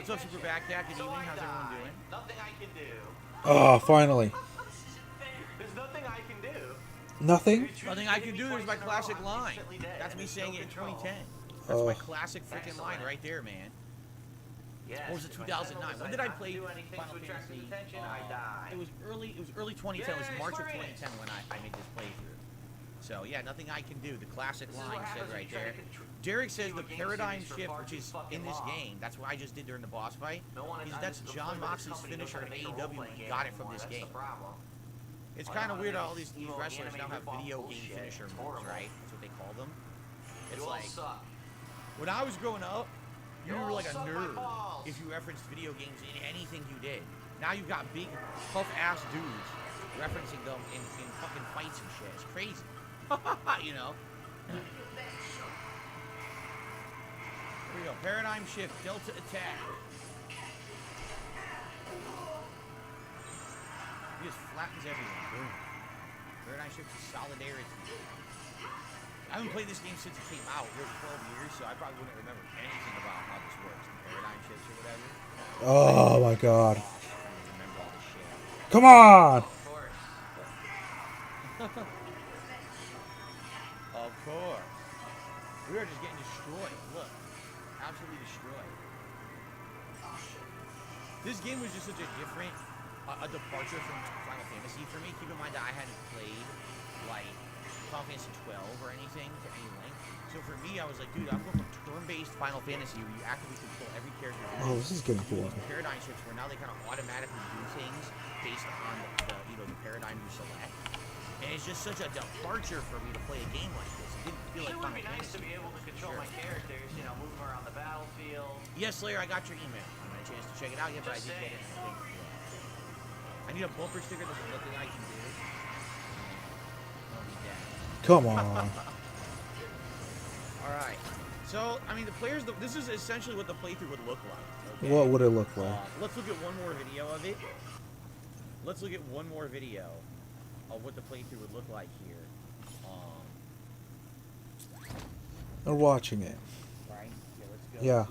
What's up, Super Backpack? Good evening. How's everyone doing? Nothing I can do. Oh, finally. There's nothing I can do. Nothing? Nothing I can do. There's my classic line. That's me saying it in 2010. That's my classic freaking line right there, man. Yes, What was it, 2009? When did I play Final Fantasy? I die. It was early 2010. It was March of 2010 when I made this playthrough. So yeah, nothing I can do. The classic line said right there. Derek says the paradigm shift, which is in this game, that's what I just did during the boss fight. That's John Moxley's finisher in AEW, and he got it from this game. It's kind of weird how all these wrestlers now have video game finisher moves, right? That's what they call them. It's like, when I was growing up, you were like a nerd if you referenced video games in anything you did. Now you've got big, tough-ass dudes referencing them in fucking fights and shit. It's crazy. You know? Here we go. Paradigm shift. Delta attack. He just flattens everyone. Boom. Paradigm shift is solidarity. I haven't played this game since it came out. It was 12 years, so I probably wouldn't remember anything about how this works. The paradigm shifts or whatever. Oh my god. I don't remember all this shit. Come on! Of course. We are just getting destroyed. Look. Absolutely destroyed. This game was just such a different, a departure from Final Fantasy for me. Keep in mind that I hadn't played, like, Final Fantasy 12 or anything to any length. So for me, I was like, dude, I'm going from turn-based Final Fantasy where you actively control every character. Oh, this is getting boring. Paradigm shifts where now they kind of automatically do things based on the paradigm you select. And it's just such a departure for me to play a game like this. It didn't feel like Final Fantasy. It would be nice to be able to control my characters, you know, move them around the battlefield. Yes, Slayer, I got your email. I haven't had a chance to check it out yet, but I did get it. I need a bumper sticker. There's nothing I can do. I'll be dead. Come on. All right. So, I mean, this is essentially what the playthrough would look like. Okay? What would it look like? Let's look at one more video of it. Let's look at one more video of what the playthrough would look like here. They're watching it. Right? Yeah, let's go Yeah. to...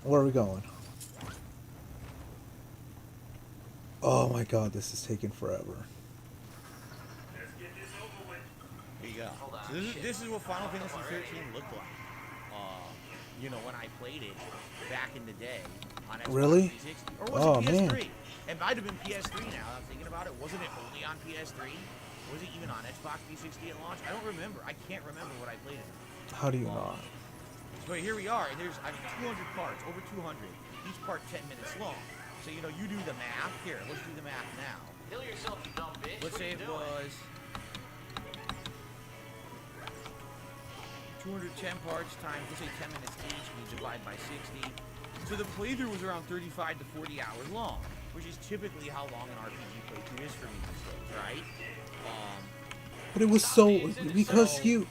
Where are we going? Oh my god, this is taking forever. Here you go. So this is what Final Fantasy 13 looked like. You know, when I played it back in the day on Xbox Really? 360. Or was it PS3? Man. It might have been PS3 now. I'm thinking about it. Wasn't it only on PS3? Was it even on Xbox 360 at launch? I don't remember. I can't remember what I played it on. How do you not? So here we are, and there's 200 parts, over 200. Each part 10 minutes long. So, you know, you do the math. Here, let's do the math now. Kill yourself, you dumb bitch. Let's say it was 210 parts times, let's say 10 minutes each, we divide by 60. So the playthrough was around 35 to 40 hours long, which is typically how long an RPG playthrough is for me these days, right? But it was so... Because you...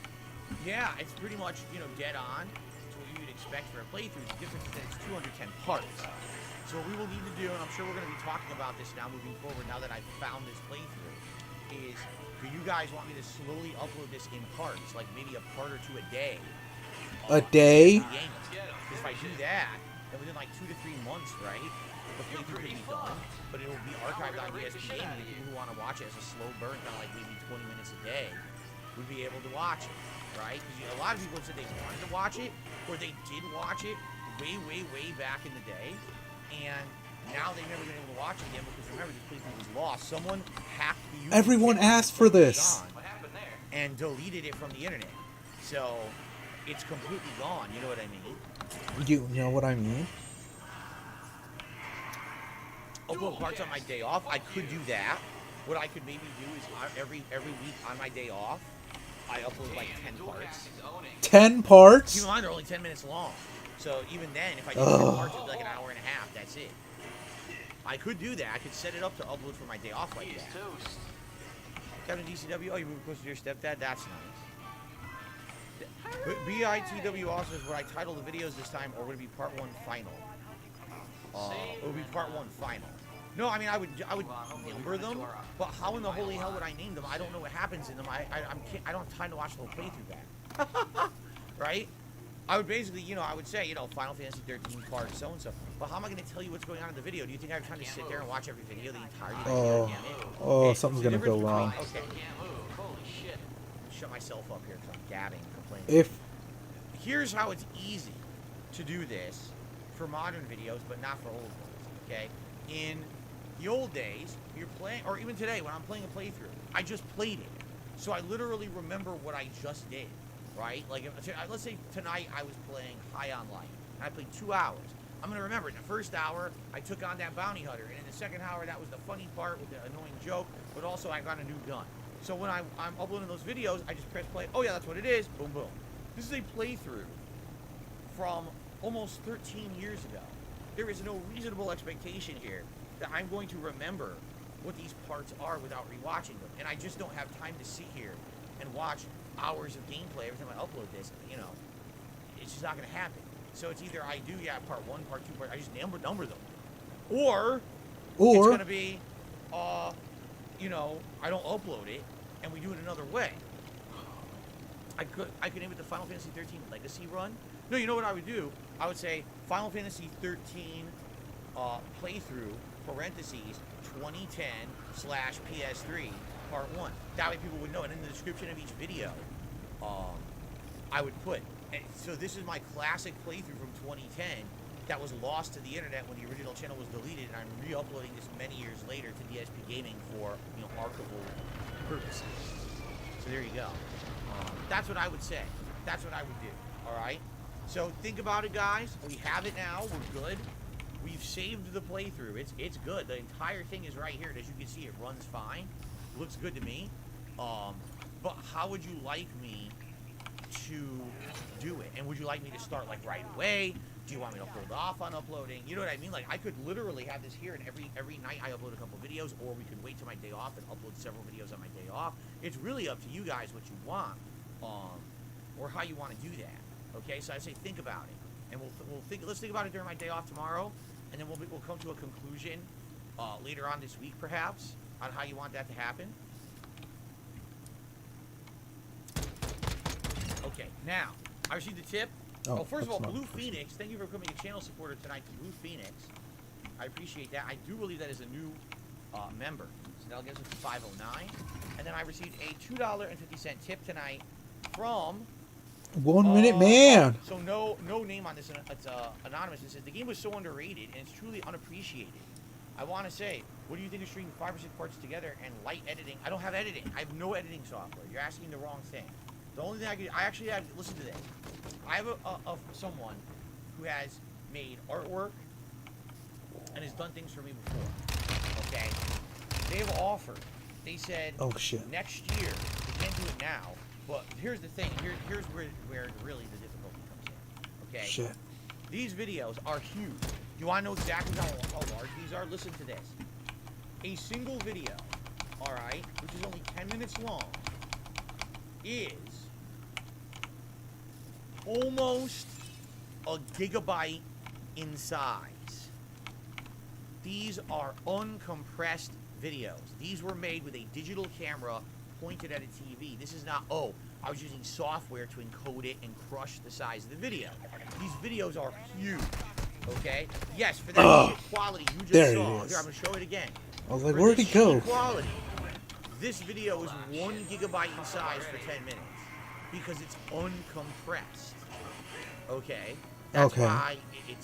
Yeah, it's pretty much, you know, dead on. It's what you'd expect for a playthrough. The difference is that it's 210 parts. So what we will need to do, and I'm sure we're going to be talking about this now moving forward, now that I've found this playthrough, is do you guys want me to slowly upload this in parts, like maybe a part or two a day? A day? Because if I do that, then within like 2 to 3 months, right, the playthrough can be done, but it will be archived on ESP Gaming, and people who want to watch it as a slow burn, kind of like maybe 20 minutes a day, would be able to watch it, right? Because a lot of people said they wanted to watch it, or they did watch it way, way, way back in the day, and now they've never been able to watch it again because remember, this playthrough was lost. Someone hacked the YouTube Everyone channel asked for this. What happened there? and deleted it from the internet. So it's completely gone. You know what I mean? You know what I mean? Upload parts on my day off. I could do that. What I could maybe do is every week on my day off, I upload like 10 parts. 10 Keep parts? in mind they're only 10 minutes long. So even then, if I did 10 parts, it'd be like an hour and a half. That's it. I could do that. I could set it up to upload for my day off like that. Captain DCW, oh, you moved closer to your stepdad? That's nice. But BITW also is what I title the videos this time, or would it be part 1 final? It would be part 1 final. No, I mean, I would number them, but how in the holy hell would I name them? I don't know what happens in them. I don't have time to watch the whole playthrough back. Right? I would basically, I would say, Final Fantasy 13 part so and so. But how am I going to tell you what's going on in the video? Do you think I have time to sit there and watch every video the entirety of the video? Oh, something's gonna go wrong. Okay. Can't move. Holy shit. Shut myself up here because I'm gabbing, complaining. If Here's how it's easy to do this for modern videos, but not for old ones. Okay. In the old days, you're playing, or even today when I'm playing a playthrough, I just played it, so I literally remember what I just did. Right? Like, let's say tonight I was playing High on Life, and I played 2 hours. I'm going to remember in the first hour, I took on that bounty hunter, and in the second hour, that was the funny part with the annoying joke, but also I got a new gun. So when I'm uploading those videos, I just press play. Oh, yeah, that's what it is. Boom, boom. This is a playthrough from almost 13 years ago. There is no reasonable expectation here that I'm going to remember what these parts are without rewatching them, and I just don't have time to sit here and watch hours of gameplay every time I upload this. It's just not going to happen. So it's either I do, part 1, part 2, I just number them. Or it's going to be, I don't upload it, and we do it another way. I could name it the Final Fantasy 13 Legacy Run. No, you know what I would do? I would say Final Fantasy 13 playthrough, parentheses, 2010/PS3, part 1. That way people would know. And in the description of each video, I would put. So this is my classic playthrough from 2010 that was lost to the internet when the original channel was deleted, and I'm re-uploading this many years later to DSP Gaming for archival purposes. So there you go. That's what I would say. That's what I would do. All right. So think about it, guys. We have it now. We're good. We've saved the playthrough. It's good. The entire thing is right here. And as you can see, it runs fine. Looks good to me. But how would you like me to do it? And would you like me to start like right away? Do you want me to hold off on uploading? You know what I mean? Like, I could literally have this here, and every night I upload a couple videos, or we could wait till my day off and upload several videos on my day off. It's really up to you guys what you want, or how you want to do that. Okay, so I say think about it, and let's think about it during my day off tomorrow, and then we'll come to a conclusion later on this week, perhaps, on how you want that to happen. Okay, now I received a tip. Oh, first of all, Blue Phoenix, thank you for becoming a channel supporter tonight to Blue Phoenix. I appreciate that. I do believe that is a new member. So that'll get us to 509. And then I received a $2.50 tip tonight from 1 Minute Man. So no name on this. It's anonymous. It says, the game was so underrated and it's truly unappreciated. I want to say, what do you think of stringing 5 or 6 parts together and light editing? I don't have editing. I have no editing software. You're asking the wrong thing. The only thing I actually have, listen to this. I have someone who has made artwork and has done things for me before. Okay? They've offered. They said, oh shit, next year, we can't do it now, but here's the thing. Here's where really the difficulty comes in. Okay? shit. These videos are huge. You want to know exactly how large these are? Listen to this. A single video, all right, which is only 10 minutes long, is almost a gigabyte in size. These are uncompressed videos. These were made with a digital camera pointed at a TV. This is not, I was using software to encode it and crush the size of the video. These videos are huge, okay? Yes, for that sheet quality you just there saw. it is. Here, I'm going to show it again. I was like, For where'd the he go? sheet quality, this video is 1 gigabyte in size for 10 minutes because it's uncompressed. Okay? That's why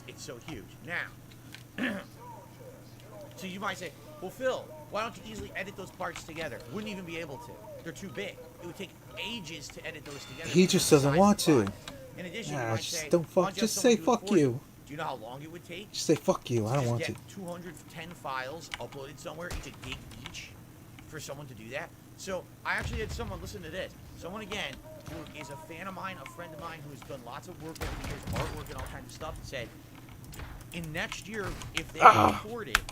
it's so huge. Now, so you might say, well, Phil, why don't you easily edit those parts together? Wouldn't even be able to. They're too big. It would take ages to edit those together. He just doesn't want to. In addition, you might say, just say fuck you. Do you know how long it would take? Just say fuck you. I don't want to. Get 210 files uploaded somewhere, each a gig each, for someone to do that. So I actually had someone listen to this. Someone again who is a fan of mine, a friend of mine who has done lots of work over the years, artwork and all kinds of stuff, said, in next year, if they can afford it,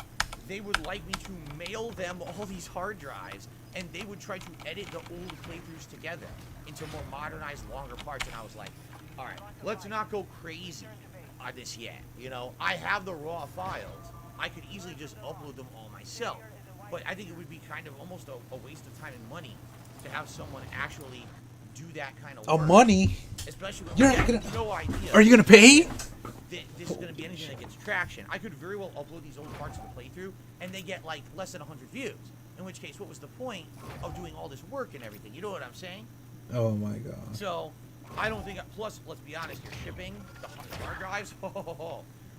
they would like me to mail them all these hard drives, and they would try to edit the old playthroughs together into more modernized, longer parts. And I was like, all right, let's not go crazy on this yet. You know, I have the raw files. I could easily just upload them all myself. But I think it would be kind of almost a waste of time and money to have someone actually do that kind of work. Money? especially when You're we not have gonna- no idea. Are you gonna pay? This is going to be anything that gets traction. I could very well upload these old parts of the playthrough, and they get like less than 100 views. In which case, what was the point of doing all this work and everything? You know what I'm saying? Oh my god. So, I don't think. Plus, let's be honest, you're shipping the hard drives.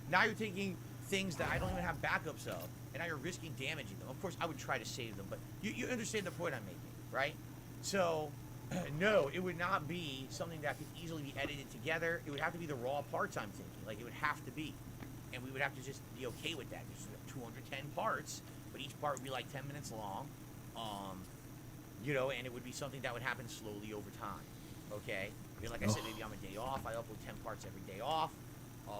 Now you're taking things that I don't even have backups of, and now you're risking damaging them. Of course, I would try to save them, but you understand the point I'm making, right? So, no, it would not be something that could easily be edited together. It would have to be the raw parts I'm thinking. Like, it would have to be. And we would have to just be okay with that. There's 210 parts, but each part would be like 10 minutes long. You know, and it would be something that would happen slowly over time. Okay? Because like I said, maybe on a day off, I upload 10 parts every day off.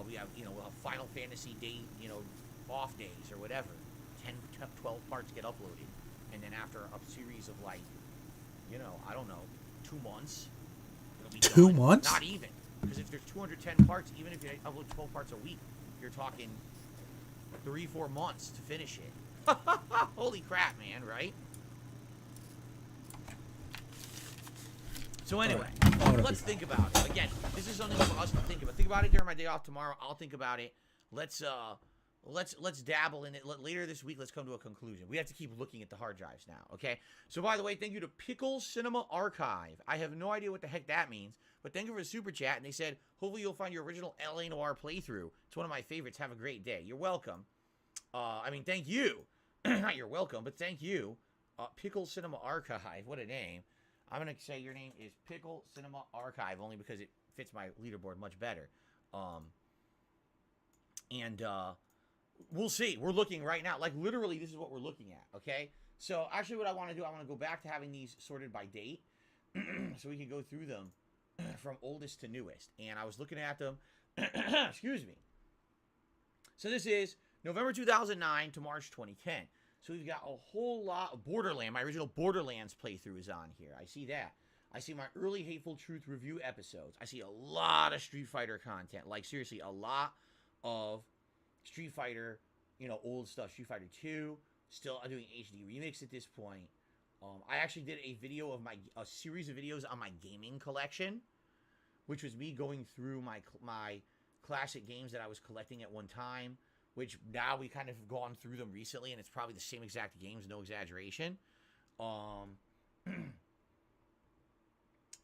We have, you know, we'll have Final Fantasy day, you know, off days or whatever. 10, 12 parts get uploaded. And then after a series of like, you know, I don't know, 2 months. It'll be 2 done. months? Not even. Because if there's 210 parts, even if you upload 12 parts a week, you're talking 3-4 months to finish it. Holy crap, man, right? So anyway, let's think about it. Again, this is something for us to think about. Think about it during my day off tomorrow. I'll think about it. Let's dabble in it. Later this week, let's come to a conclusion. We have to keep looking at the hard drives now, okay? So by the way, thank you to Pickle Cinema Archive. I have no idea what the heck that means, but thank you for the super chat. And they said, hopefully you'll find your original LA Noire playthrough. It's one of my favorites. Have a great day. You're welcome. I mean, thank you. Not you're welcome, but thank you. Pickle Cinema Archive. What a name. I'm going to say your name is Pickle Cinema Archive only because it fits my leaderboard much better. We'll see. We're looking right now. Like, literally, this is what we're looking at, okay? So, actually, what I want to do, I want to go back to having these sorted by date so we can go through them from oldest to newest. And I was looking at them. Excuse me. So, this is November 2009 to March 2010. So we've got a whole lot of Borderlands. My original Borderlands playthrough is on here. I see that. I see my early Hateful Truth review episodes. I see a lot of Street Fighter content. Like, seriously, a lot of Street Fighter, you know, old stuff. Street Fighter 2. Still doing HD remix at this point. I actually did a video of a series of videos on my gaming collection, which was me going through my classic games that I was collecting at one time. Which now we kind of have gone through them recently, and it's probably the same exact games, no exaggeration.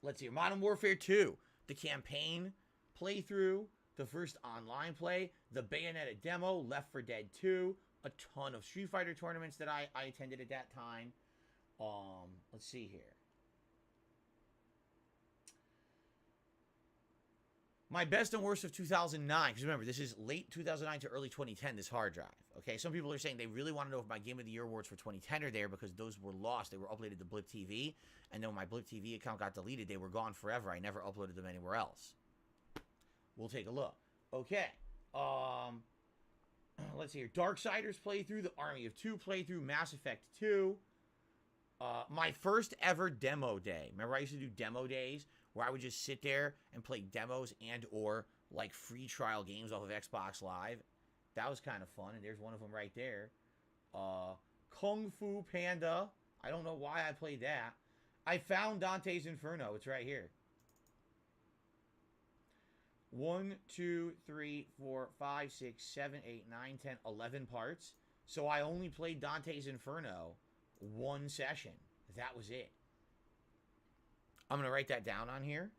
Let's see, Modern Warfare 2, the campaign playthrough, the first online play, the Bayonetta demo, Left 4 Dead 2, a ton of Street Fighter tournaments that I attended at that time. Let's see here. My best and worst of 2009, because remember, this is late 2009 to early 2010, this hard drive. Okay, some people are saying they really want to know if my Game of the Year awards for 2010 are there because those were lost. They were uploaded to Blip TV, and then when my Blip TV account got deleted, they were gone forever. I never uploaded them anywhere else. We'll take a look. Okay, let's see here. Darksiders playthrough, the Army of Two playthrough, Mass Effect 2. My first ever demo day. Remember I used to do demo days? Where I would just sit there and play demos and or like free trial games off of Xbox Live. That was kind of fun, and there's one of them right there. Kung Fu Panda. I don't know why I played that. I found Dante's Inferno. It's right here. 1, 2, 3, 4, 5, 6, 7, 8, 9, 10, 11 parts. So I only played Dante's Inferno one session. That was it. I'm going to write that down on here.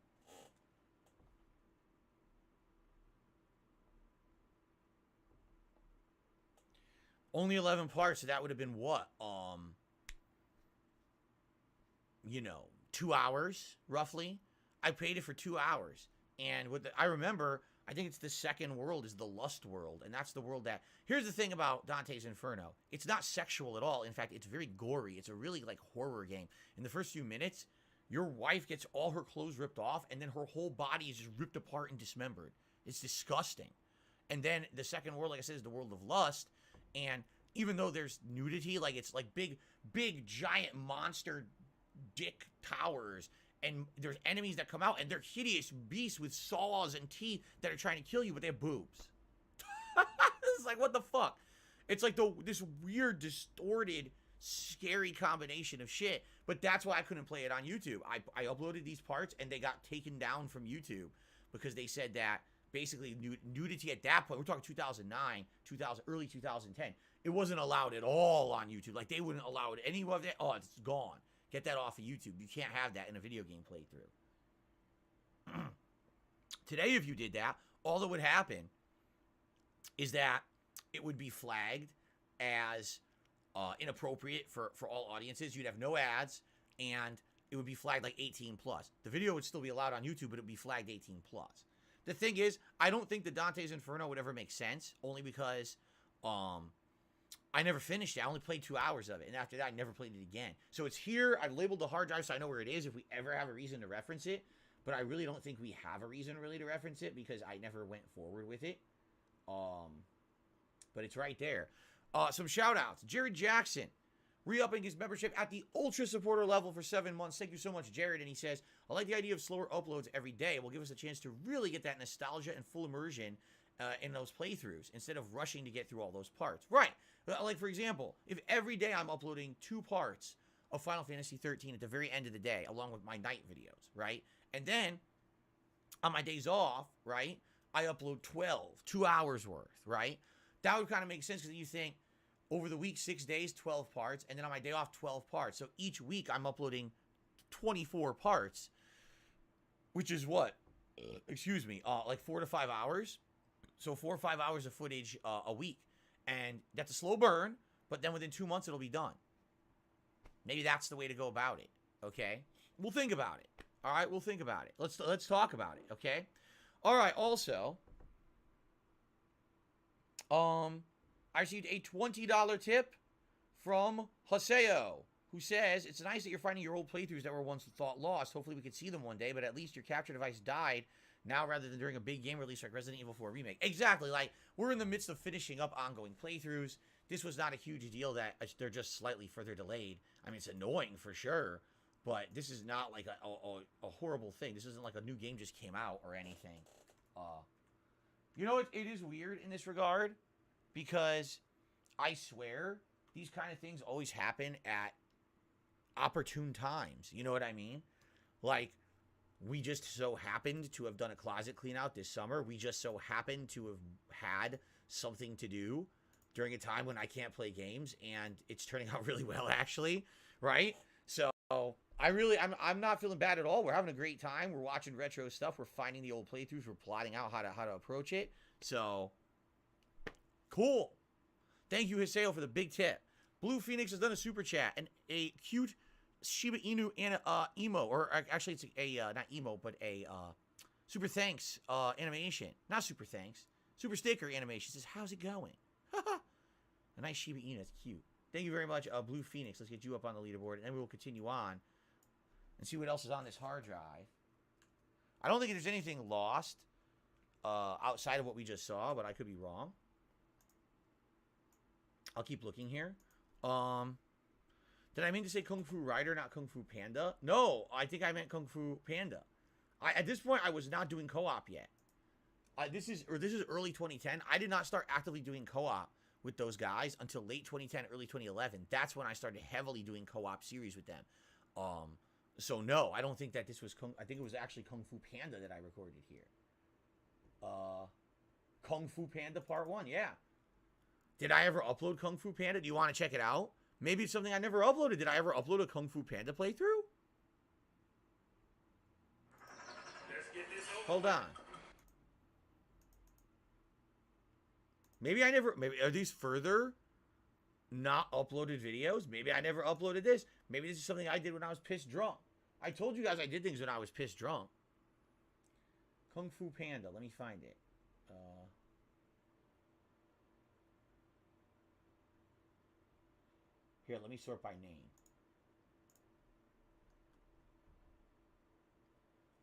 Only 11 parts, so that would have been what? You know, 2 hours, roughly. I played it for 2 hours. And I remember, I think it's the second world is the Lust world. And that's the world that... Here's the thing about Dante's Inferno. It's not sexual at all. In fact, it's very gory. It's a really, like, horror game. In the first few minutes... Your wife gets all her clothes ripped off, and then her whole body is just ripped apart and dismembered. It's disgusting. And then the second world, like I said, is the world of lust. And even though there's nudity, like it's like big, giant monster dick towers. And there's enemies that come out, and they're hideous beasts with saws and teeth that are trying to kill you, but they have boobs. It's like, what the fuck? It's like this weird, distorted... scary combination of shit. But that's why I couldn't play it on YouTube. I uploaded these parts and they got taken down from YouTube because they said that basically nudity at that point, we're talking 2009, early 2010, it wasn't allowed at all on YouTube. Like, they wouldn't allow it any of that. Oh, it's gone. Get that off of YouTube. You can't have that in a video game playthrough. Today, if you did that, all that would happen is that it would be flagged as inappropriate for all audiences. You'd have no ads, and it would be flagged like 18 plus. The video would still be allowed on YouTube, but it would be flagged 18 plus. The thing is, I don't think the Dante's Inferno would ever make sense, only because I never finished it. I only played 2 hours of it, and after that, I never played it again. So it's here. I've labeled the hard drive so I know where it is if we ever have a reason to reference it, but I really don't think we have a reason really to reference it because I never went forward with it. But it's right there. Some shout-outs. Jared Jackson, re-upping his membership at the Ultra Supporter level for 7 months. Thank you so much, Jared. And he says, I like the idea of slower uploads every day. It will give us a chance to really get that nostalgia and full immersion in those playthroughs instead of rushing to get through all those parts. Right. Like, for example, if every day I'm uploading 2 parts of Final Fantasy 13 at the very end of the day, along with my night videos, right? And then, on my days off, right, I upload 2 hours worth, right? That would kind of make sense because you think, over the week, 6 days, 12 parts, and then on my day off, 12 parts. So each week, I'm uploading 24 parts, which is what? Excuse me, like 4 to 5 hours. So 4 or 5 hours of footage a week. And that's a slow burn, but then within 2 months, it'll be done. Maybe that's the way to go about it, okay? We'll think about it, all right? We'll think about it. Let's talk about it, okay? All right, also, I received a $20 tip from Haseo, who says, it's nice that you're finding your old playthroughs that were once thought lost. Hopefully we could see them one day, but at least your capture device died now rather than during a big game release like Resident Evil 4 Remake. Exactly, like, we're in the midst of finishing up ongoing playthroughs. This was not a huge deal that they're just slightly further delayed. I mean, it's annoying for sure, but this is not like a horrible thing. This isn't like a new game just came out or anything. You know, it is weird in this regard, because I swear these kind of things always happen at opportune times. You know what I mean? Like, we just so happened to have done a closet clean out this summer. We just so happened to have had something to do during a time when I can't play games, and it's turning out really well, actually, right? So I'm not feeling bad at all. We're having a great time. We're watching retro stuff. We're finding the old playthroughs. We're plotting out how to approach it. So cool. Thank you, Hiseo, for the big tip. Blue Phoenix has done a super chat and a cute Shiba Inu emo, or actually it's a not emo, but a super thanks animation. Not super thanks. Super sticker animation. Says, how's it going? A nice Shiba Inu. That's cute. Thank you very much, Blue Phoenix. Let's get you up on the leaderboard, and then we will continue on and see what else is on this hard drive. I don't think there's anything lost outside of what we just saw, but I could be wrong. I'll keep looking here. Did I mean to say Kung Fu Rider, not Kung Fu Panda? No, I think I meant Kung Fu Panda. At this point, I was not doing co-op yet. This is early 2010. I did not start actively doing co-op with those guys until late 2010, early 2011. That's when I started heavily doing co-op series with them. So no, I don't think that this was I think it was actually Kung Fu Panda that I recorded here. Kung Fu Panda Part 1, yeah. Did I ever upload Kung Fu Panda? Do you want to check it out? Maybe it's something I never uploaded. Did I ever upload a Kung Fu Panda playthrough? Hold on. Maybe I never... Maybe are these further not uploaded videos? Maybe I never uploaded this. Maybe this is something I did when I was pissed drunk. I told you guys I did things when I was pissed drunk. Kung Fu Panda. Let me find it. Here, let me sort by name.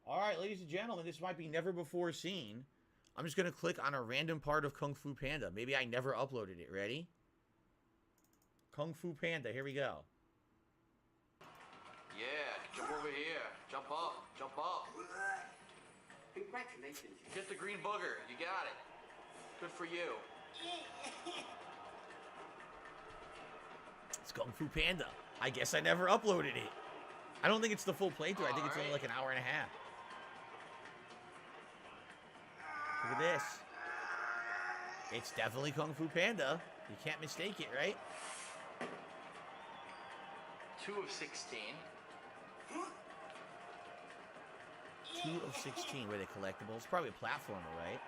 All right, ladies and gentlemen, this might be never before seen. I'm just going to click on a random part of Kung Fu Panda. Maybe I never uploaded it. Ready? Kung Fu Panda. Here we go. Yeah, jump over here. Jump up. Jump up. Congratulations. Get the green booger. You got it. Good for you. It's Kung Fu Panda. I guess I never uploaded it. I don't think it's the full playthrough. I think it's only like an hour and a half. Look at this. It's definitely Kung Fu Panda. You can't mistake it, right? 2 of 16. 2 of 16. Were they collectibles? Probably a platformer, right?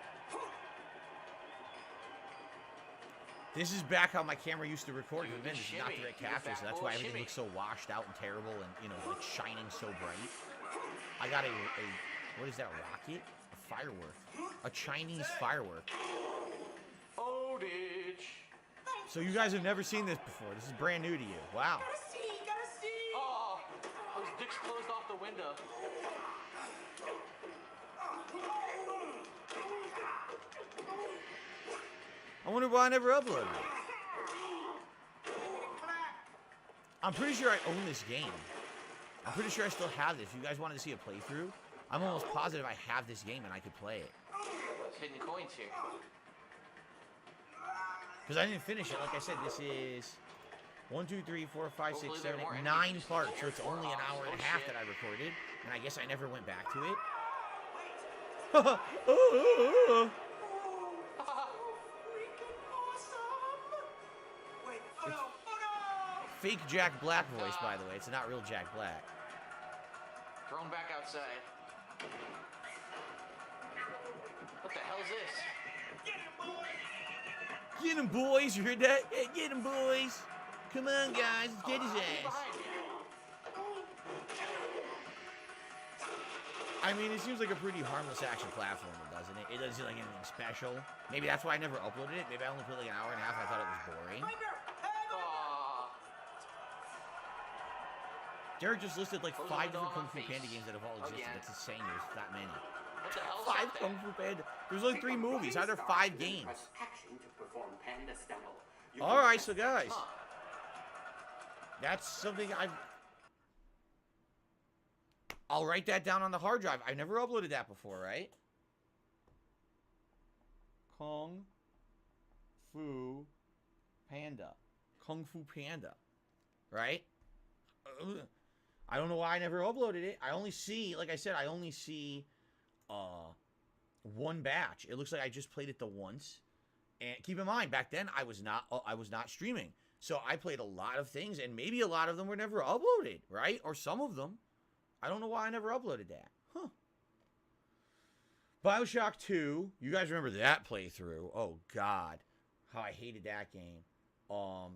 This is back how my camera used to record. Dude, This is not the right capture, so that's why everything looks so washed out and terrible and, you know, like shining so bright. I got a what is that, rocket? A firework. A Chinese firework. Oldage. So you guys have never seen this before. This is brand new to you. Wow. Oh, those dicks closed off the window. I wonder why I never uploaded it. I'm pretty sure I own this game. I'm pretty sure I still have this. If you guys wanted to see a playthrough, I'm almost positive I have this game and I could play it. There's hidden coins here. Because I didn't finish it. Like I said, this is 1, 2, 3, 4, 5, 6, Hopefully 7, there are 8, more 9 enemies. parts. So it's only an hour and a half shit. that I recorded. And I guess I never went back to it. Fake Jack Black voice, by the way. It's not real Jack Black. Throw him back outside. What the hell is this? Get him, boys. You heard that? Hey, get him, boys. Come on, guys. Let's get his He's ass. behind me. I mean, it seems like a pretty harmless action platformer, doesn't it? It doesn't seem like anything special. Maybe that's why I never uploaded it. Maybe I only played like an hour and a half. I thought it was boring. Aw. Derek just listed like Close 5 the window different on Kung my Fu Panda face. games that have all existed. Again. That's insane. There's that many. What the hell is 5 that Kung thing? Fu Panda. There's only 3 movies. How are there 5 games? Alright, so guys. Huh. That's something I'll write that down on the hard drive. I've never uploaded that before, right? Kung Fu Panda. Kung Fu Panda. Right? I don't know why I never uploaded it. I only see, like I said, I only see one batch. It looks like I just played it the once. And keep in mind, back then I was not streaming. So I played a lot of things, and maybe a lot of them were never uploaded, right? Or some of them. I don't know why I never uploaded that. Huh. BioShock 2. You guys remember that playthrough. Oh, God. How I hated that game.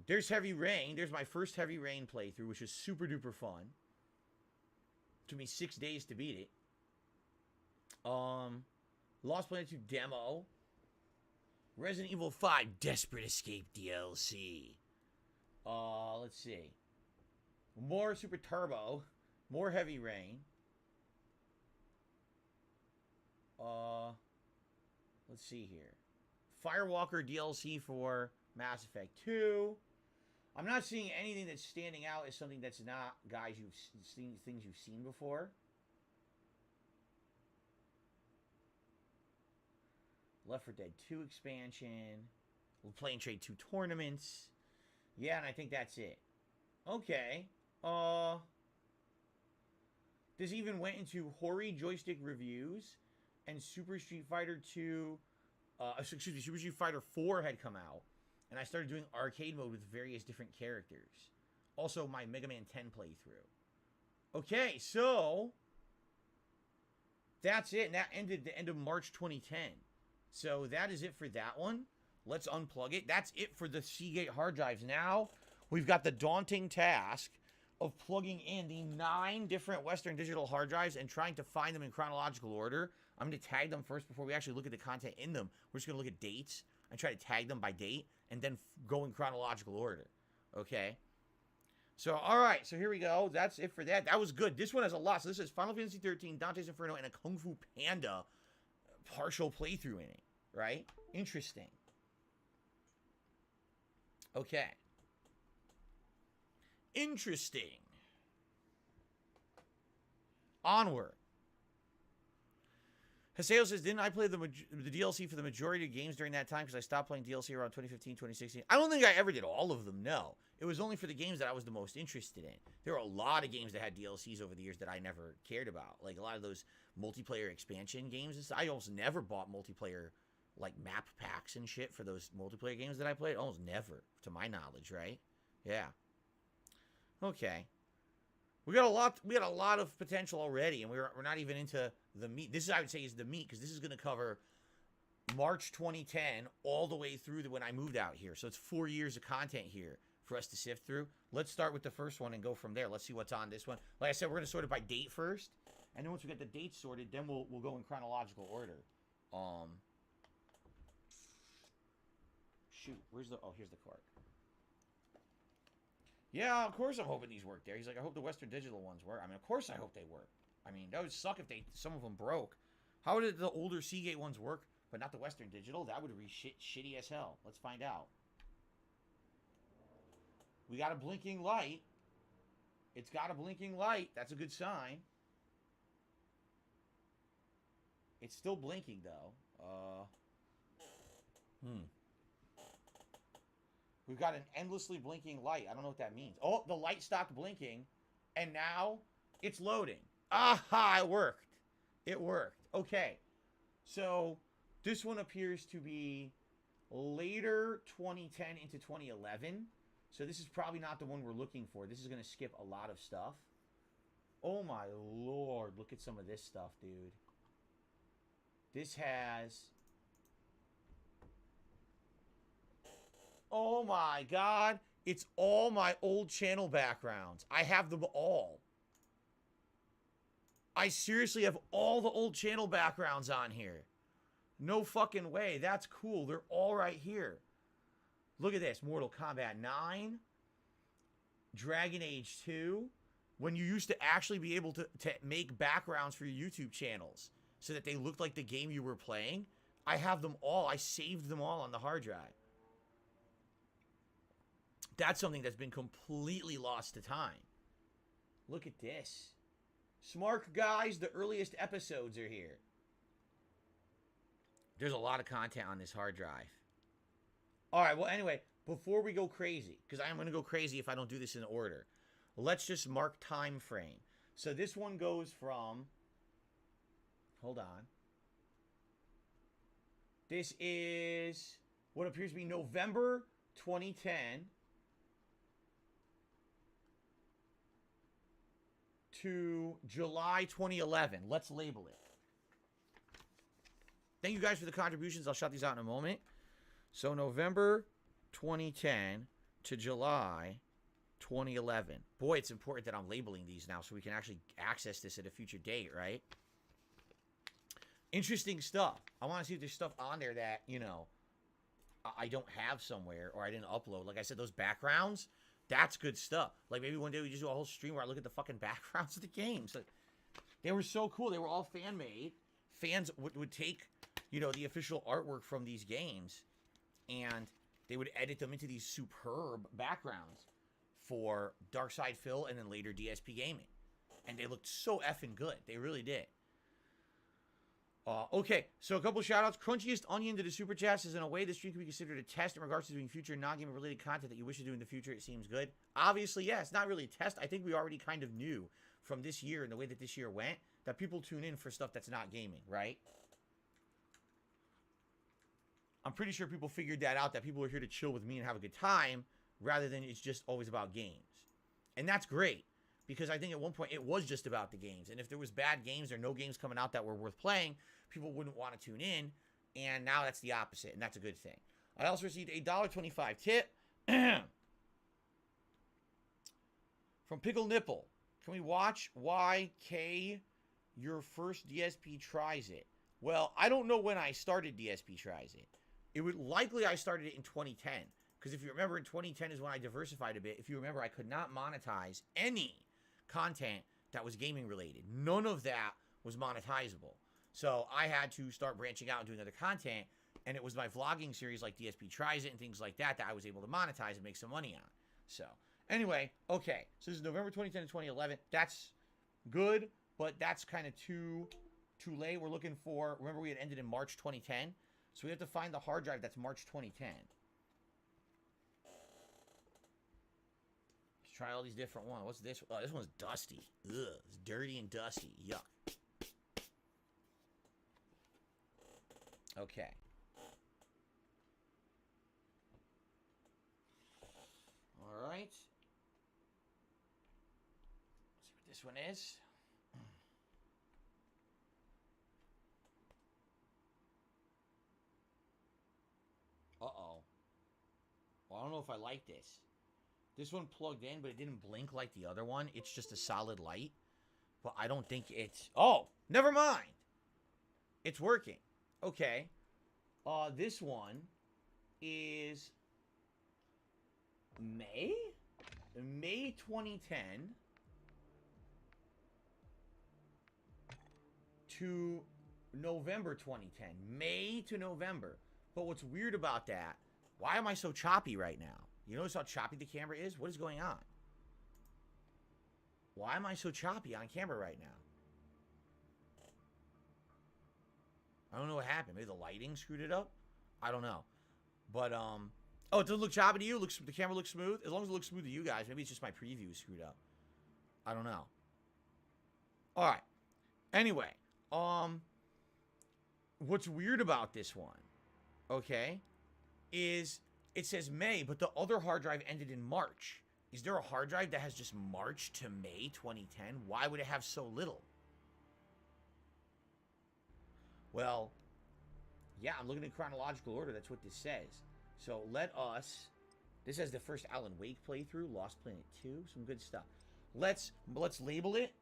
There's Heavy Rain. There's my first Heavy Rain playthrough, which is super duper fun. Took me 6 days to beat it. Lost Planet 2 demo. Resident Evil 5 Desperate Escape DLC. Let's see. More Super Turbo. More Heavy Rain. Let's see here. Firewalker DLC for Mass Effect 2. I'm not seeing anything that's standing out as something that's not, guys, you've seen things you've seen before. Left 4 Dead 2 expansion. We're playing Trade 2 tournaments. Yeah, and I think that's it. Okay. This even went into Hori joystick reviews, and Super Street Fighter 2, excuse me, Super Street Fighter 4 had come out, and I started doing arcade mode with various different characters. Also, my Mega Man 10 playthrough. Okay, so that's it, and that ended the end of March 2010. So that is it for that one. Let's unplug it. That's it for the Seagate hard drives. Now, we've got the daunting task of plugging in the 9 different Western Digital hard drives and trying to find them in chronological order. I'm going to tag them first before we actually look at the content in them. We're just going to look at dates and try to tag them by date and then go in chronological order. Okay? So, all right. So, here we go. That's it for that. That was good. This one has a lot. So, this is Final Fantasy 13, Dante's Inferno, and a Kung Fu Panda partial playthrough in it. Right? Interesting. Okay. Interesting. Haseo says, didn't I play the DLC for the majority of games during that time because I stopped playing DLC around 2015, 2016? I don't think I ever did all of them, no. It was only for the games that I was the most interested in. There were a lot of games that had DLCs over the years that I never cared about. Like a lot of those multiplayer expansion games. I almost never bought multiplayer, like map packs and shit for those multiplayer games that I played. Almost never, to my knowledge, right? Yeah. Okay. We got a lot of potential already, and we're not even into the meat. This is, I would say, is the meat, because this is going to cover March 2010 all the way through to when I moved out here. So it's 4 years of content here for us to sift through. Let's start with the first one and go from there. Let's see what's on this one. Like I said, we're going to sort it by date first, and then once we get the dates sorted, then we'll go in chronological order. Shoot, where's the? Oh, here's the card. Yeah, of course I'm hoping these work there. He's like, I hope the Western Digital ones work. I mean, of course I hope they work. I mean, that would suck if some of them broke. How did the older Seagate ones work, but not the Western Digital? That would be shitty as hell. Let's find out. We got a blinking light. It's got a blinking light. That's a good sign. It's still blinking, though. We've got an endlessly blinking light. I don't know what that means. Oh, the light stopped blinking, and now it's loading. Aha, it worked. It worked. Okay. So this one appears to be later 2010 into 2011. So this is probably not the one we're looking for. This is going to skip a lot of stuff. Oh, my Lord. Look at some of this stuff, dude. This has... Oh my God. It's all my old channel backgrounds. I have them all. I seriously have all the old channel backgrounds on here. No fucking way. That's cool. They're all right here. Look at this. Mortal Kombat 9. Dragon Age 2. When you used to actually be able to make backgrounds for your YouTube channels so that they looked like the game you were playing. I have them all. I saved them all on the hard drive. That's something that's been completely lost to time. Look at this. Smart guys, the earliest episodes are here. There's a lot of content on this hard drive. All right, well, anyway, before we go crazy, because I am going to go crazy if I don't do this in order, let's just mark time frame. So this one goes from... Hold on. This is what appears to be November 2010... to July 2011. Let's label it. Thank you guys for the contributions. I'll shout these out in a moment. So November 2010 to July 2011. Boy, it's important that I'm labeling these now so we can actually access this at a future date, right? Interesting stuff. I want to see if there's stuff on there that, you know, I don't have somewhere or I didn't upload. Like I said, those backgrounds... That's good stuff. Like, maybe one day we just do a whole stream where I look at the fucking backgrounds of the games. Like, they were so cool. They were all fan-made. Fans would take, you know, the official artwork from these games, and they would edit them into these superb backgrounds for Darkside Phil and then later DSP Gaming. And they looked so effing good. They really did. Okay, so a couple shout-outs. Crunchiest Onion to the Super Chat says, in a way, this stream can be considered a test in regards to doing future non-gaming related content that you wish to do in the future. It seems good. Obviously, yeah, it's not really a test. I think we already kind of knew from this year and the way that this year went that people tune in for stuff that's not gaming, right? I'm pretty sure people figured that out, that people are here to chill with me and have a good time rather than it's just always about games. And that's great. Because I think at one point it was just about the games. And if there was bad games or no games coming out that were worth playing, people wouldn't want to tune in. And now that's the opposite. And that's a good thing. I also received a $1.25 tip from Pickle Nipple. Can we watch why K, your first DSP, tries it? Well, I don't know when I started DSP tries it. It would likely I started it in 2010. Because if you remember, in 2010 is when I diversified a bit. If you remember, I could not monetize any content that was gaming related. None of that was monetizable. So I had to start branching out and doing other content, and it was my vlogging series like DSP Tries It and things like that that I was able to monetize and make some money on. So anyway, okay. So this is November 2010 to 2011. That's good, but that's kind of too too late. We're looking for, remember we had ended in March 2010? So we have to find the hard drive that's March 2010. Let's try all these different ones. What's this? Oh, this one's dusty. Ugh, it's dirty and dusty. Yuck. Okay. All right. Let's see what this one is. Uh-oh. Well, I don't know if I like this. This one plugged in, but it didn't blink like the other one. It's just a solid light. But I don't think it's... Oh, never mind. It's working. Okay. This one is May 2010 to November 2010. May to November. But what's weird about that, why am I so choppy right now? You notice how choppy the camera is? What is going on? Why am I so choppy on camera right now? I don't know what happened. Maybe the lighting screwed it up? I don't know. But, oh, it doesn't look choppy to you? The camera looks smooth? As long as it looks smooth to you guys. Maybe it's just my preview screwed up. I don't know. Alright. Anyway. What's weird about this one, okay, is it says May, but the other hard drive ended in March. Is there a hard drive that has just March to May 2010? Why would it have so little? Well, yeah, I'm looking in chronological order. That's what this says. So let us... This has the first Alan Wake playthrough, Lost Planet 2, some good stuff. Let's label it.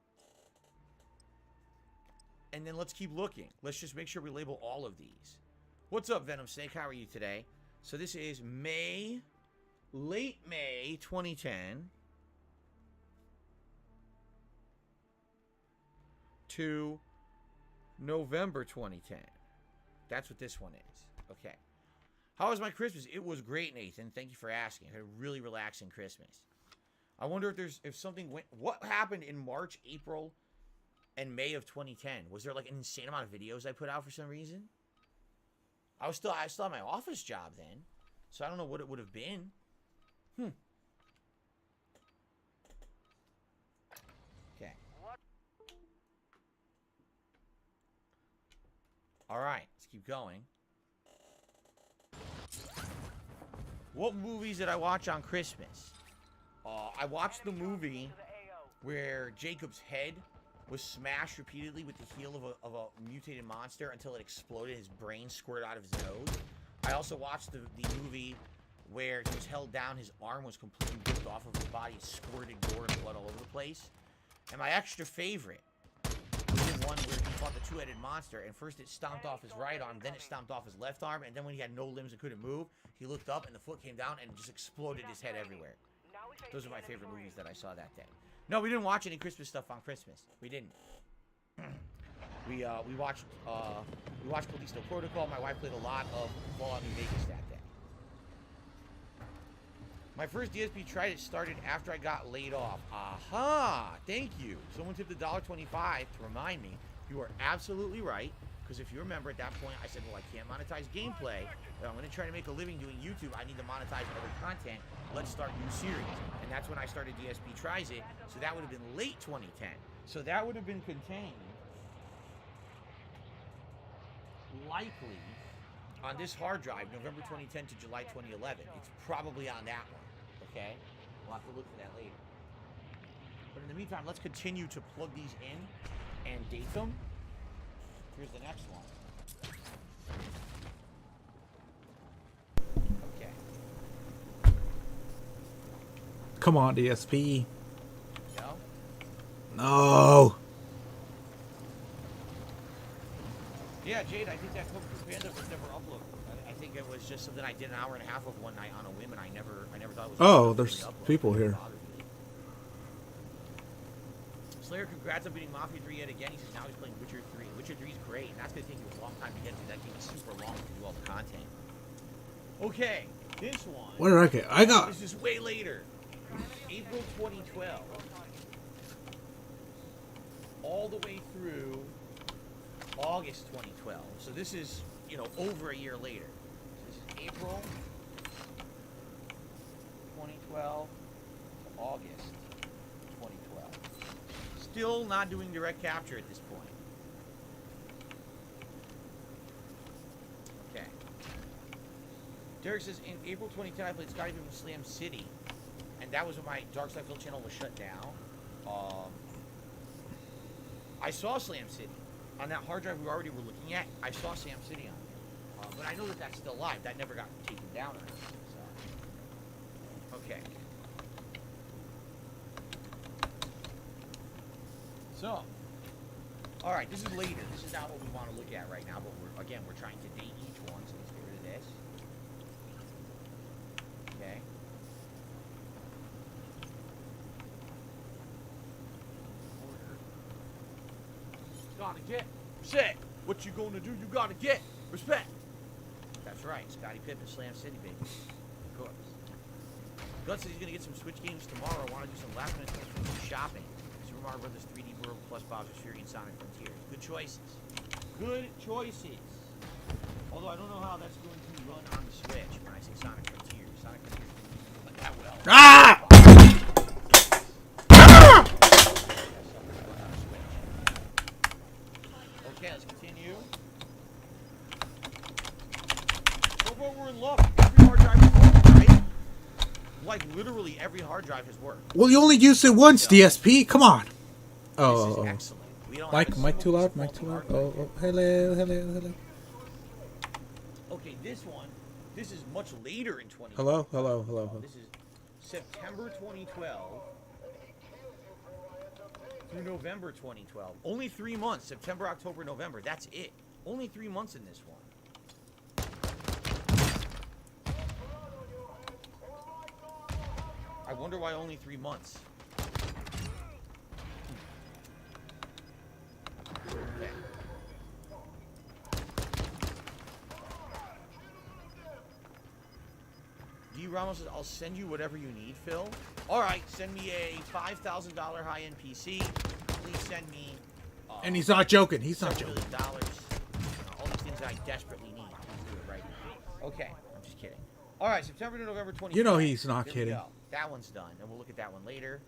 And then let's keep looking. Let's just make sure we label all of these. What's up, Venom Snake? How are you today? So this is May, late May 2010 to November 2010. That's what this one is. Okay. How was my Christmas? It was great, Nathan. Thank you for asking. I had a really relaxing Christmas. I wonder if something went... What happened in March, April, and May of 2010? Was there like an insane amount of videos I put out for some reason? I still had my office job then. So I don't know what it would have been. Okay. Alright, let's keep going. What movies did I watch on Christmas? I watched the movie where Jacob's head was smashed repeatedly with the heel of a mutated monster until it exploded. His brain squirted out of his nose. I also watched the movie where he was held down. His arm was completely ripped off of his body. It squirted gore and blood all over the place. And my extra favorite was the one where he fought the two-headed monster. And first it stomped off his right arm, then it stomped off his left arm. And then when he had no limbs and couldn't move, he looked up and the foot came down and just exploded his head everywhere. Those are my favorite movies that I saw that day. No, we didn't watch any Christmas stuff on Christmas. We didn't. We watched Callisto Protocol. My wife played a lot of Fallout New Vegas that day. My first DSP started after I got laid off. Aha! Thank you. Someone tipped $1.25 to remind me. You are absolutely right. Because if you remember at that point, I said, well, I can't monetize gameplay. But I'm going to try to make a living doing YouTube. I need to monetize other content. Let's start new series. And that's when I started DSP Tries It. So that would have been late 2010. So that would have been contained, likely, on this hard drive, November 2010 to July 2011. It's probably on that one. Okay? We'll have to look for that later. But in the meantime, let's continue to plug these in and date them. Here's the next one. Okay. Come on, DSP. No? No. Yeah, Jade, I think that Kung Fu Panda was never uploaded. I think it was just something I did an hour and a half of one night on a whim, and I never thought it was. Oh, there's people here. Slayer, congrats on beating Mafia 3 yet again. He says now he's playing Witcher 3. Witcher 3 is great, and that's going to take you a long time to get to. That game is super long to do all the content. Okay, this one. What did I get? I got... This is way later. April 2012. All the way through August 2012. So this is, you know, over a year later. So this is April 2012 to August 2012. Still not doing direct capture at this point. Okay. Derek says, in April 2010, I played Scotty Pippen Slam City, and that was when my Dark Side Phil channel was shut down. I saw Slam City. On that hard drive we already were looking at, I saw Slam City on there. But I know that that's still live. That never got taken down or anything. So. Okay. So. Alright, this is later. This is not what we want to look at right now, but we're trying to date each one, so let's get rid of this. Okay. Gotta get set. What you gonna do? You gotta get respect. That's right, Scotty Pippen, Slam City, baby. Of course. Gus says he's gonna get some Switch games tomorrow. I want to do some last minute shopping. Super Mario Brothers 3D World plus Bowser's Fury and Sonic Frontiers. Good choices. Good choices. Although I don't know how that's going to run on the Switch when I say Sonic Frontiers. Sonic Frontiers doesn't run that well. Ah! Okay, let's continue. So far we're in luck. Every hard drive has worked, right? Like literally every hard drive has worked. Well, you only used it once, DSP. Come on. This Oh. is excellent. We don't Mic, have a mic too single loud. Mic faulty too loud. hard drive Oh, here. oh, hello, hello, hello. Okay, this one, this is much later in 2012. Hello, hello, hello, hello. This is September 2012 through November 2012. Only 3 months. September, October, November. That's it. Only 3 months in this one. I wonder why only 3 months. Okay. D. Ramos says, I'll send you whatever you need, Phil. All right, send me a $5,000 high-end PC. Please send me... And he's not joking. He's not several joking. $1 million. All these things I desperately need. Please do it right now. Okay, I'm just kidding. All right, September to November 20. You know he's not There we kidding. go. That one's done, and we'll look at that one later.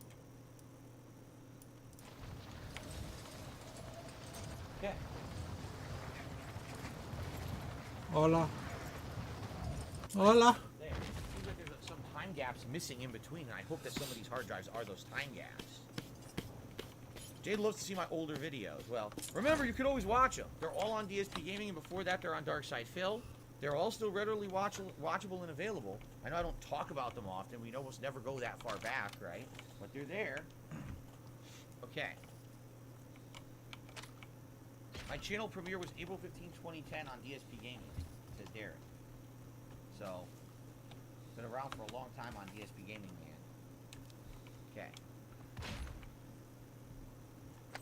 Okay. Hola. Hola. There. Seems like there's some time gaps missing in between, and I hope that some of these hard drives are those time gaps. Jade loves to see my older videos. Well, remember, you could always watch them. They're all on DSP Gaming, and before that, they're on Dark Side Phil. They're all still readily watchable and available. I know I don't talk about them often. We almost never go that far back, right? But they're there. Okay. My channel premiere was April 15, 2010 on DSP Gaming, says Derek. So, been around for a long time on DSP Gaming, man. Okay.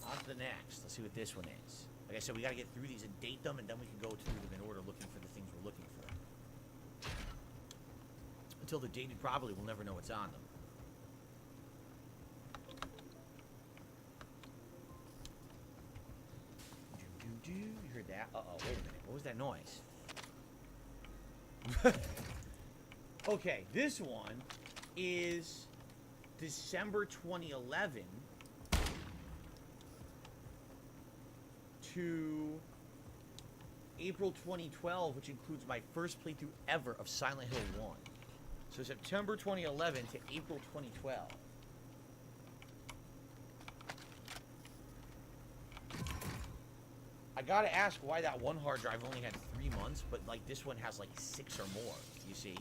On to the next. Let's see what this one is. Like I said, we got to get through these and date them, and then we can go through them in order looking for the things we're looking for. Until they're dated properly, we'll never know what's on them. You heard that? Uh-oh, wait a minute. What was that noise? Okay, this one is December 2011 to April 2012, which includes my first playthrough ever of Silent Hill 1. So September 2011 to April 2012. I gotta ask why that one hard drive only had 3 months, but like this one has like 6 or more. You see?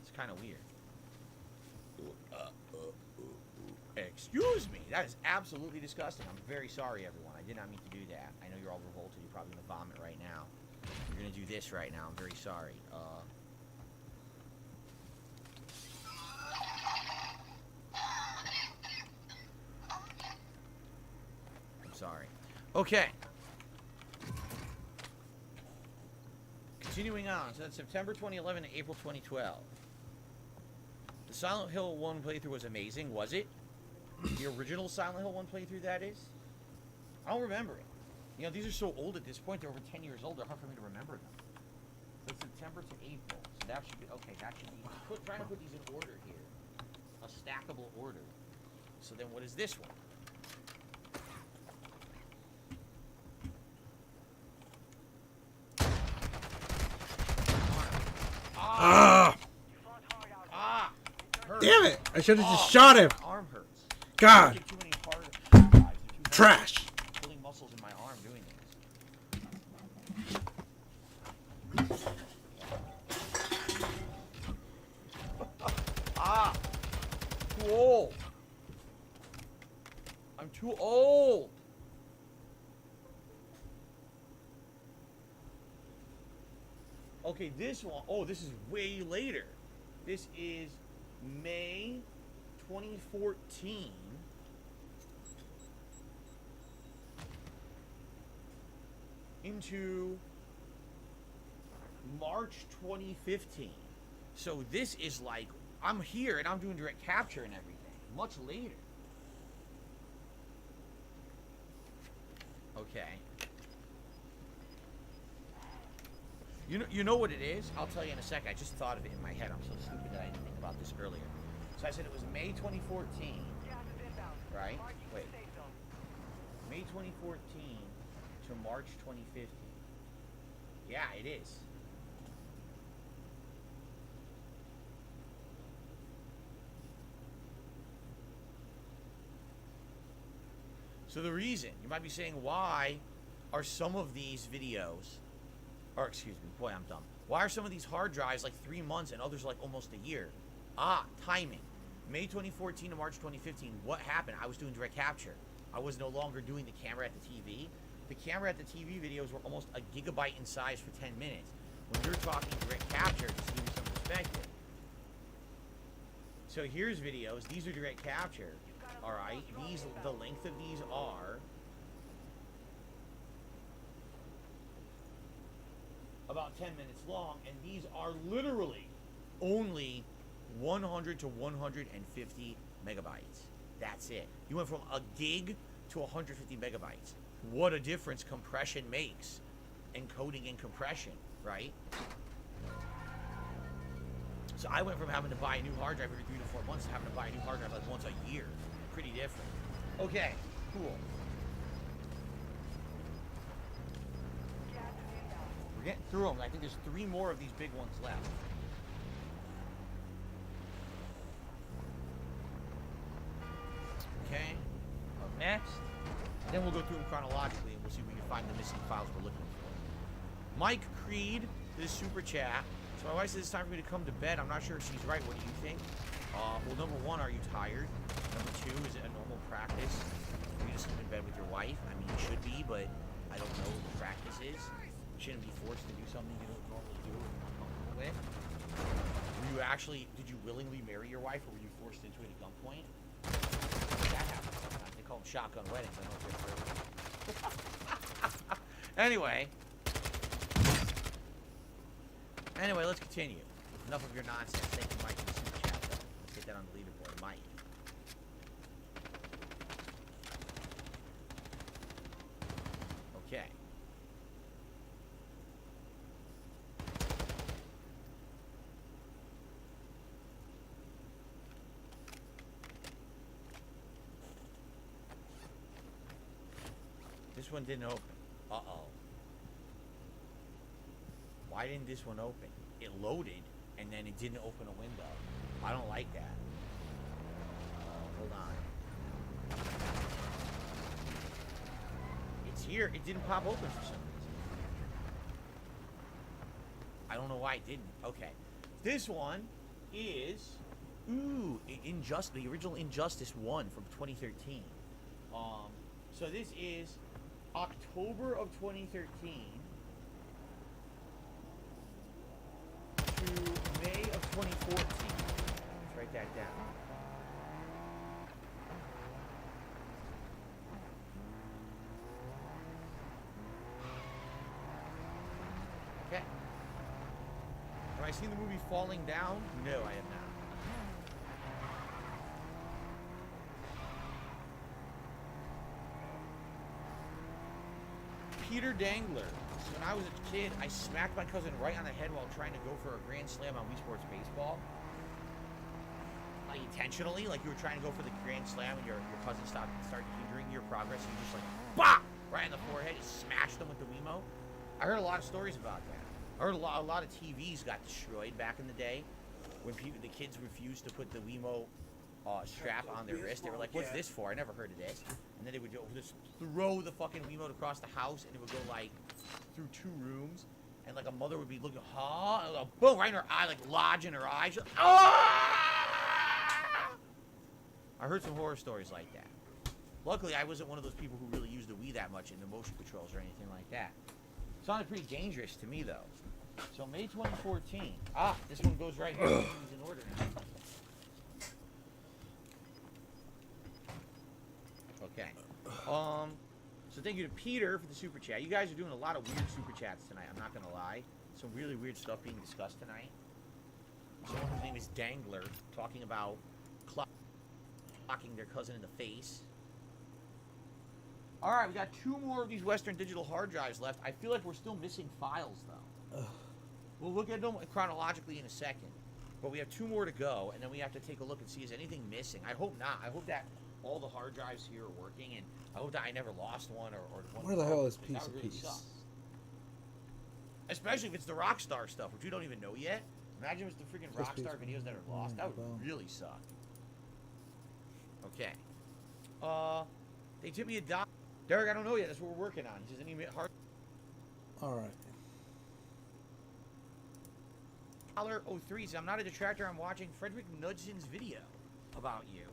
It's kind of weird. Excuse me. That is absolutely disgusting. I'm very sorry, everyone. I did not mean to do that. I know you're all revolted. You're probably gonna vomit right now. You're gonna do this right now. I'm very sorry. I'm sorry. Okay. Continuing on, so that's September 2011 to April 2012. The Silent Hill 1 playthrough was amazing, was it? The original Silent Hill 1 playthrough, that is? I don't remember it. You know, these are so old at this point. They're over 10 years old. They're hard for me to remember them. So it's September to April. So that should be okay. That should be. Trying to put these in order here, a stackable order. So then, what is this one? Ah! Ah! Hurts. Damn it! I should have just Oh, shot him. my arm hurts. God. I get too many hard drives. Too Trash. pulling muscles in my arm doing this. Ah! Too old. I'm too old. Okay, this one, oh, this is way later. This is May 2014. Into March 2015. So this is like, I'm here and I'm doing direct capture and everything. Much later. Okay. You know what it is? I'll tell you in a second. I just thought of it in my head. I'm so stupid that I didn't think about this earlier. So I said it was May 2014. Right? Wait. May 2014 to March 2015. Yeah, it is. So the reason, you might be saying, why are some of these videos, or excuse me, boy, I'm dumb. Why are some of these hard drives like 3 months and others like almost a year? Ah, timing. May 2014 to March 2015, what happened? I was doing direct capture. I was no longer doing the camera at the TV. The camera at the TV videos were almost a gigabyte in size for 10 minutes. When you're talking direct capture, just to give you some perspective. So here's videos. These are direct capture. All right. These, the length of these are about 10 minutes long, and these are literally only 100 to 150 megabytes. That's it. You went from a gig to 150 megabytes. What a difference compression makes. Encoding and compression, right? So I went from having to buy a new hard drive every 3 to 4 months to having to buy a new hard drive like once a year. Pretty different. Okay, cool. We're getting through them. I think there's 3 more of these big ones left. Okay. Up next. Then we'll go through them chronologically and we'll see if we can find the missing files we're looking for. Mike Creed, this super chat. So my wife says it's time for me to come to bed. I'm not sure if she's right. What do you think? Well, number 1, are you tired? Number 2, is it a normal practice for you to sleep in bed with your wife? I mean, you should be, but I don't know what the practice is. You shouldn't be forced to do something you don't normally do or you're not comfortable with. Were you actually, did you willingly marry your wife, or were you forced into it at gunpoint? That happens sometimes. They call them shotgun weddings. I don't know if you've heard of them. Anyway, let's continue. Enough of your nonsense. Thank you, Mike, for the super chat, though. Let's get that on the leaderboard. Mike. Okay. This one didn't open. Uh-oh. Why didn't this one open? It loaded, and then it didn't open a window. I don't like that. Hold on. It's here. It didn't pop open for some reason. I don't know why it didn't. Okay. This one is... Ooh, the original Injustice 1 from 2013. So this is October of 2013 to May of 2014. Let's write that down. Okay. Have I seen the movie Falling Down? No, I have not. Peter Dangler. When I was a kid, I smacked my cousin right on the head while trying to go for a grand slam on Wii Sports Baseball. Like intentionally, like you were trying to go for the grand slam and your cousin started hindering your progress, and you just like, BAH! Right in the forehead, you smashed them with the Wiimote. I heard a lot of stories about that. I heard a lot of TVs got destroyed back in the day when the kids refused to put the Wiimote strap on their wrist. They were like, what's this for? I never heard of this. And then they would just throw the fucking Wiimote across the house, and it would go like through 2 rooms, and like a mother would be looking, and boom, right in her eye, like lodge in her eye. She's like, ah! I heard some horror stories like that. Luckily, I wasn't one of those people who really used the Wii that much in the motion controls or anything like that. It sounded pretty dangerous to me, though. So, May 2014. Ah, this one goes right here. Everything's in order now. Okay. So thank you to Peter for the super chat. You guys are doing a lot of weird super chats tonight, I'm not going to lie. Some really weird stuff being discussed tonight. Someone whose name is Dangler talking about clocking their cousin in the face. Alright, we got 2 more of these Western Digital hard drives left. I feel like we're still missing files, though. We'll look at them chronologically in a second. But we have 2 more to go, and then we have to take a look and see is anything missing. I hope not. I hope that all the hard drives here are working, and I hope that I never lost one or one. Where the hell is Piece of Peace? Especially if it's the Rockstar stuff, which we don't even know yet. Imagine if it's the freaking Rockstar videos that are lost. That would really suck. Okay. They tipped me a $1. Derek, I don't know yet. That's what we're working on. He says any hard. All right. $03 says, I'm not a detractor. I'm watching Frederick Knudsen's video about you.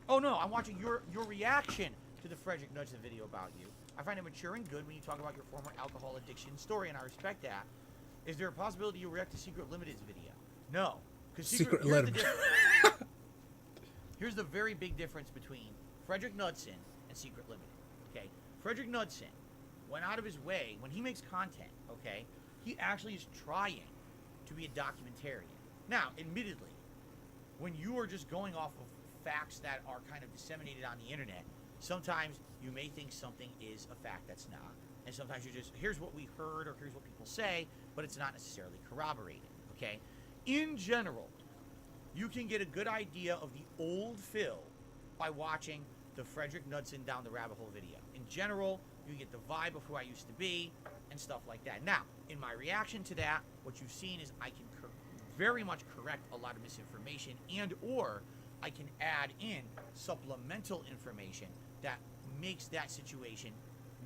Oh no, I'm watching your reaction to the Frederick Knudsen video about you. I find it mature and good when you talk about your former alcohol addiction story, and I respect that. Is there a possibility you'll react to Secret Limited's video? No. Because Secret Limited. Here's the very big difference between Frederick Knudsen and Secret Limited. Okay? Frederick Knudsen went out of his way, when he makes content, okay, he actually is trying to be a documentarian. Now, admittedly, when you are just going off of facts that are kind of disseminated on the internet, sometimes you may think something is a fact that's not, and sometimes you just, here's what we heard or here's what people say, but it's not necessarily corroborated, okay? In general, you can get a good idea of the old Phil by watching the Frederick Knudsen Down the Rabbit Hole video. In general, you get the vibe of who I used to be and stuff like that. Now, in my reaction to that, what you've seen is I can very much correct a lot of misinformation, and or I can add in supplemental information that makes that situation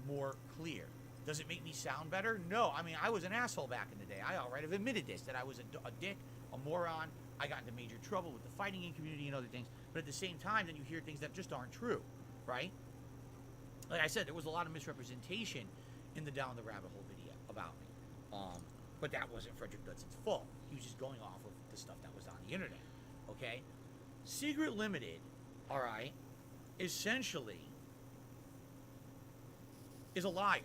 more clear. Does it make me sound better? No. I mean, I was an asshole back in the day. I already have admitted this, that I was a dick, a moron. I got into major trouble with the fighting game community and other things. But at the same time, then you hear things that just aren't true, right? Like I said, there was a lot of misrepresentation in the Down the Rabbit Hole video about me. But that wasn't Frederick Knudsen's fault. He was just going off of the stuff that was on the internet, okay? Secret Limited, all right, essentially is a liar.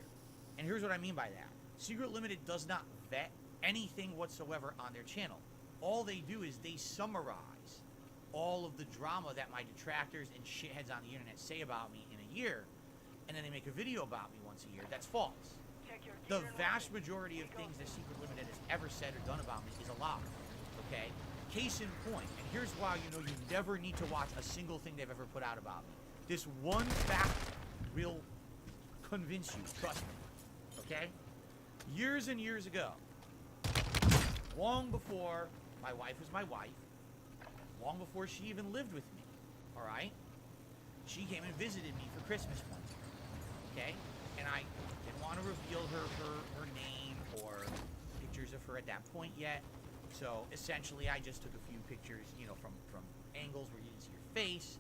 And here's what I mean by that. Secret Limited does not vet anything whatsoever on their channel. All they do is they summarize all of the drama that my detractors and shitheads on the internet say about me in a year, and then they make a video about me once a year. That's false. The vast majority of things that Secret Limited has ever said or done about me is a lie, okay? Case in point, and here's why you know you never need to watch a single thing they've ever put out about me. This one fact will convince you, trust me, okay? Years and years ago, long before my wife was my wife, long before she even lived with me, all right? She came and visited me for Christmas once, okay? And I didn't want to reveal her name or pictures of her at that point yet. So essentially, I just took a few pictures, you know, from angles where you didn't see your face.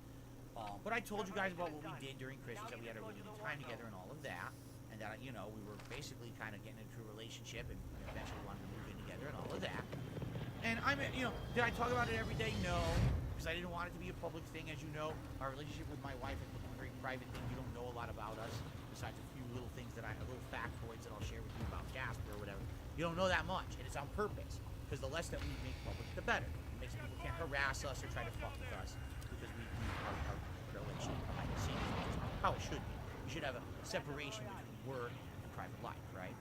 But I told you guys about what we did during Christmas, that we had a really good time together and all of that. And that, you know, we were basically kind of getting into a relationship and eventually wanted to move in together and all of that. And I mean, you know, did I talk about it every day? No, because I didn't want it to be a public thing. As you know, our relationship with my wife is a very private thing. You don't know a lot about us, besides a few little things little factoids that I'll share with you about Casper or whatever. You don't know that much, and it's on purpose, because the less that we make public, the better. It makes people can't harass us or try to fuck with us, because we do our relationship behind the scenes, which is how it should be. You should have a separation between work and private life, right?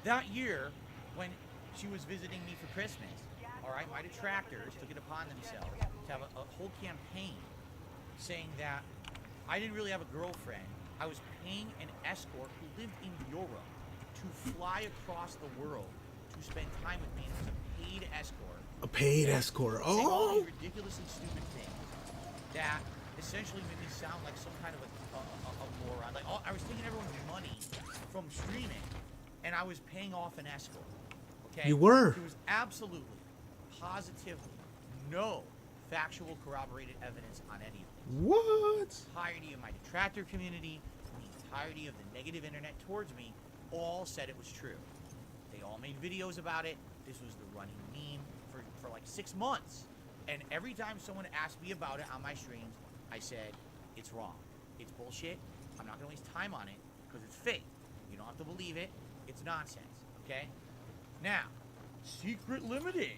That year, when she was visiting me for Christmas, all right, my detractors took it upon themselves to have a whole campaign saying that I didn't really have a girlfriend. I was paying an escort who lived in Europe to fly across the world to spend time with me, and it was a paid escort. A paid escort. Saying all Oh! these ridiculously stupid things that essentially made me sound like some kind of a moron. Like, I was taking everyone's money from streaming, and I was paying off an escort. Okay? You were. There was absolutely, positively, no factual corroborated evidence on any of this. What? The entirety of my detractor community, the entirety of the negative internet towards me, all said it was true. They all made videos about it. This was the running meme for like 6 months. And every time someone asked me about it on my streams, I said, it's wrong. It's bullshit. I'm not going to waste time on it because it's fake. You don't have to believe it. It's nonsense. Okay? Now, Secret Limited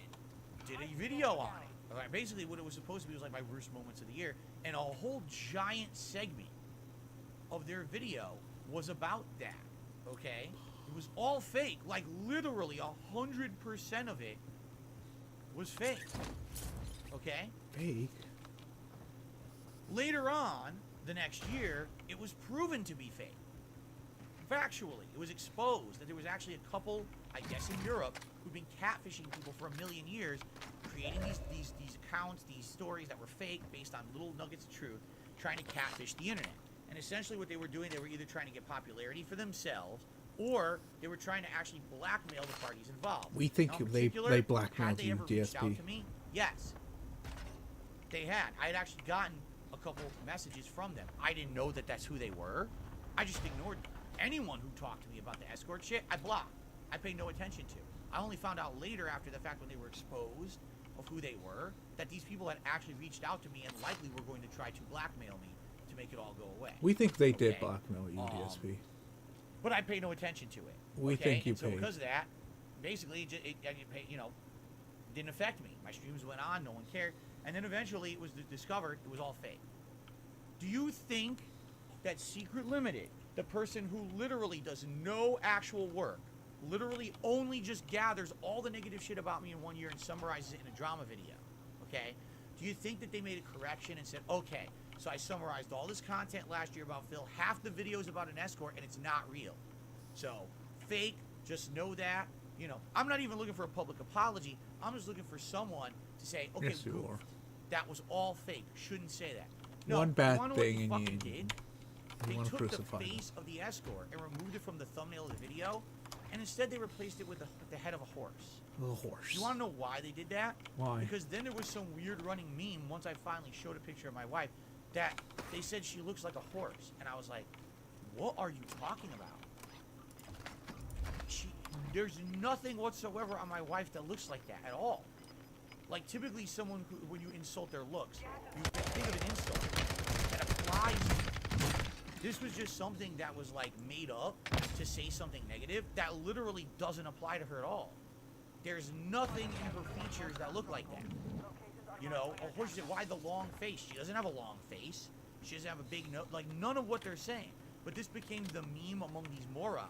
did a video on it. Okay, basically, what it was supposed to be was like my worst moments of the year. And a whole giant segment of their video was about that. Okay? It was all fake. Like, literally, 100% of it was fake. Okay? Fake? Later on, the next year, it was proven to be fake. Factually, it was exposed that there was actually a couple, I guess in Europe, who'd been catfishing people for a million years, creating these accounts, these stories that were fake based on little nuggets of truth, trying to catfish the internet. And essentially what they were doing, they were either trying to get popularity for themselves, or they were trying to actually blackmail the parties involved. We think Now, in they particular, blackmailed had they you, ever reached out DSP. to me? Yes. They had. I had actually gotten a couple messages from them. I didn't know that that's who they were. I just ignored them. Anyone who talked to me about the escort shit, I blocked. I paid no attention to. I only found out later after the fact when they were exposed of who they were, that these people had actually reached out to me and likely were going to try to blackmail me to make it all go away. We think they did Okay. blackmail you, DSP. But I paid no attention to it. We okay? think you And so paid. because of that, basically, didn't affect me. My streams went on, no one cared. And then eventually it was discovered it was all fake. Do you think that Secret Limited, the person who literally does no actual work, literally only just gathers all the negative shit about me in 1 year and summarizes it in a drama video, okay? Do you think that they made a correction and said, okay, so I summarized all this content last year about Phil, half the videos about an escort, and it's not real. So, fake, just know that. You know, I'm not even looking for a public apology. I'm just looking for someone to say, okay, Yes, you goof, are. that was all fake. Shouldn't say that. No, One you bad wanna know what thing they and fucking you did? They wanna took crucify the them. face of the escort and removed it from the thumbnail of the video, and instead they replaced it with the head of a horse. The horse. You want to know why they did that? Why? Because then there was some weird running meme once I finally showed a picture of my wife that they said she looks like a horse, and I was like, what are you talking about? There's nothing whatsoever on my wife that looks like that at all. Like, typically someone who, when you insult their looks, you think of an insult that applies to them. This was just something that was, like, made up to say something negative that literally doesn't apply to her at all. There's nothing in her features that look like that. You know, a horse, why the long face? She doesn't have a long face. She doesn't have a big nose. Like, none of what they're saying. But this became the meme among these morons.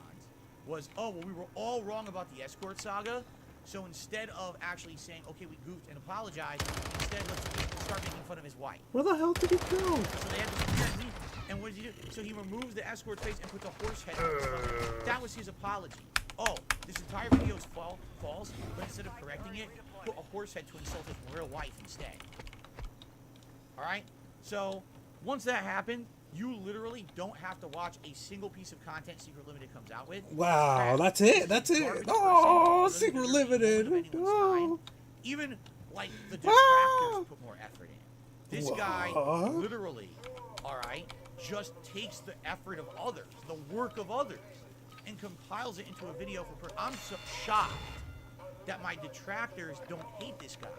Was, oh, well, we were all wrong about the escort saga. So instead of actually saying, okay, we goofed and apologized, instead let's start making fun of his wife. Where the hell did he go? So they had this weird meme. And what did he do? So he removes the escort face and puts a horse head on his stomach. That was his apology. Oh, this entire video is false, but instead of correcting it, put a horse head to insult his real wife instead. Alright? So, once that happened, you literally don't have to watch a single piece of content Secret Limited comes out with. Wow, that's it. That's it. Garbage Oh, person Secret doesn't deserve Limited. any of anyone's Oh. time. Even, like, the Ah. detractors put more effort in. This guy What? literally, alright, just takes the effort of others, the work of others, and compiles it into a video for I'm so shocked that my detractors don't hate this guy.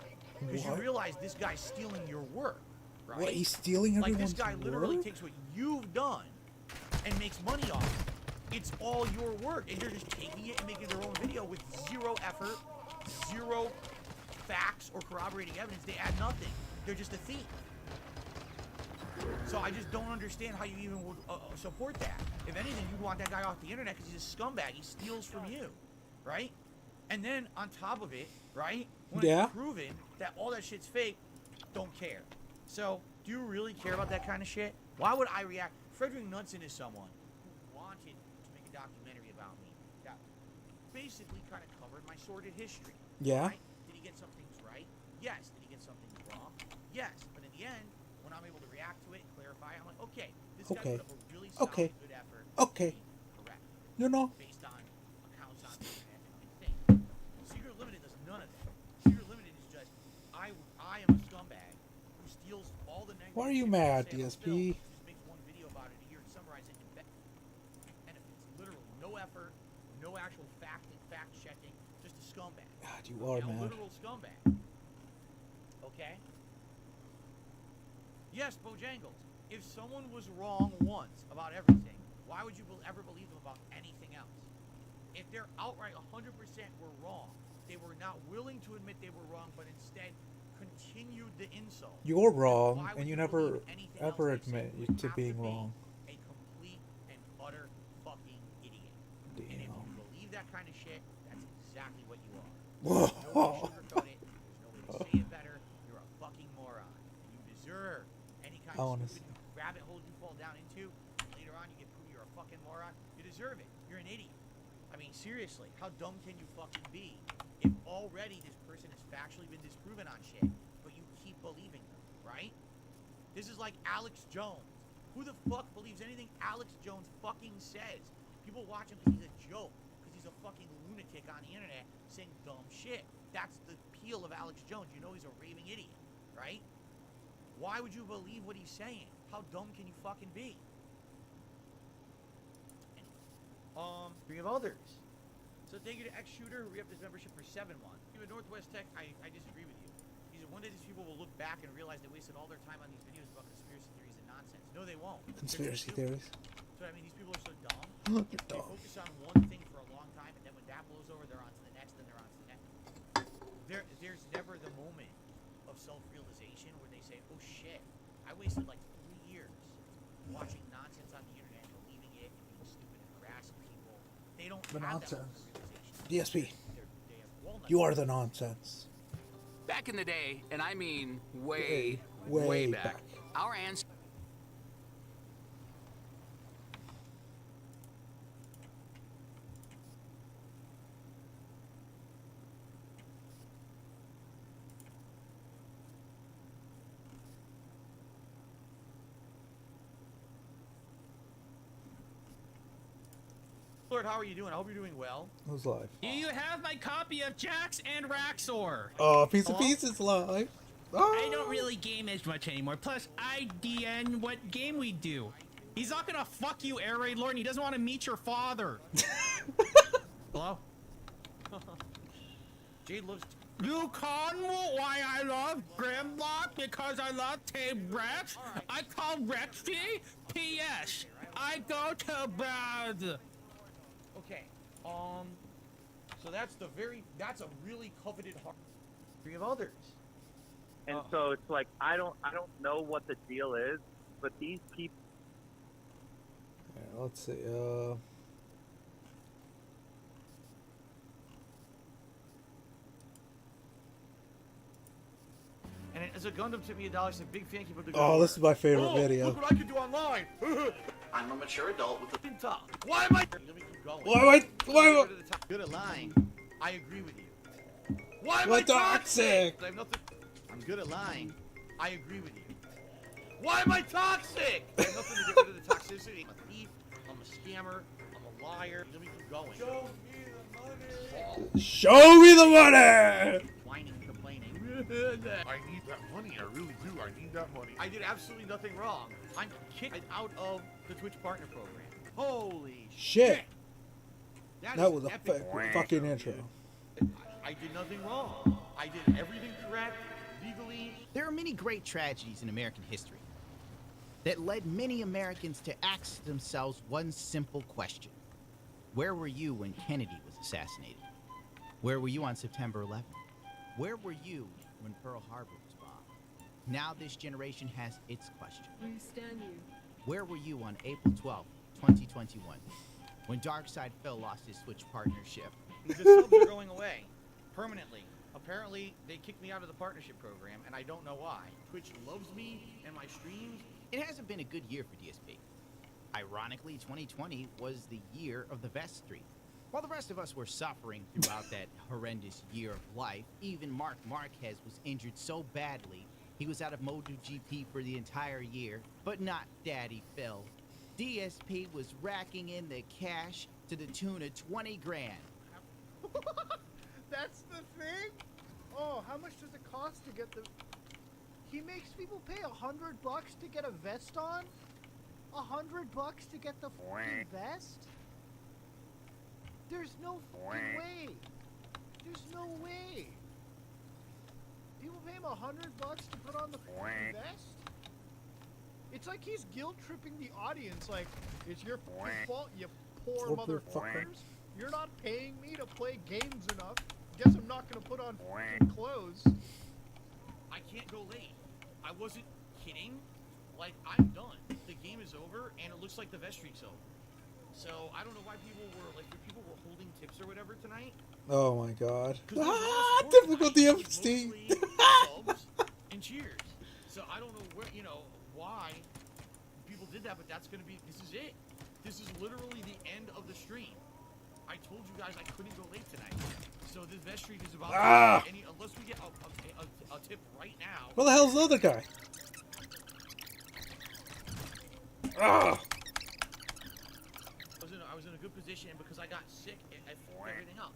Because you What? realize this guy's stealing your work, right? What, he's stealing Like, everyone's this guy literally work? takes what you've done and makes money off it. It's all your work, and they're just taking it and making their own video with zero effort, zero facts or corroborating evidence. They add nothing. They're just a thief. So I just don't understand how you even would support that. If anything, you'd want that guy off the internet because he's a scumbag. He steals from you, right? And then on top of it, right, when Yeah. it's proven that all that shit's fake, don't care. So do you really care about that kind of shit? Why would I react? Frederick Knudsen is someone who wanted to make a documentary about me that basically kind of covered my sordid history. Yeah. Right? Did he get some things right? Yes. Did he get some things wrong? Yes. But in the end, when I'm able to react to it and clarify, I'm like, okay, this guy Okay. put up a really solid, Okay. good effort. Okay. to be correct, You know. based on accounts on the internet and things. Secret Limited does none of that. Secret Limited is just, I am a scumbag who steals all the negative Why are you shit mad, from sales DSP? film, just makes one video about it a year and summarize it in benefits. Literally no effort, no actual fact checking, just a scumbag. God, you are A mad. literal scumbag. Okay? Yes, Bojangles. If someone was wrong once about everything, why would you ever believe them about anything else? If they're outright 100% were wrong, they were not willing to admit they were wrong, but instead continued the insult. You're then why why and would you believe never anything ever else they say? admit You to have being be wrong. A complete and utter fucking idiot. And if you Damn. believe that kind of shit, that's exactly what you are. Whoa. There's no way to sugarcoat it. There's no way to say it better. You're a fucking moron. And you deserve any kind I of wanna stupid rabbit hole you fall down into. Later on, you get proved you're a fucking moron. You deserve it. You're an idiot. I mean, seriously, how dumb can you fucking be if already this person has factually been disproven on shit, but you keep believing them, right? This is like Alex Jones. Who the fuck believes anything Alex Jones fucking says? People watch him because he's a joke, because he's a fucking lunatic on the internet saying dumb shit. That's the appeal of Alex Jones. You know he's a raving idiot, right? Why would you believe what he's saying? How dumb can you fucking be? Three of others. So thank you to X Shooter who re-upped his membership for 7 months. Even Northwest Tech, I disagree with you. He said one day these people will look back and realize they wasted all their time on these videos about conspiracy theories and nonsense. No, they won't. They're just Conspiracy stupid. theories. So I mean, these people are so dumb. They're They dumb. focus on one thing for a long time, and then when that blows over, they're on to the next, and they're on to the next. There's never the moment of self-realization where they say, "Oh shit, I wasted like 3 years watching nonsense on the internet, believing it, and being stupid and harassing people." They don't The have that nonsense. realization. DSP, They have walnuts. you are the nonsense. Back in the day, and I mean way, Way back, back. our ancestors. Lord, how are you doing? I hope you're doing well. Who's live? Do you have my copy of Jax and Raxor? Oh, Piece of Hello? Peace is live. I don't really game as much anymore. Plus, I DN what game we do. He's not gonna fuck you, Air Raid Lord, and he doesn't want to meet your father. Hello? Jade loves. You call me why I love Grimlock because I love Team Rex? I call Rexy? P.S. I go to bed. Okay. So that's a really coveted heart. Three of others. And so it's like I don't know what the deal is, but these people. Yeah, let's see. And as a Gundam took me $1, said big fan, keep up the good Oh, this work." is my favorite Oh, video. Look what I can do online. I'm a mature adult with a Top. Why am I? Let me keep going. Why am I? Good at lying. I agree with you. Why am Why I toxic? I have nothing. I'm good at lying. I agree with you. Why am I toxic? I have nothing to get rid of the toxicity. I'm a thief. I'm a scammer. I'm a liar. Let me keep going. Show me the money. Show me the money! Whining, complaining. I need that money. I really do. I need that money. I did absolutely nothing wrong. I'm kicked out of the Twitch partner program. Holy Shit. That That is was a epic. fucking intro. I did nothing wrong. I did everything correct, legally. There are many great tragedies in American history that led many Americans to ask themselves one simple question. Where were you when Kennedy was assassinated? Where were you on September 11th? Where were you when Pearl Harbor was bombed? Now this generation has its question. You stand you. Where were you on April 12th, 2021, when Darkside Phil lost his Switch partnership? The subs are going away permanently. Apparently, they kicked me out of the partnership program, and I don't know why. Twitch loves me and my streams. It hasn't been a good year for DSP. Ironically, 2020 was the year of the vest streak. While the rest of us were suffering throughout that horrendous year of life, even Mark Marquez was injured so badly he was out of MotoGP for the entire year, but not Daddy Phil. DSP was racking in the cash to the tune of 20 grand. That's the thing? Oh, how much does it cost to get the... He makes people pay $100 to get a vest on? $100 to get the fucking vest? There's no fucking way. There's no way. People pay him $100 to put on the fucking vest? It's like he's guilt tripping the audience. Like, it's your fucking fault, you poor motherfuckers. You're not paying me to play games enough. Guess I'm not gonna put on fucking clothes. I can't go late. I wasn't kidding. Like, I'm done. The game is over, and it looks like the vest streak's over. So, I don't know why people were holding tips or whatever tonight. Oh my god. 'Cause there was a lot of sports Typical tonight. DMC. Mostly subs and cheers. So, I don't know where, why people did that, but that's gonna be, this is it. This is literally the end of the stream. I told you guys I couldn't go late tonight. So this vest streak is about to end unless we get a tip right now. Where the hell's the other guy? Ah! I was in a good position, and because I got sick, I fucked everything up.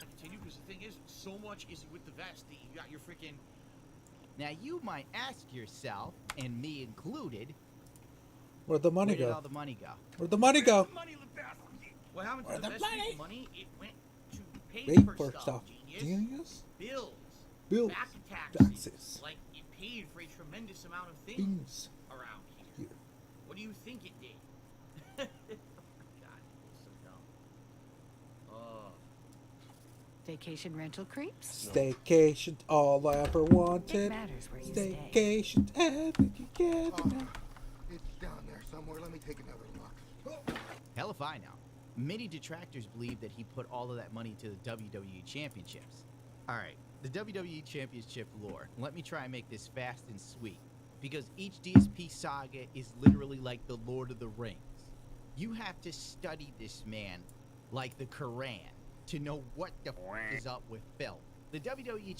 I continue because the thing is, so much is with the vest that you got your freaking. Now you might ask yourself, and me included, Where'd the money where did go? all the money go? Where'd the money go? What happened to Where'd the the vest money? streak money? It went to pay Wait for for stuff, stuff. genius. Genius? Bills. Bills. Back taxes. Taxes. Like, it paid for a tremendous amount of things Things. around here. Here. What do you think it did? God, it's so dumb. Oh. Vacation rental creeps? Staycation, all I ever wanted. It matters where you stay. Staycation, everything you get. It's down there somewhere. Let me take another look. Hell if I know. Many detractors believe that he put all of that money to the WWE Championships. Alright, the WWE Championship lore. Let me try and make this fast and sweet. Because each DSP saga is literally like the Lord of the Rings. You have to study this man like the Quran to know what the f is up with Phil. The WWE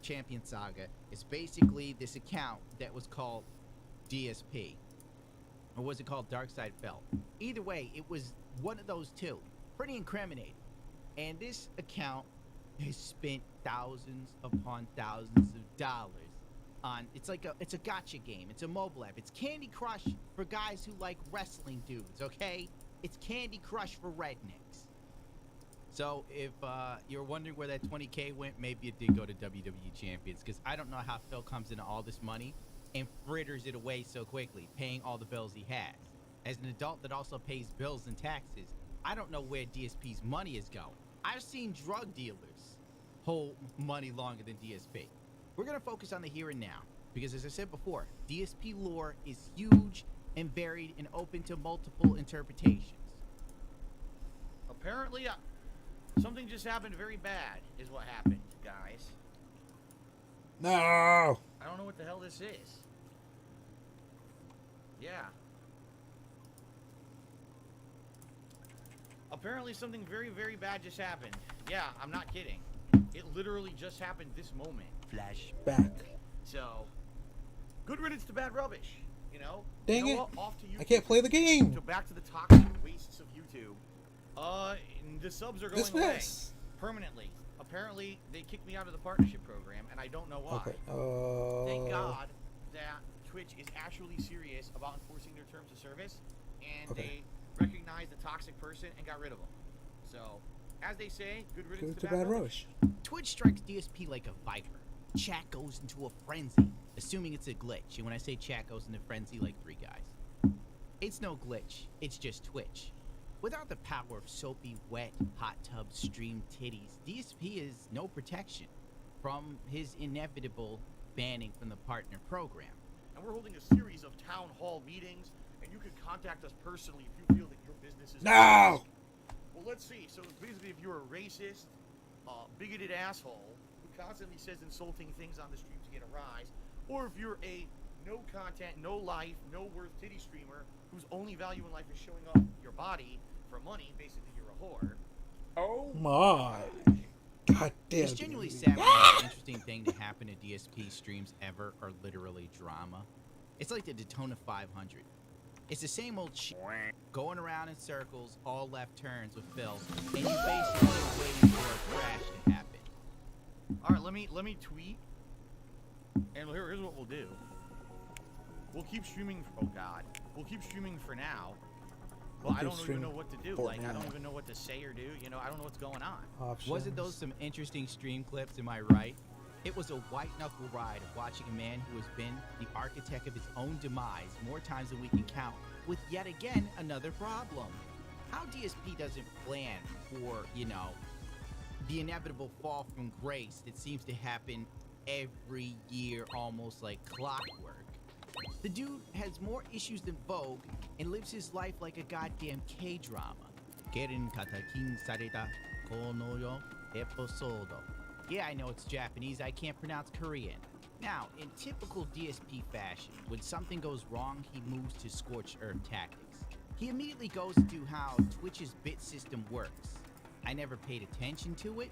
Champion saga is basically this account that was called DSP. Or was it called Darkside Phil? Either way, it was one of those two. Pretty incriminating. And this account has spent thousands upon thousands of dollars on, it's a gotcha game. It's a mobile app. It's Candy Crush for guys who like wrestling dudes, okay? It's Candy Crush for rednecks. So if you're wondering where that 20K went, maybe it did go to WWE Champions, because I don't know how Phil comes into all this money and fritters it away so quickly, paying all the bills he has. As an adult that also pays bills and taxes, I don't know where DSP's money is going. I've seen drug dealers hold money longer than DSP. We're gonna focus on the here and now, because as I said before, DSP lore is huge and varied and open to multiple interpretations. Apparently, something just happened very bad, is what happened, guys. No! I don't know what the hell this is. Yeah. Apparently something very, very bad just happened. Yeah, I'm not kidding. It literally just happened this moment. Flashback. So, good riddance to bad rubbish, you know? Dang it. Off to YouTube. I can't play the game. So back to the toxic wastes of YouTube. The subs are going This away mess. permanently. Apparently, they kicked me out of the partnership program, and I don't know why. Okay. Thank God that Twitch is actually serious about enforcing their terms of service, and Okay. they recognized the toxic person and got rid of them. So, as they say, good riddance Good to to bad bad rubbish. rubbish. Twitch strikes DSP like a viper. Chat goes into a frenzy, assuming it's a glitch. And when I say chat goes into frenzy, like 3 guys. It's no glitch. It's just Twitch. Without the power of soapy, wet, hot tub stream titties, DSP is no protection. from his inevitable banning from the partner program. And we're holding a series of town hall meetings, and you can contact us personally if you feel that your business is... No! Well, let's see. So basically, if you're a racist, bigoted asshole who constantly says insulting things on the stream to get a rise, or if you're a no content, no life, no worth titty streamer whose only value in life is showing off your body for money, basically you're a whore. Oh My. God damn. It's genuinely sad when the most interesting thing to happen to DSP streams ever are literally drama. It's like the Daytona 500. It's the same old shit, going around in circles, all left turns with Phil, and you basically waiting for a crash to happen. All right, let me tweet, and here's what we'll do. We'll keep streaming. Oh God, we'll keep streaming for now. But I don't even know what to do. Like, I don't even know what to say or do. You know, I don't know what's going on. Wasn't those some interesting stream clips? Am I right? It was a white knuckle ride of watching a man who has been the architect of his own demise more times than we can count, with yet again another problem. How DSP doesn't plan for, you know, the inevitable fall from grace that seems to happen every year, almost like clockwork. The dude has more issues than Vogue and lives his life like a goddamn K-drama. Keren katakin sareta kono yo episodo. Yeah, I know it's Japanese, I can't pronounce Korean. Now, in typical DSP fashion, when something goes wrong, he moves to scorched earth tactics. He immediately goes to how Twitch's bit system works. I never paid attention to it.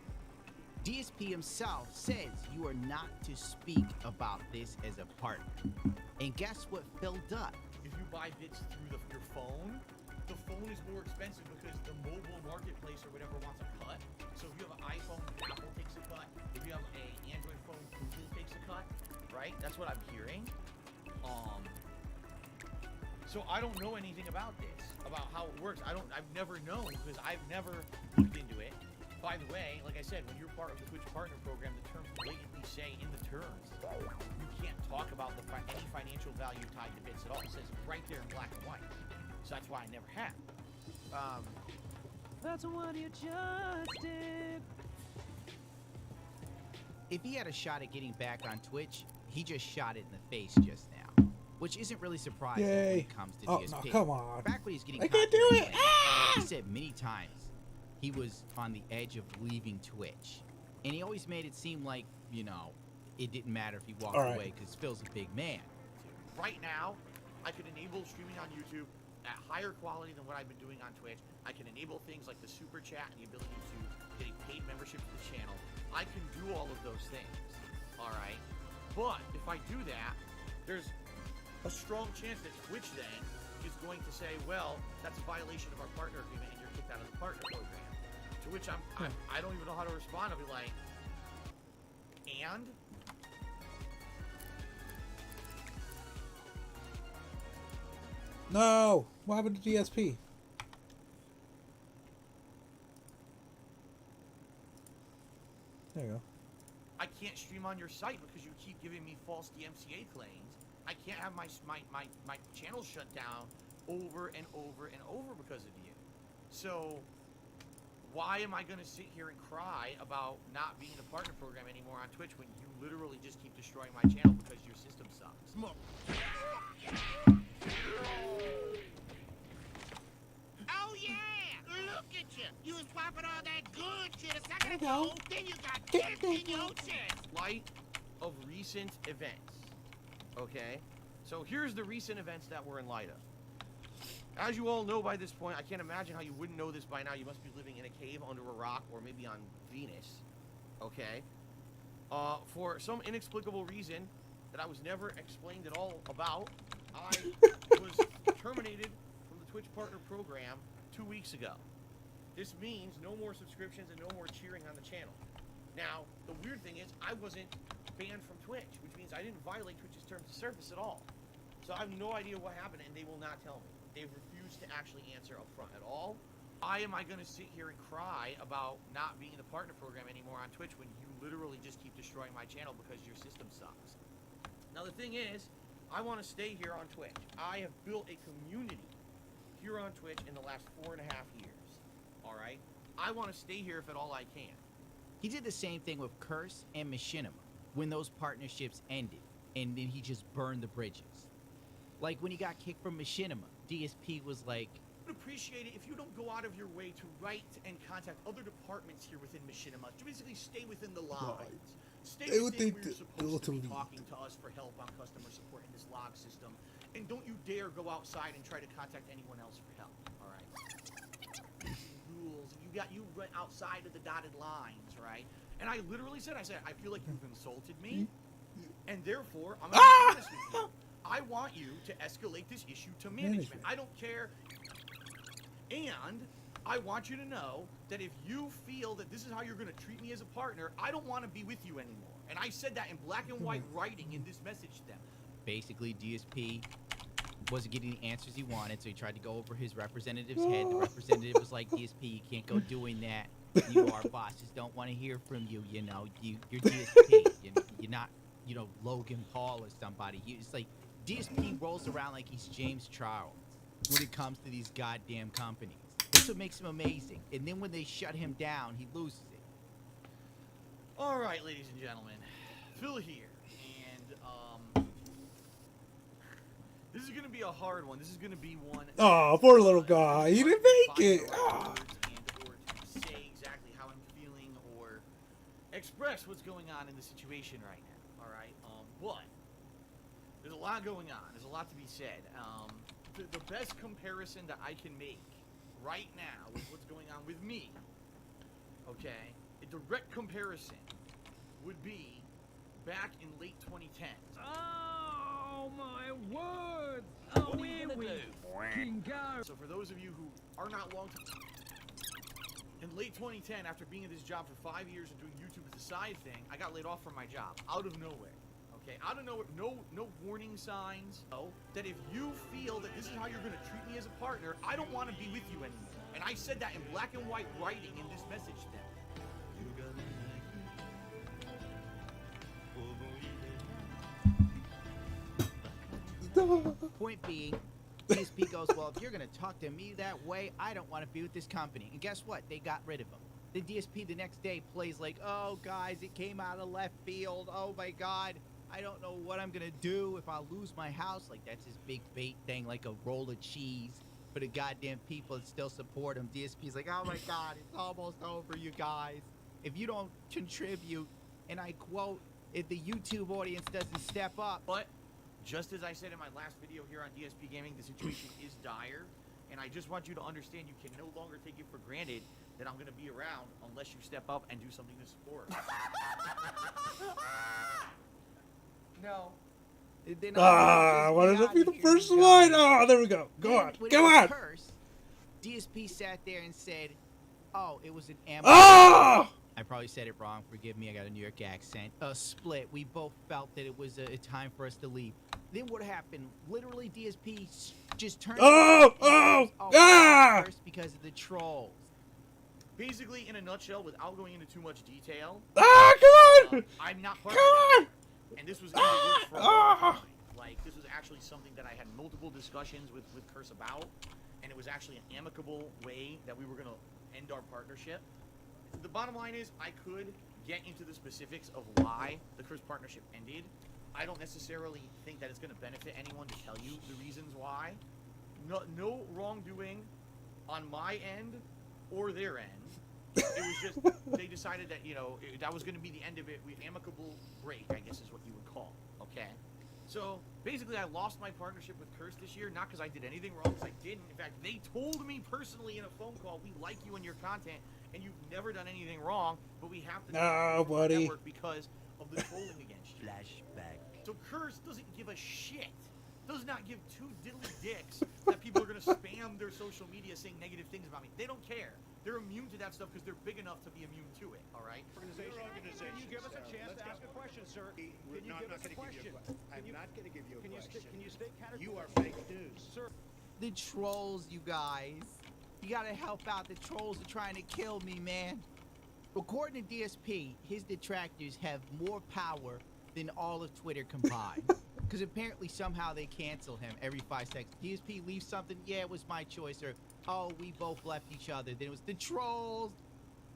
DSP himself says you are not to speak about this as a partner. And guess what Phil does? If you buy bits through your phone, the phone is more expensive because the mobile marketplace or whatever wants a cut. So if you have an iPhone, Apple takes a cut. If you have an Android phone, Google takes a cut. Right? That's what I'm hearing. So I don't know anything about this, about how it works. I've never known because I've never looked into it. By the way, like I said, when you're part of the Twitch Partner Program, the terms blatantly say in the terms, you can't talk about any financial value tied to bits at all. It says right there in black and white. So that's why I never have. That's what you just did. If he had a shot at getting back on Twitch, he just shot it in the face just now. Which isn't really surprising when Yay. it comes to Oh, DSP. no, come on. Back when he's getting I can't do it. he said many times he was on the edge of leaving Twitch. And he always made it seem like, you know, it didn't matter if he walked All right. away because Phil's a big man. Right now, I can enable streaming on YouTube at higher quality than what I've been doing on Twitch. I can enable things like the super chat and the ability to get a paid membership to the channel. I can do all of those things, all right? But if I do that, there's a strong chance that Twitch then is going to say, well, that's a violation of our partner agreement and you're kicked out of the partner program. To which I don't even know how to respond. I'll be like, and? No! What happened to DSP? There you go. I can't stream on your site because you keep giving me false DMCA claims. I can't have my channel shut down over and over and over because of you. So why am I going to sit here and cry about not being in the partner program anymore on Twitch when you literally just keep destroying my channel because your system sucks? Oh yeah! Look at you! You was popping all that good shit a second ago, then you got kicked in your chest! Light of recent events. Okay? So here's the recent events that we're in light of. As you all know by this point, I can't imagine how you wouldn't know this by now. You must be living in a cave under a rock or maybe on Venus. Okay? For some inexplicable reason that I was never explained at all about, I was terminated from the Twitch Partner Program 2 weeks ago. This means no more subscriptions and no more cheering on the channel. Now, the weird thing is, I wasn't banned from Twitch, which means I didn't violate Twitch's terms of service at all. So I have no idea what happened, and they will not tell me. They've refused to actually answer up front at all. Why am I going to sit here and cry about not being in the partner program anymore on Twitch when you literally just keep destroying my channel because your system sucks? Now, the thing is, I want to stay here on Twitch. I have built a community here on Twitch in the last 4.5 years. All right? I want to stay here if at all I can. He did the same thing with Curse and Machinima when those partnerships ended, and then he just burned the bridges. Like when he got kicked from Machinima, DSP was like, I would appreciate it if you don't go out of your way to write and contact other departments here within Machinima to basically stay within the lines. Stay They would within think where you're supposed to be ultimately- talking to us for help on customer support in this log system. And don't you dare go outside and try to contact anyone else for help, alright? Rules. You went outside of the dotted lines, right? And I literally said, I feel like you've insulted me, and therefore, I'm gonna be honest with you. I want you to escalate this issue to management. I don't care. And I want you to know that if you feel that this is how you're going to treat me as a partner, I don't want to be with you anymore. And I said that in black and white writing in this message to them. basically DSP wasn't getting the answers he wanted, so he tried to go over his representative's head. The representative was like, DSP, you can't go doing that. Our bosses don't want to hear from you, you know. You're DSP. You're not, you know, Logan Paul or somebody. It's like DSP rolls around like he's James Charles when it comes to these goddamn companies. That's what makes him amazing. And then when they shut him down, he loses it. All right, ladies and gentlemen, Phil here, and this is gonna be a hard one. This is gonna be one. Oh, poor little guy. He didn't make it. Ah. And or to say exactly how I'm feeling or express what's going on in the situation right now. All right, but there's a lot going on. There's a lot to be said. The best comparison that I can make right now with what's going on with me, okay, a direct comparison would be back in late 2010. Oh my word! Oh, here we can go. So for those of you who are not long in late 2010, after being in this job for 5 years and doing YouTube as a side thing, I got laid off from my job out of nowhere. Okay, out of nowhere, no warning signs. Oh, that if you feel that this is how you're going to treat me as a partner, I don't want to be with you anymore. And I said that in black and white writing in this message to them. Point being, DSP goes, well, if you're going to talk to me that way, I don't want to be with this company. And guess what? They got rid of him. The DSP the next day plays like, oh, guys, it came out of left field. Oh, my God. I don't know what I'm going to do if I lose my house. Like, that's his big bait thing, like a roll of cheese for the goddamn people that still support him. DSP's like, oh, my God, it's almost over, you guys. If you don't contribute, and I quote, if the YouTube audience doesn't step up. But just as I said in my last video here on DSP Gaming, the situation is dire, and I just want you to understand you can no longer take it for granted that I'm going to be around unless you step up and do something to support. No. Why does it be the first one? Oh, there we go. Go on. Go on. Curse, DSP sat there and said, oh, it was an ambush. Oh! I probably said it wrong. Forgive me. I got a New York accent. A split. We both felt that it was a time for us to leave. Then what happened? Literally, DSP just turned. First because of the trolls. Basically, in a nutshell, without going into too much detail. Come on! I'm not part Come of on! it. And this was in the works for a long time. Like, this was actually something that I had multiple discussions with Curse about, and it was actually an amicable way that we were going to end our partnership. The bottom line is, I could get into the specifics of why the Curse partnership ended. I don't necessarily think that it's going to benefit anyone to tell you the reasons why. No wrongdoing on my end or their end. It was just, they decided that, you know, that was going to be the end of it. Amicable break, I guess is what you would call, okay? So, basically, I lost my partnership with Curse this year, not because I did anything wrong, because I didn't. In fact, they told me personally in a phone call, we like you and your content, and you've never done anything wrong, but we have to buddy. network because of the trolling against you. Flashback. So Curse doesn't give a shit. Does not give two diddly dicks that people are going to spam their social media saying negative things about me. They don't care. They're immune to that stuff because they're big enough to be immune to it, all right? Can you give us a chance to ask a question, sir? Can you give us a question? I'm not going to give you a question. Can you state categorically? You are fake news. Sir. The trolls, you guys. You gotta help out. The trolls are trying to kill me, man. According to DSP, his detractors have more power than all of Twitter combined. Because apparently somehow they cancel him every 5 seconds. DSP leaves something, yeah, it was my choice. Or, oh, we both left each other. Then it was the trolls.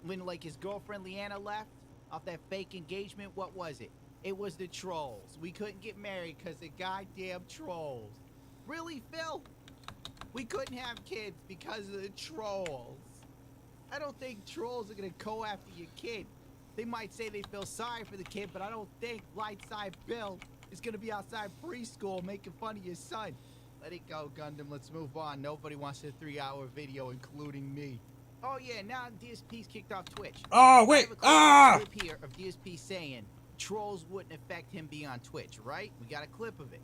when like his girlfriend Leanna left off that fake engagement, what was it? It was the trolls. We couldn't get married because the goddamn trolls. Really, Phil? We couldn't have kids because of the trolls. I don't think trolls are gonna go after your kid. They might say they feel sorry for the kid, but I don't think Lightside Bill is gonna be outside preschool making fun of your son. Let it go, Gundam. Let's move on. Nobody wants a 3-hour video, including me. Oh yeah, now DSP's kicked off Twitch. Oh, wait. I have a clip here of DSP saying trolls wouldn't affect him being on Twitch, right? We got a clip of it.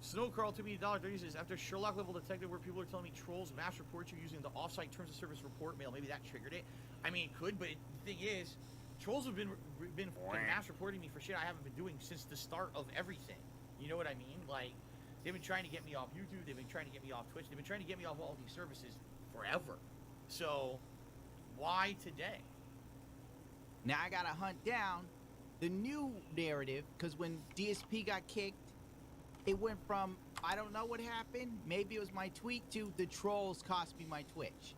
Snow Carl to me $1.30 says, after Sherlock level detective where people are telling me trolls mass report you using the offsite terms of service report mail, maybe that triggered it. I mean, it could, but the thing is, trolls have been fucking mass reporting me for shit I haven't been doing since the start of everything. You know what I mean? Like, they've been trying to get me off YouTube, they've been trying to get me off Twitch, they've been trying to get me off all these services forever. So, why today? Now I gotta hunt down the new narrative, because when DSP got kicked, it went from, I don't know what happened, maybe it was my tweet, to the trolls cost me my Twitch.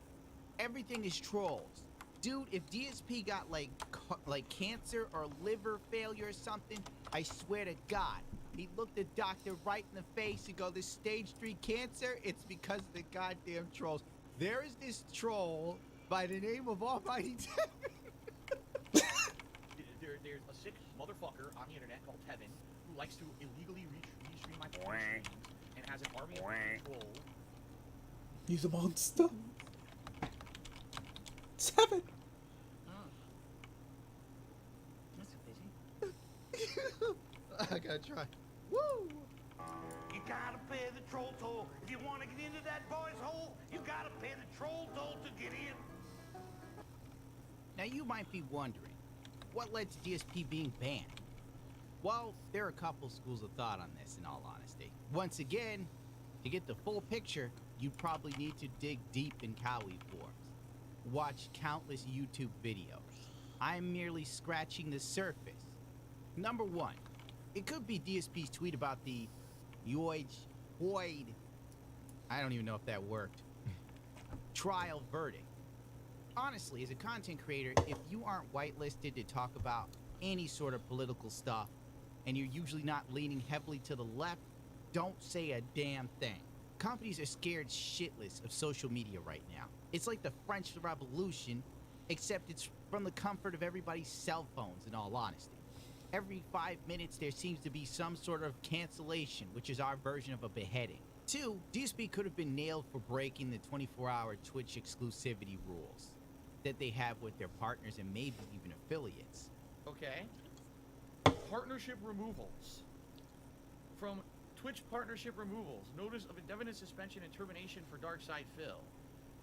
Everything is trolls. Dude, if DSP got like cancer or liver failure or something, I swear to God, he looked the doctor right in the face and go, this stage 3 cancer, it's because of the goddamn trolls. There is this troll by the name of Almighty Tevin. There's a sick motherfucker on the internet called Tevin who likes to illegally restream my streams and has an army of trolls. He's a monster. 7. That's busy. I gotta try. Woo! You gotta pay the troll toll. If you want to get into that boy's hole, you gotta pay the troll toll to get in. Now you might be wondering, what led to DSP being banned? Well, there are a couple schools of thought on this, in all honesty. Once again, to get the full picture, you'd probably need to dig deep in Kawi forums. Watch countless YouTube videos. I'm merely scratching the surface. Number 1, it could be DSP's tweet about the Hoid, I don't even know if that worked, trial verdict. Honestly, as a content creator, if you aren't whitelisted to talk about any sort of political stuff, and you're usually not leaning heavily to the left, don't say a damn thing. Companies are scared shitless of social media right now. It's like the French Revolution, except it's from the comfort of everybody's cell phones, in all honesty. Every 5 minutes there seems to be some sort of cancellation, which is our version of a beheading. 2, DSP could have been nailed for breaking the 24-hour Twitch exclusivity rules that they have with their partners and maybe even affiliates. Okay. Partnership removals. From Twitch partnership removals. Notice of indefinite suspension and termination for Darkside Phil.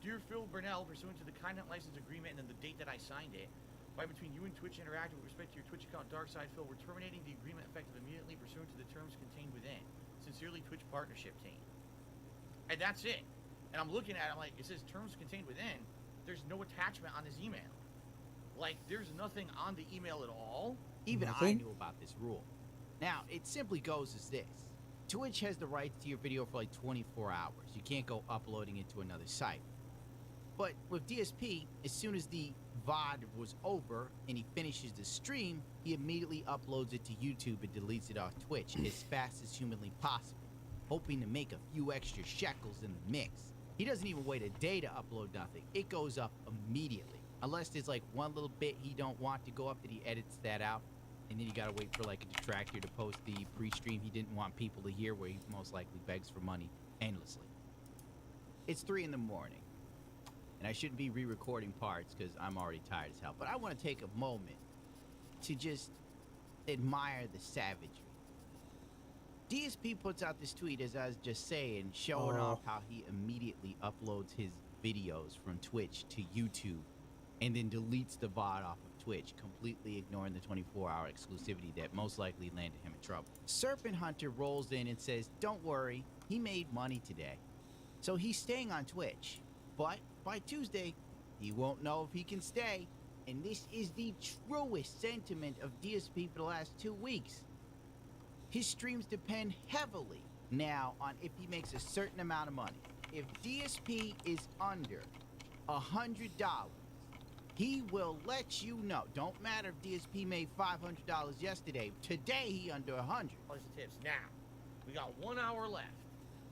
Dear Phil Burnell, pursuant to the content license agreement and then the date that I signed it, by between you and Twitch Interactive with respect to your Twitch account Darkside Phil, we're terminating the agreement effective immediately pursuant to the terms contained within. Sincerely, Twitch partnership team. And that's it. And I'm looking at it, I'm like, it says terms contained within. There's no attachment on this email. Like, there's nothing on the email at all. Even I knew about this rule. Now, it simply goes as this. Twitch has the rights to your video for like 24 hours. You can't go uploading it to another site. But with DSP, as soon as the VOD was over and he finishes the stream, he immediately uploads it to YouTube and deletes it off Twitch as fast as humanly possible, hoping to make a few extra shekels in the mix. He doesn't even wait a day to upload nothing. It goes up immediately. Unless there's like one little bit he don't want to go up, that he edits that out. And then you gotta wait for like a detractor to post the pre-stream he didn't want people to hear, where he most likely begs for money endlessly. It's 3 in the morning. And I shouldn't be re-recording parts because I'm already tired as hell. But I want to take a moment to just admire the savagery. DSP puts out this tweet, as I was just saying, showing off how he immediately uploads his videos from Twitch to YouTube and then deletes the VOD off of Twitch, completely ignoring the 24-hour exclusivity that most likely landed him in trouble. Serpent Hunter rolls in and says, don't worry, he made money today. So he's staying on Twitch. But by Tuesday, he won't know if he can stay. And this is the truest sentiment of DSP for the last 2 weeks. His streams depend heavily now on if he makes a certain amount of money. If DSP is under $100, He will let you know. Don't matter if DSP made $500 yesterday. Today he under 100. Of tips. Now, we got 1 hour left.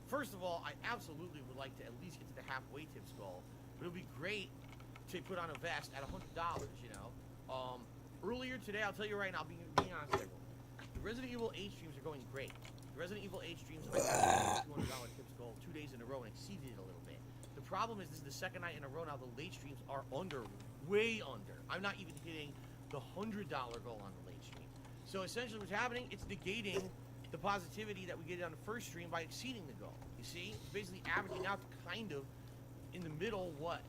First of all, I absolutely would like to at least get to the halfway tips goal. It would be great to put on a vest at $100, you know. Earlier today, I'll tell you right now, being honest with everyone, the Resident Evil 8 streams are going great. The Resident Evil 8 streams have $200 tips goal 2 days in a row and exceeded it a little bit. The problem is this is the second night in a row now the late streams are way under. I'm not even hitting the $100 goal on the late stream. So essentially what's happening, it's negating the positivity that we get on the first stream by exceeding the goal. You see? It's basically averaging out to kind of in the middle what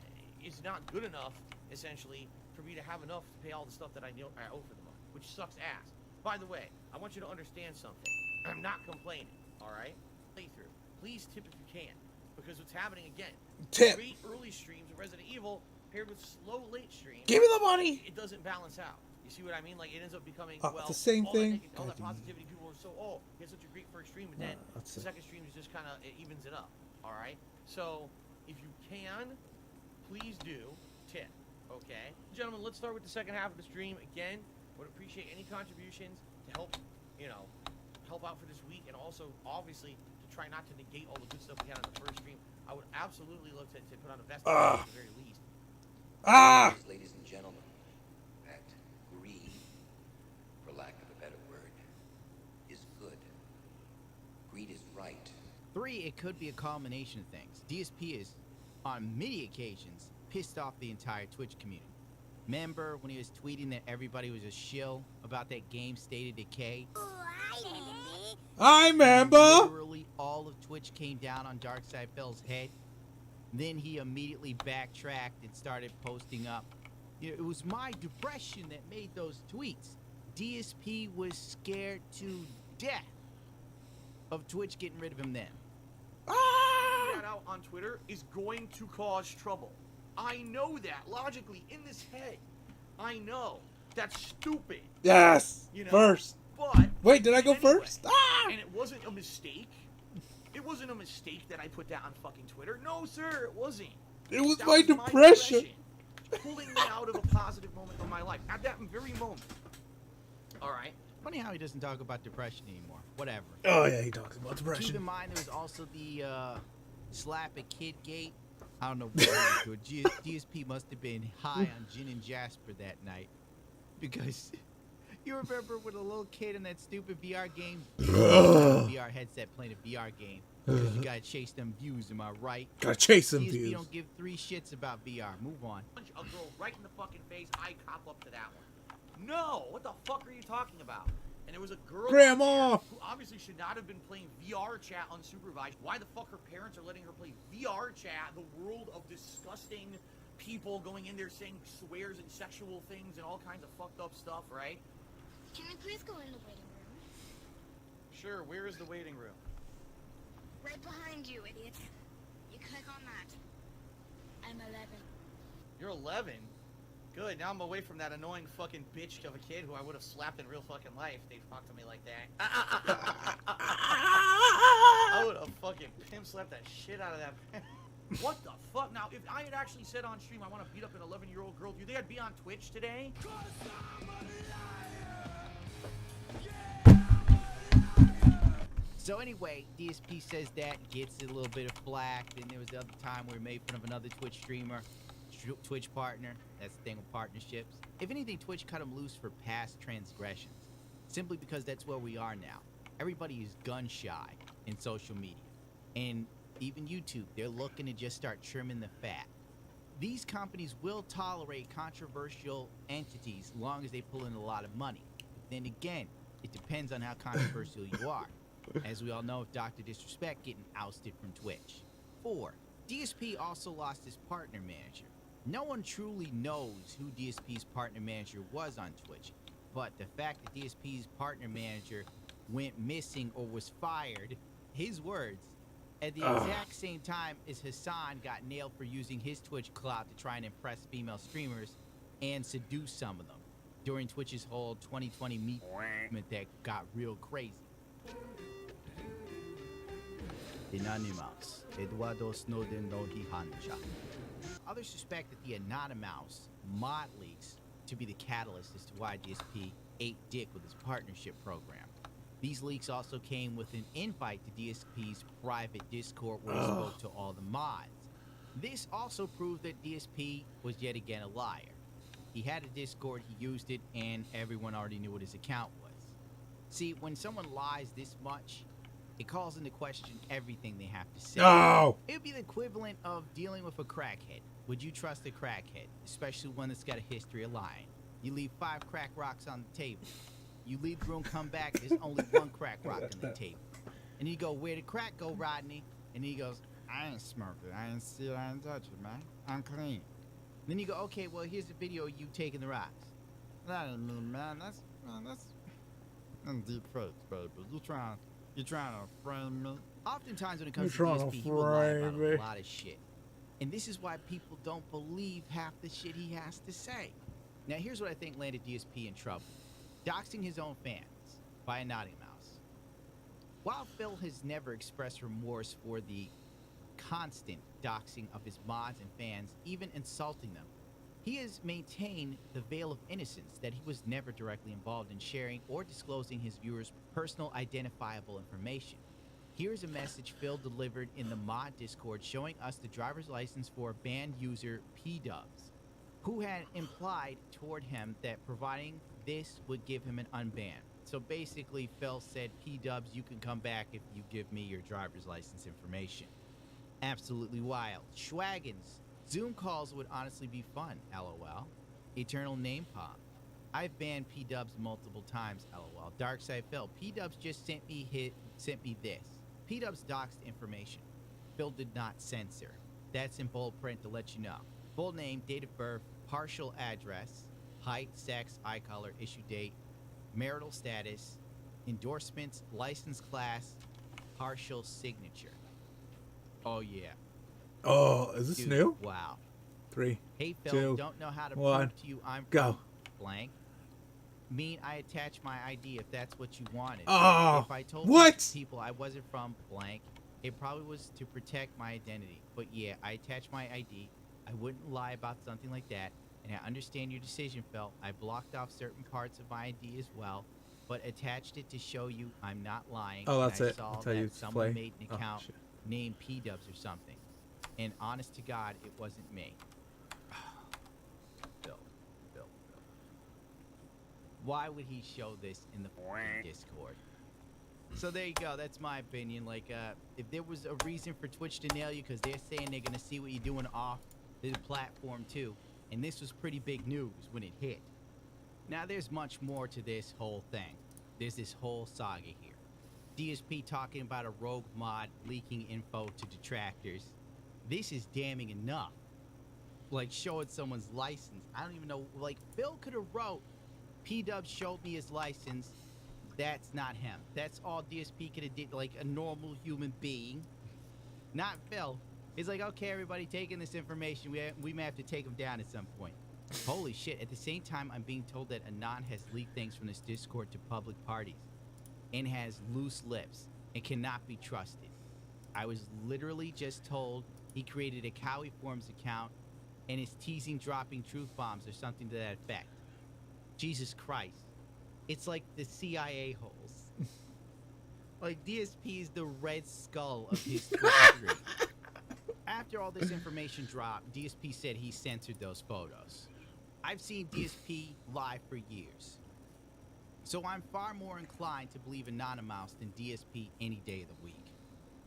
is not good enough, essentially, for me to have enough to pay all the stuff that I owe for the month, which sucks ass. By the way, I want you to understand something. I'm not complaining, all right? Playthrough. Please tip if you can, because what's happening again, Tip. great early streams of Resident Evil paired with slow late streams. Give me the money. It doesn't balance out. You see what I mean? Like, it ends up becoming, It's well, the same all thing. All that positivity, people are so, oh, he had such a great first stream, but then that's the it. second stream is just kind of, it evens it up, all right? So, if you can, please do tip, okay? Gentlemen, let's start with the second half of the stream. Again, would appreciate any contributions to help, you know, help out for this week, and also, obviously, to try not to negate all the good stuff we had on the first stream. I would absolutely love to put on a vest at the very least. Ladies and gentlemen, that greed, for lack of a better word, is good. Greed is right. 3, it could be a combination of things. DSP is, on many occasions, pissed off the entire Twitch community. Remember when he was tweeting that everybody was a shill about that game State of Decay? I remember. Literally all of Twitch came down on Darkside Phil's head. Then he immediately backtracked and started posting up. You know, it was my depression that made those tweets. DSP was scared to death of Twitch getting rid of him then. That out on Twitter is going to cause trouble. I know that logically in this head. I know that's stupid. Yes. You know, First. But wait, did I go anyway, first? And it wasn't a mistake. It wasn't a mistake that I put that on fucking Twitter. No, sir, it wasn't. It was That my depression. Pulling me out of a positive moment of my life at that very moment. All right. Funny how he doesn't talk about depression anymore. Whatever. Oh yeah, he talks about depression. Keep in mind there was also the slap a kid gate. I don't know what to do. DSP must have been high on gin and Jasper that night, because you remember when a little kid in that stupid VR game, VR headset playing a VR game. Because you gotta chase them views, am I right? Gotta chase them DSP views. don't give 3 shits about VR. Move on. Punch a girl right in the fucking face. I cop up to that one. No, what the fuck are you talking about? And there was a girl Grandma who obviously should not have been playing VR chat unsupervised. Why the fuck her parents are letting her play VR chat? The world of disgusting people going in there saying swears and sexual things and all kinds of fucked up stuff, right? Can we please go in the waiting room? Sure, where is the waiting room? Right behind you, idiot. You click on that. I'm 11. You're 11? Good, now I'm away from that annoying fucking bitch of a kid who I would have slapped in real fucking life if they talked to me like that. I would have fucking pimp slapped that shit out of that. What the fuck? Now, if I had actually said on stream I want to beat up an 11-year-old girl, do you think I'd be on Twitch today? So anyway, DSP says that, gets a little bit of flack. Then there was the other time we made fun of another Twitch streamer, Twitch partner. That's the thing with partnerships. If anything, Twitch cut him loose for past transgressions, simply because that's where we are now. Everybody is gun shy in social media, and even YouTube, they're looking to just start trimming the fat. These companies will tolerate controversial entities as long as they pull in a lot of money. Then again, it depends on how controversial you are. As we all know, Dr. Disrespect getting ousted from Twitch. 4. DSP also lost his partner manager. No one truly knows who DSP's partner manager was on Twitch, but the fact that DSP's partner manager went missing or was fired, his words, at the exact same time as Hassan got nailed for using his Twitch clout to try and impress female streamers and seduce some of them during Twitch's whole 2020 movement that got real crazy. Anonymous, Eduardo Snowden no Hihanja. others suspect that the Anonymous mod leaks to be the catalyst as to why DSP ate dick with his partnership program. These leaks also came with an invite to DSP's private Discord where he spoke to all the mods. This also proved that DSP was yet again a liar. He had a Discord, he used it, and everyone already knew what his account was. See, when someone lies this much, it calls into question everything they have to say. Oh! It would be the equivalent of dealing with a crackhead. Would you trust a crackhead, especially one that's got a history of lying? You leave 5 crack rocks on the table. You leave the room, come back, there's only 1 crack rock on the table. And you go, where did crack go, Rodney? And he goes, I ain't smoked it. I ain't see it. I ain't touch it, man. I'm clean. Then you go, okay, well, here's the video of you taking the rocks. That ain't me, man. That's deep fakes, baby. You're trying to frame me. Oftentimes when it comes to DSP, he will lie about a lot of shit. And this is why people don't believe half the shit he has to say. Now, here's what I think landed DSP in trouble. Doxing his own fans by Anonymous. While Phil has never expressed remorse for the constant doxing of his mods and fans, even insulting them, he has maintained the veil of innocence that he was never directly involved in sharing or disclosing his viewers' personal identifiable information. Here's a message Phil delivered in the mod Discord showing us the driver's license for banned user P-Dubs, who had implied toward him that providing this would give him an unban. So basically, Phil said, P-Dubs, you can come back if you give me your driver's license information. Absolutely wild. Schwaggins, Zoom calls would honestly be fun, lol. Eternal Name Pop. I've banned P-Dubs multiple times, lol. Darkside Phil, P-Dubs just sent me this. P-Dubs doxed information. Phil did not censor. That's in bold print to let you know. Full name, date of birth, partial address, height, sex, eye color, issue date, marital status, endorsements, license class, partial signature. Oh yeah. Oh, is this Dude, new? Wow. 3, Hey Phil, 2, don't know how to 1, prove to you I'm go. from blank. Mean I attach my ID if that's what you wanted. Oh, if I told what? people I wasn't from blank, it probably was to protect my identity. But yeah, I attached my ID. I wouldn't lie about something like that. And I understand your decision, Phil. I blocked off certain parts of my ID as well, but attached it to show you I'm not lying. Oh, that's and I it. saw I'll tell you that it's someone play. made an Oh, account shit. named P-Dubs or something. And honest to God, it wasn't me. Phil. Why would he show this in the Discord? So there you go. That's my opinion. Like, if there was a reason for Twitch to nail you because they're saying they're gonna see what you're doing off the platform too, and this was pretty big news when it hit. Now there's much more to this whole thing. There's this whole saga here. DSP talking about a rogue mod leaking info to detractors. This is damning enough. Like showing someone's license. I don't even know. Like Phil could have wrote, P-Dubs showed me his license. That's not him. That's all DSP could have did, like a normal human being. Not Phil. He's like, okay, everybody taking this information. We may have to take him down at some point. Holy shit. At the same time, I'm being told that Anon has leaked things from this Discord to public parties and has loose lips and cannot be trusted. I was literally just told he created a Cowie Forums account and is teasing dropping truth bombs or something to that effect. Jesus Christ. It's like the CIA holes. Like DSP is the Red Skull of his history. After all this information dropped, DSP said he censored those photos. I've seen DSP live for years. So I'm far more inclined to believe Anonymous than DSP any day of the week.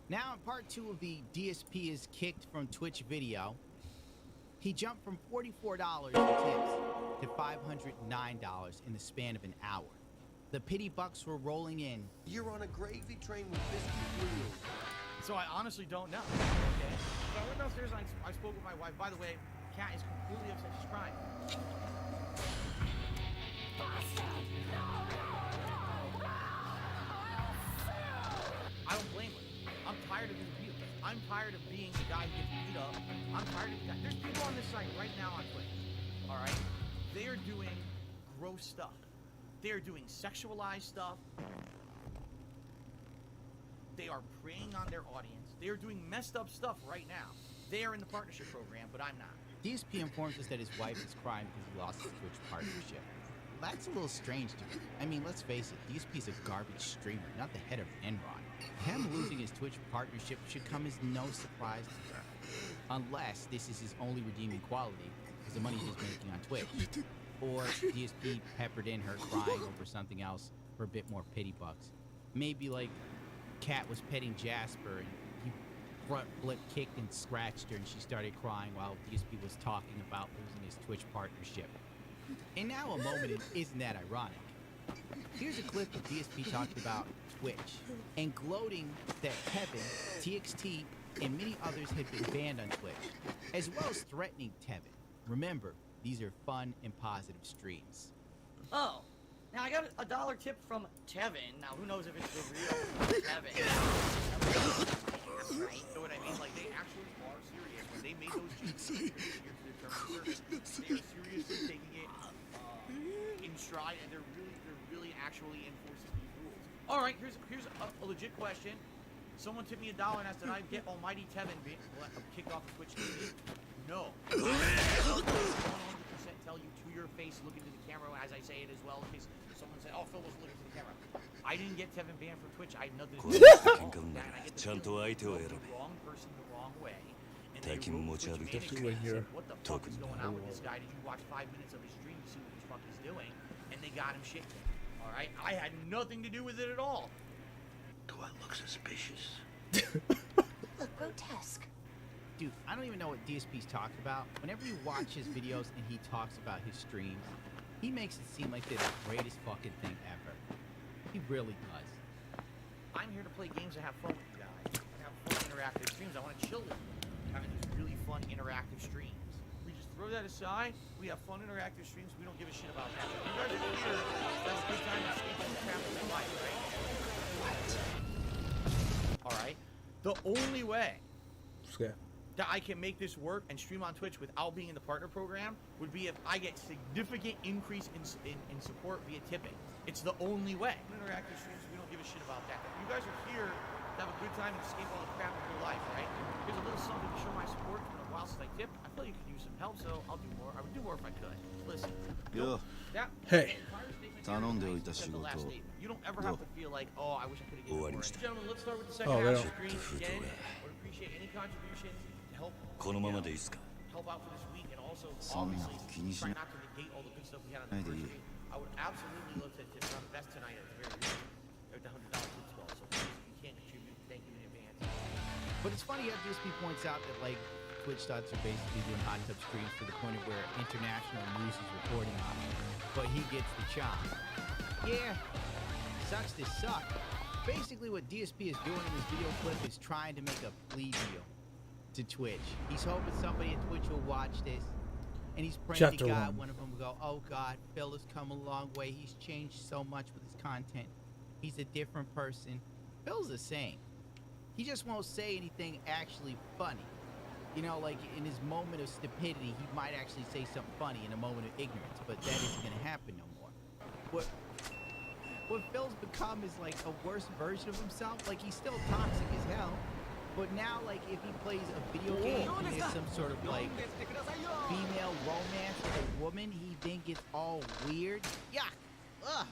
Now in part 2 of the DSP is kicked from Twitch video, he jumped from $44 in tips to $509 in the span of an hour. The pity bucks were rolling in. You're on a gravy train with Biscuit Wheel. So I honestly don't know. Okay. So I went downstairs and I spoke with my wife. By the way, Kat is completely upset. She's crying. I don't blame her. I'm tired of being beat up. I'm tired of being the guy who gets beat up. I'm tired of the guy. There's people on this site right now on Twitch. All right. They are doing gross stuff. They are doing sexualized stuff. They are preying on their audience. They are doing messed up stuff right now. They are in the partnership program, but I'm not. DSP informs us that his wife is crying because he lost his Twitch partnership. That's a little strange to me. I mean, let's face it, DSP's a garbage streamer, not the head of Enron. Him losing his Twitch partnership should come as no surprise to her. Unless this is his only redeeming quality, is the money he's making on Twitch. Or DSP peppered in her crying over something else for a bit more pity bucks. Maybe like Kat was petting Jasper and he front flip kicked and scratched her and she started crying while DSP was talking about losing his Twitch partnership. And now a moment isn't that ironic? Here's a clip of DSP talking about Twitch and gloating that Kevin, TXT, and many others had been banned on Twitch, as well as threatening Tevin. Remember, these are fun and positive streams. Oh, now I got a $1 tip from Tevin. Now who knows if it's the real Tevin? Right? You know what I mean? Like, they actually are serious. When they made those changes here to the term of service, they are seriously taking it in stride, and they're really actually enforcing these rules. All right, here's a legit question. Someone tipped me $1 and asked, did I get Almighty Tevin kicked off of Twitch TV? No. I 100% tell you to your face, look into the camera as I say it as well, in case someone said, oh, Phil was looking to the camera. I didn't get Tevin banned from Twitch. I had nothing to do with it. And I get the feeling the wrong person the wrong way. And they wrote Twitch Especially when you're what the fuck is going on with this guy? Did you watch 5 minutes of his stream to see what the fuck he's doing? And they got him shit kicked. All right? I had nothing to do with it at all. Do I look suspicious? Look grotesque. Dude, I don't even know what DSP's talking about. Whenever you watch his videos and he talks about his streams, he makes it seem like they're the greatest fucking thing ever. He really does. I'm here to play games and have fun with you guys. And have fun interactive streams. I want to chill with you. Having these really fun interactive streams. We just throw that aside. We have fun interactive streams. We don't give a shit about that. You guys are here. That's a good time to escape from the crap of your life, right? Alright. The only way that I can make this work and stream on Twitch without being in the partner program would be if I get significant increase in support via tipping. It's the only way. Interactive streams, we don't give a shit about that. You guys are here to have a good time and escape all the crap of your life, right? Here's a little something to show my support. It's been a while since I tipped. I feel you could use some help, so I'll do more. I would do more if I could. Listen. Hey. You don't ever have to feel like, oh, I wish I could have given more. Gentlemen, let's start with the second Oh, half they of the don't. screen. Again, I would appreciate any contributions to help out for this week, and also obviously try not to negate all the good stuff we had on the first stream. I would absolutely love to tip on the best tonight at the very least. At the $100 tip spell. So please, if you can't contribute, thank you in advance. But it's funny how DSP points out that, like, Twitch dots are basically doing hot tub streams to the point of where international news is reporting on it. But he gets the chop. Yeah, sucks to suck. Basically what DSP is doing in this video clip is trying to make a plea deal to Twitch. He's hoping somebody at Twitch will watch this, and he's praying Chapter to God 1. one of them will go, oh God, Phil has come a long way. He's changed so much with his content. He's a different person. Phil's the same. He just won't say anything actually funny. You know, like in his moment of stupidity, he might actually say something funny in a moment of ignorance, but that isn't gonna happen no more. What Phil's become is like a worse version of himself. Like, he's still toxic as hell, but now, like, if he plays a video game and there's some sort of like female romance with a woman, he then gets all weird. Yuck! Ugh!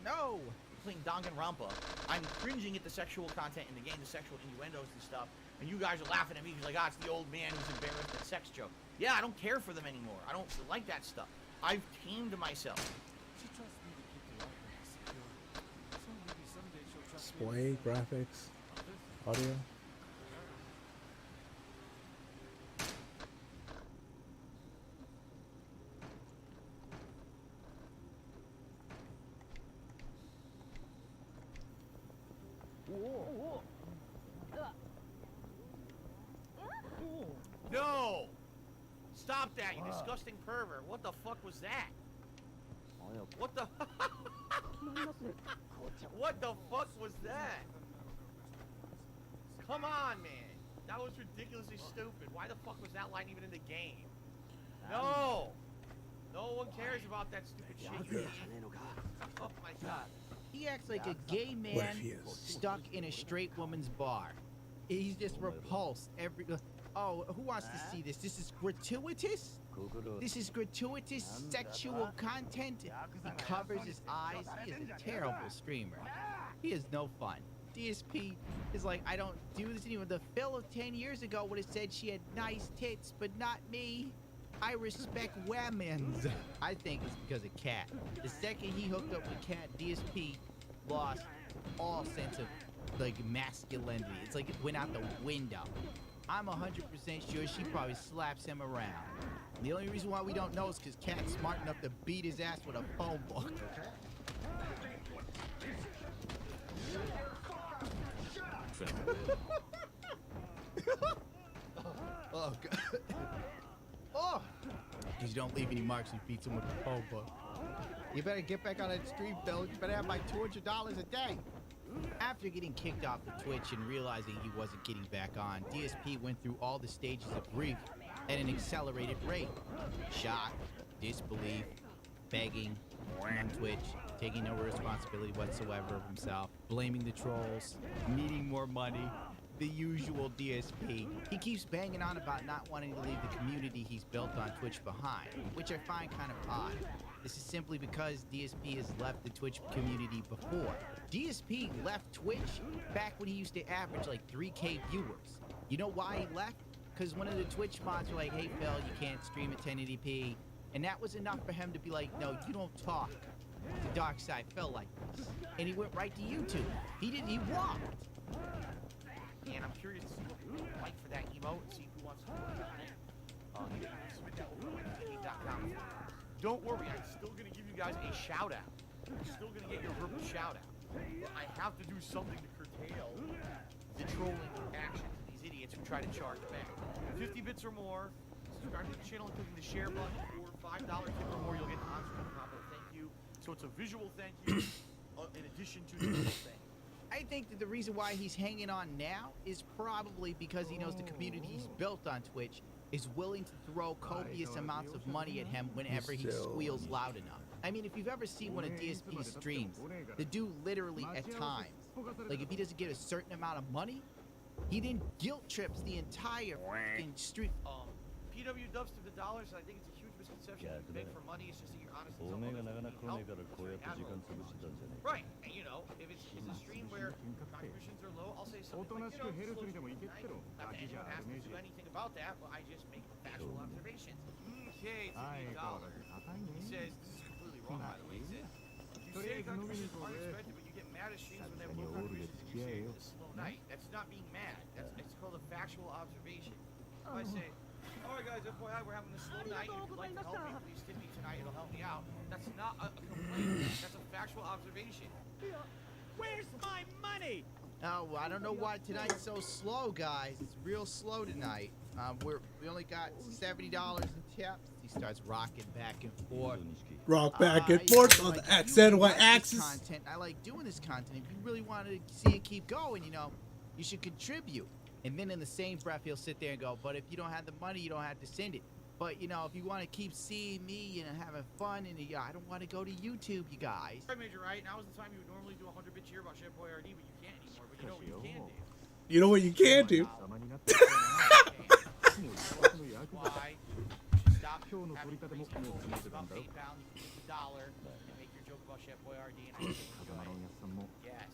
No! Playing Danganronpa, I'm cringing at the sexual content in the game, the sexual innuendos and stuff, and you guys are laughing at me because like, ah, it's the old man who's embarrassed at sex joke. Yeah, I don't care for them anymore. I don't like that stuff. I've tamed myself. Display, graphics, audio. No! Stop that, you disgusting pervert. What the fuck was that? What the... What the fuck was that? Come on, man. That was ridiculously stupid. Why the fuck was that line even in the game? No! No one cares about that stupid shit. Oh my god. He acts like a gay man stuck in a straight woman's bar. He's just repulsed every... Oh, who wants to see this? This is gratuitous? This is gratuitous sexual content. He covers his eyes. He is a terrible streamer. He is no fun. DSP is like, I don't do this anymore. The Phil of 10 years ago would have said she had nice tits, but not me. I respect women's. I think it's because of Cat. The second he hooked up with Cat, DSP lost all sense of like masculinity. It's like it went out the window. I'm 100% sure she probably slaps him around. The only reason why we don't know is because Cat's smart enough to beat his ass with a phone book. Oh, God. Oh! Because you don't leave any marks, you beat someone with a phone book. You better get back on that stream, Phil. You better have like $200 a day. After getting kicked off of Twitch and realizing he wasn't getting back on, DSP went through all the stages of grief at an accelerated rate. Shock, disbelief, begging, on Twitch, taking no responsibility whatsoever of himself, blaming the trolls, needing more money, the usual DSP. He keeps banging on about not wanting to leave the community he's built on Twitch behind, which I find kind of odd. This is simply because DSP has left the Twitch community before. DSP left Twitch back when he used to average like 3K viewers. You know why he left? Because one of the Twitch mods were like, hey Phil, you can't stream at 1080p. And that was enough for him to be like, no, you don't talk to Darkside Phil like this. And he went right to YouTube. He walked. And I'm curious to see what people like for that emote and see who wants to work on it. Submit that over at Wiki.com. Don't worry, I'm still going to give you guys a shout out. You're still going to get your verbal shout out. But I have to do something to curtail the trolling actions of these idiots who try to charge back. 50 bits or more, subscribe to the channel and clicking the share button, or $5 tip or more, you'll get an on-screen combo thank you. So it's a visual thank you in addition to the visual thank you. I think that the reason why he's hanging on now is probably because he knows the community he's built on Twitch is willing to throw copious amounts of money at him whenever he squeals loud enough. I mean, if you've ever seen one of DSP's streams, the dude literally at times, like if he doesn't get a certain amount of money, he then guilt trips the entire fucking stream. PW dubs to the dollars, I think it's a huge misconception. You beg for money, it's just that you're honest and right, and you know, if it's a stream where contributions are low, I'll say something like, not that anyone has to do anything about that, but I just make factual observations. Okay, $50. He says, this is completely wrong, by the way, he says, you say contributions aren't expected, but you get mad at streams when they have low contributions and you say it's a slow night. That's not being mad, it's called a factual observation. If I say, alright guys, FYI, we're having a slow night. If you'd like to help me, please tip me tonight. It'll help me out. That's not a complaint. That's a factual observation. Where's my money? Oh, well, I don't know why tonight's so slow, guys. It's real slow tonight. We only got $70 in tips. He starts rocking back and forth. Rock back and forth on the X and Y axis. Content. I like doing this content. If you really want to see it keep going, you know, you should contribute. And then in the same breath, he'll sit there and go, but if you don't have the money, you don't have to send it. But, you know, if you want to keep seeing me and having fun, and I don't want to go to YouTube, you guys. Alright, Major, right? Now is the time you would normally do a 100-bit cheer about Chef Boyardee, but you can't anymore. But you know what you can do? You know what you can do? Why? Stop having crazy jokes about PayPal. You can use $1 and make your joke about Chef Boyardee, and I think it's good. Yes.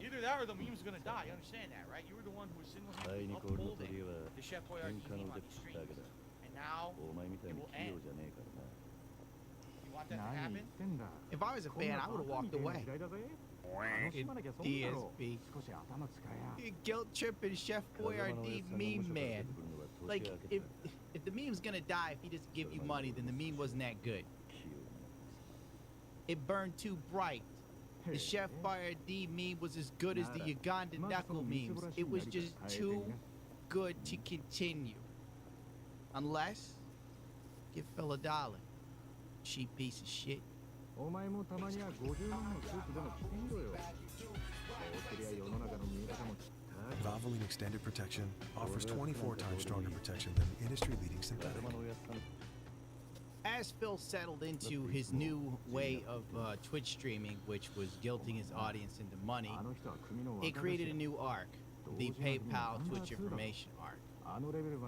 Either that or the meme's gonna die. You understand that, right? You were the one who was single-handedly upholding the Chef Boyardee meme on these streams. And now, it will end. You want that to happen? If I was a fan, I would have walked away. DSP. Guilt tripping Chef Boyardee meme man. Like, if the meme's gonna die, if he doesn't give you money, then the meme wasn't that good. It burned too bright. The Chef Boyardee meme was as good as the Uganda knuckle memes. It was just too good to continue. Unless, give Phil $1. Cheap piece of shit. Valvoline Extended Protection offers 24 times stronger protection than industry-leading synthetic. As Phil settled into his new way of Twitch streaming, which was guilting his audience into money, it created a new arc. the PayPal Twitch information arc,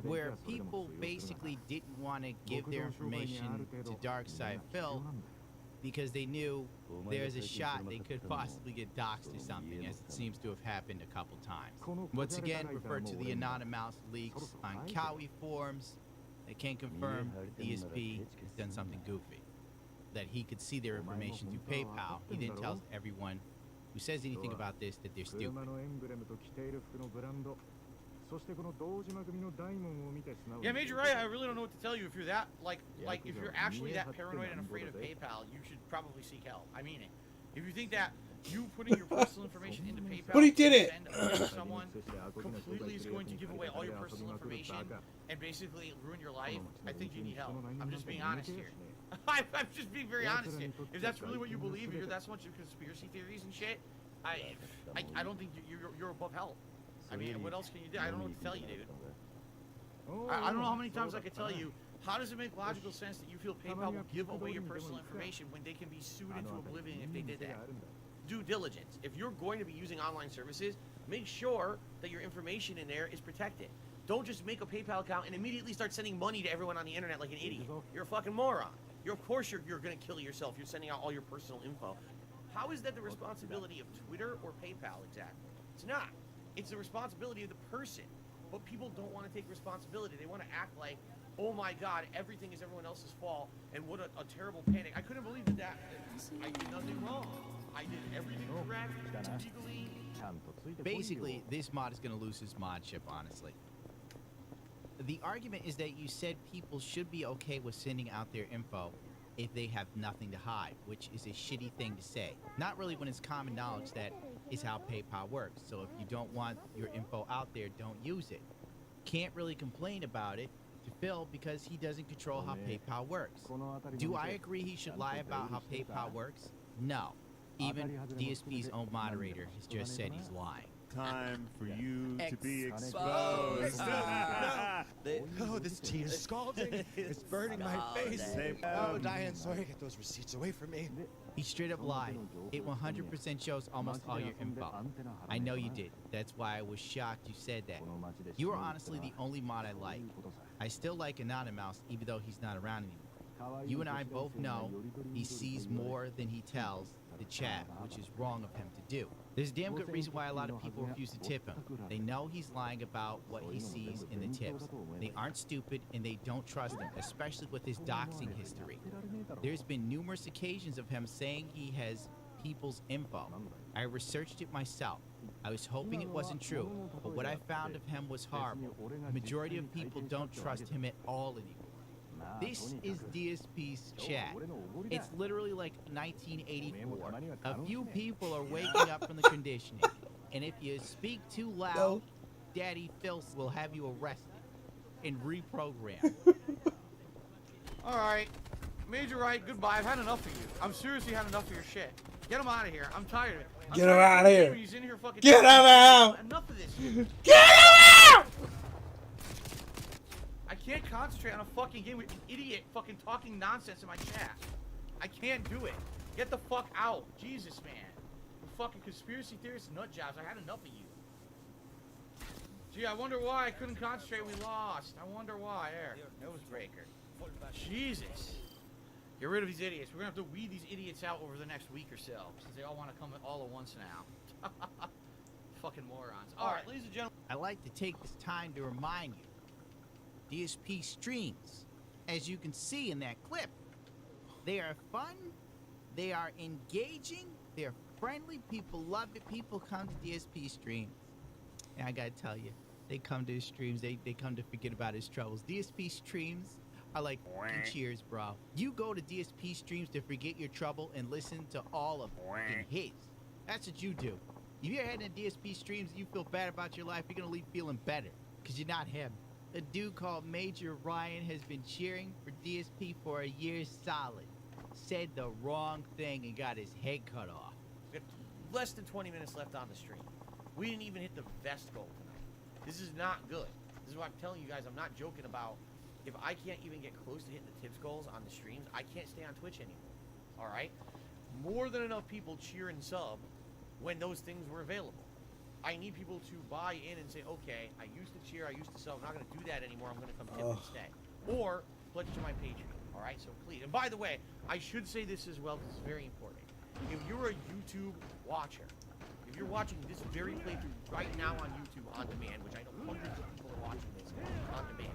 where people basically didn't want to give their information to Darkside Phil because they knew there's a shot they could possibly get doxxed or something, as it seems to have happened a couple times. Once again, refer to the Anonymous leaks on Cowie forums. They can confirm DSP has done something goofy, that he could see their information through PayPal. He then tells everyone who says anything about this that they're stupid. Yeah, Major Ray, I really don't know what to tell you. If you're that, like if you're actually that paranoid and afraid of PayPal, you should probably seek help. I mean it. If you think that you putting your personal information into PayPal But he did it. to someone completely is going to give away all your personal information and basically ruin your life, I think you need help. I'm just being honest here. I'm just being very honest here. If that's really what you believe, if you're that much of conspiracy theories and shit, I don't think you're above help. I mean, what else can you do? I don't know what to tell you, dude. I don't know how many times I could tell you. How does it make logical sense that you feel PayPal will give away your personal information when they can be sued into oblivion if they did that? Due diligence. If you're going to be using online services, make sure that your information in there is protected. Don't just make a PayPal account and immediately start sending money to everyone on the internet like an idiot. You're a fucking moron. Of course you're going to kill yourself. You're sending out all your personal info. How is that the responsibility of Twitter or PayPal exactly? It's not. It's the responsibility of the person. But people don't want to take responsibility. They want to act like, oh my God, everything is everyone else's fault, and what a terrible panic. I couldn't believe that I did nothing wrong. I did everything correct, legally. Basically, this mod is going to lose his modship, honestly. The argument is that you said people should be okay with sending out their info if they have nothing to hide, which is a shitty thing to say. Not really when it's common knowledge that is how PayPal works. So if you don't want your info out there, don't use it. Can't really complain about it to Phil because he doesn't control how PayPal works. Do I agree he should lie about how PayPal works? No. Even DSP's own moderator has just said he's lying. Time for you to be exposed. Oh, this tea is scalding. It's burning my face. Oh, Diane, sorry, get those receipts away from me. He straight up lied. It 100% shows almost all your info. I know you did. That's why I was shocked you said that. You are honestly the only mod I like. I still like Anonymous, even though he's not around anymore. You and I both know he sees more than he tells the chat, which is wrong of him to do. There's a damn good reason why a lot of people refuse to tip him. They know he's lying about what he sees in the tips. They aren't stupid and they don't trust him, especially with his doxing history. There's been numerous occasions of him saying he has people's info. I researched it myself. I was hoping it wasn't true, but what I found of him was horrible. The majority of people don't trust him at all anymore. This is DSP's chat. It's literally like 1984. A few people are waking up from the conditioning. And if you speak too loud, Daddy Phil will have you arrested and reprogrammed. Alright. Major Wright, goodbye. I've had enough of you. I'm seriously had enough of your shit. Get him out of here. I'm tired of it. Get him out of here. He's in here fucking Get him out. Enough of this shit. Get him out! I can't concentrate on a fucking game with an idiot fucking talking nonsense in my chat. I can't do it. Get the fuck out. Jesus, man. You fucking conspiracy theorists, nut jobs. I had enough of you. Gee, I wonder why I couldn't concentrate. We lost. I wonder why. There. Nose breaker. Jesus. Get rid of these idiots. We're going to have to weed these idiots out over the next week or so, since they all want to come all at once now. Fucking morons. Alright, ladies and gentlemen. I like to take this time to remind you. DSP streams, as you can see in that clip. They are fun, they are engaging, they're friendly, people love it, people come to DSP streams. And I gotta tell you, they come to his streams, they come to forget about his troubles. DSP streams are like fucking Cheers, bro. You go to DSP streams to forget your trouble and listen to all of his. That's what you do. If you're heading to DSP streams and you feel bad about your life, you're gonna leave feeling better, because you're not him. A dude called Major Ryan has been cheering for DSP for a year solid. Said the wrong thing and got his head cut off. We got less than 20 minutes left on the stream. We didn't even hit the vest goal tonight. This is not good. This is what I'm telling you guys. I'm not joking about. If I can't even get close to hitting the tips goals on the streams, I can't stay on Twitch anymore. All right? More than enough people cheer and sub when those things were available. I need people to buy in and say, okay, I used to cheer, I used to sell, I'm not going to do that anymore, I'm going to come tip and stay. Or pledge to my Patreon, all right? So please, and by the way, I should say this as well, because it's very important. If you're a YouTube watcher, if you're watching this very playthrough right now on YouTube on demand, which I know hundreds of people are watching this on demand,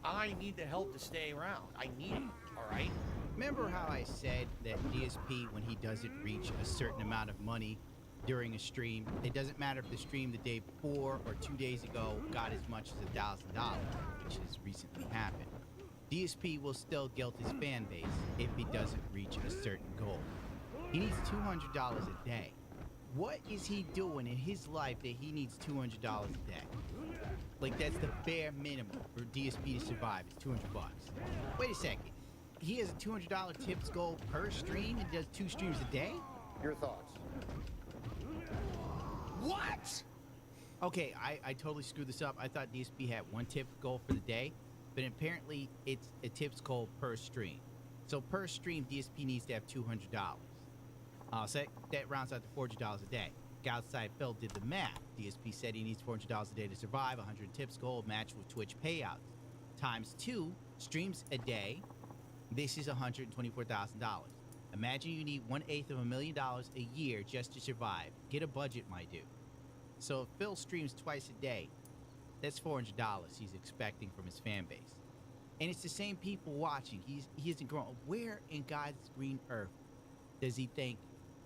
I need the help to stay around. I need it, all right? Remember how I said that DSP, when he doesn't reach a certain amount of money during a stream, it doesn't matter if the stream the day before or 2 days ago got as much as $1,000, which has recently happened. DSP will still guilt his fan base if he doesn't reach a certain goal. He needs $200 a day. What is he doing in his life that he needs $200 a day? Like, that's the bare minimum for DSP to survive, is 200 bucks. Wait a second. He has a $200 tips goal per stream and does 2 streams a day? Your thoughts? What? Okay, I totally screwed this up. I thought DSP had 1 tip goal for the day, but apparently it's a tips goal per stream. So per stream, DSP needs to have $200. So that rounds out to $400 a day. Outside Phil did the math. DSP said he needs $400 a day to survive, 100 tips goal matched with Twitch payouts. Times 2 streams a day, this is $124,000. Imagine you need $1/8 a year just to survive. Get a budget, my dude. So if Phil streams twice a day, that's $400 he's expecting from his fan base. And it's the same people watching. He isn't growing. Where in God's green earth does he think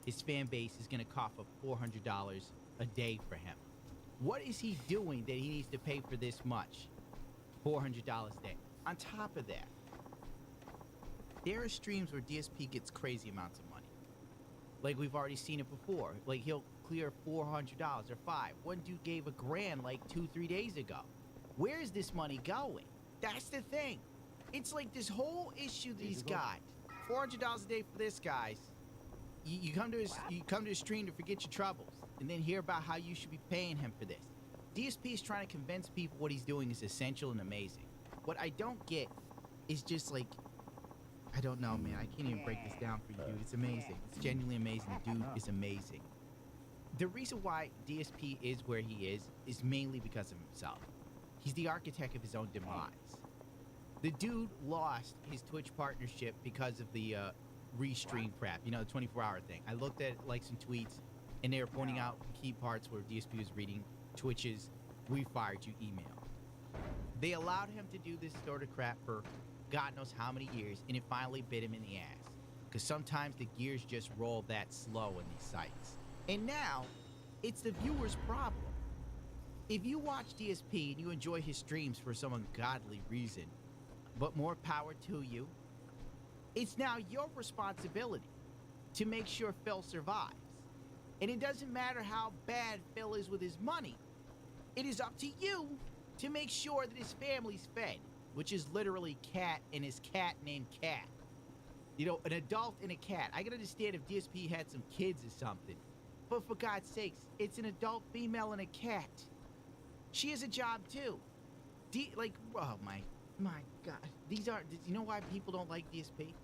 his fan base is going to cough up $400 a day for him? What is he doing that he needs to pay for this much? $400 a day. On top of that, there are streams where DSP gets crazy amounts of money. Like, we've already seen it before. Like, he'll clear $400 or $500. One dude gave $1,000 like 2-3 days ago. Where is this money going? That's the thing. It's like this whole issue that he's got. $400 a day for this, guys. You come to his stream to forget your troubles, and then hear about how you should be paying him for this. DSP is trying to convince people what he's doing is essential and amazing. What I don't get is just like, I don't know, man. I can't even break this down for you, dude. It's amazing. It's genuinely amazing. The dude is amazing. The reason why DSP is where he is mainly because of himself. He's the architect of his own demise. The dude lost his Twitch partnership because of the restream crap, you know, the 24-hour thing. I looked at like some tweets, and they were pointing out key parts where DSP was reading Twitch's "We fired you" email. They allowed him to do this sort of crap for God knows how many years, and it finally bit him in the ass. Because sometimes the gears just roll that slow in these sites. And now, it's the viewer's problem. If you watch DSP and you enjoy his streams for some ungodly reason, but more power to you, it's now your responsibility to make sure Phil survives. And it doesn't matter how bad Phil is with his money. It is up to you to make sure that his family's fed, which is literally Cat and his cat named Cat. You know, an adult and a cat. I can understand if DSP had some kids or something. But for God's sakes, it's an adult female and a cat. She has a job too. Oh my God. These are, you know why people don't like DSP?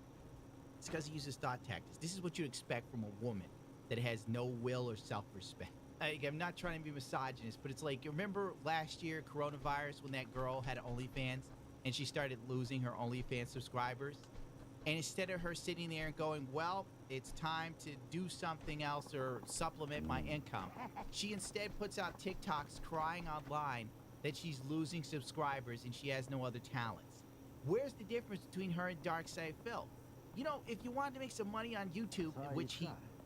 It's because he uses thought tactics. This is what you'd expect from a woman that has no will or self-respect. I'm not trying to be misogynist, but it's like, you remember last year, coronavirus, when that girl had OnlyFans and she started losing her OnlyFans subscribers? And instead of her sitting there and going, well, it's time to do something else or supplement my income, she instead puts out TikToks crying online that she's losing subscribers and she has no other talents. Where's the difference between her and Darkside Phil? You know, if you wanted to make some money on YouTube, which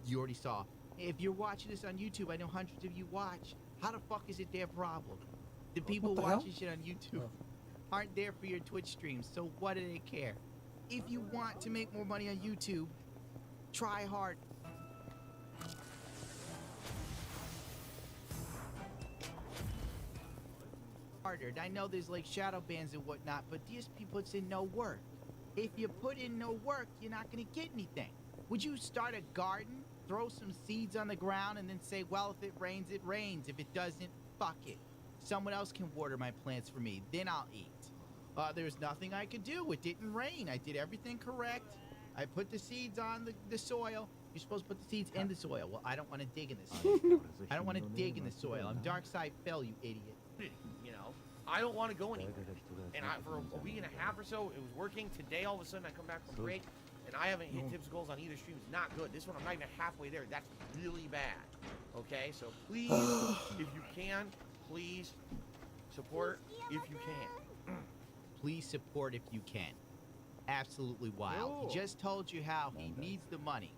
you already saw, if you're watching this on YouTube, I know hundreds of you watch, how the fuck is it their problem? The people watching shit on YouTube aren't there for your Twitch streams, so what do they care? If you want to make more money on YouTube, try hard. Harder. I know there's like shadow bans and whatnot, but DSP puts in no work. If you put in no work, you're not gonna get anything. Would you start a garden, throw some seeds on the ground, and then say, well, if it rains, it rains. If it doesn't, fuck it. Someone else can water my plants for me, then I'll eat. There's nothing I could do. It didn't rain. I did everything correct. I put the seeds on the soil. You're supposed to put the seeds in the soil. Well, I don't want to dig in the soil. I don't want to dig in the soil. I'm Darkside Fell, you idiot. You know, I don't want to go anywhere. And for a week and a half or so, it was working. Today, all of a sudden, I come back from break, and I haven't hit tips goals on either stream. It's not good. This one, I'm not even halfway there. That's really bad. Okay, so please, if you can, please support if you can. Please support if you can. Absolutely wild. He just told you how he needs the money.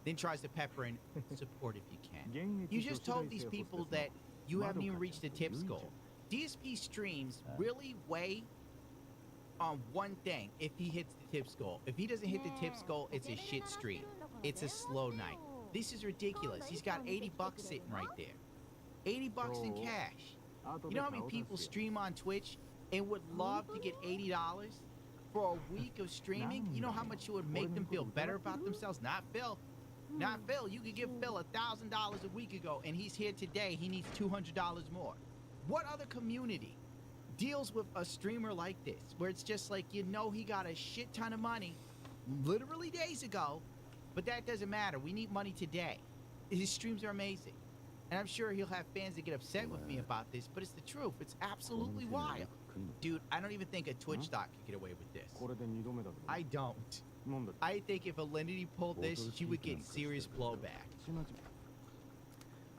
Then tries to pepper in support if you can. You just told these people that you haven't even reached the tips goal. DSP streams really weigh on one thing if he hits the tips goal. If he doesn't hit the tips goal, it's a shit stream. It's a slow night. This is ridiculous. He's got 80 bucks sitting right there. 80 bucks in cash. You know how many people stream on Twitch and would love to get $80 for a week of streaming? You know how much it would make them feel better about themselves? Not Phil. Not Phil. You could give Phil $1,000 a week ago, and he's here today. He needs $200 more. What other community deals with a streamer like this, where it's just like, you know, he got a shit ton of money literally days ago, but that doesn't matter. We need money today. His streams are amazing. And I'm sure he'll have fans that get upset with me about this, but it's the truth. It's absolutely wild. Dude, I don't even think a Twitch stock could get away with this. I don't. I think if Alinity pulled this, she would get serious blowback.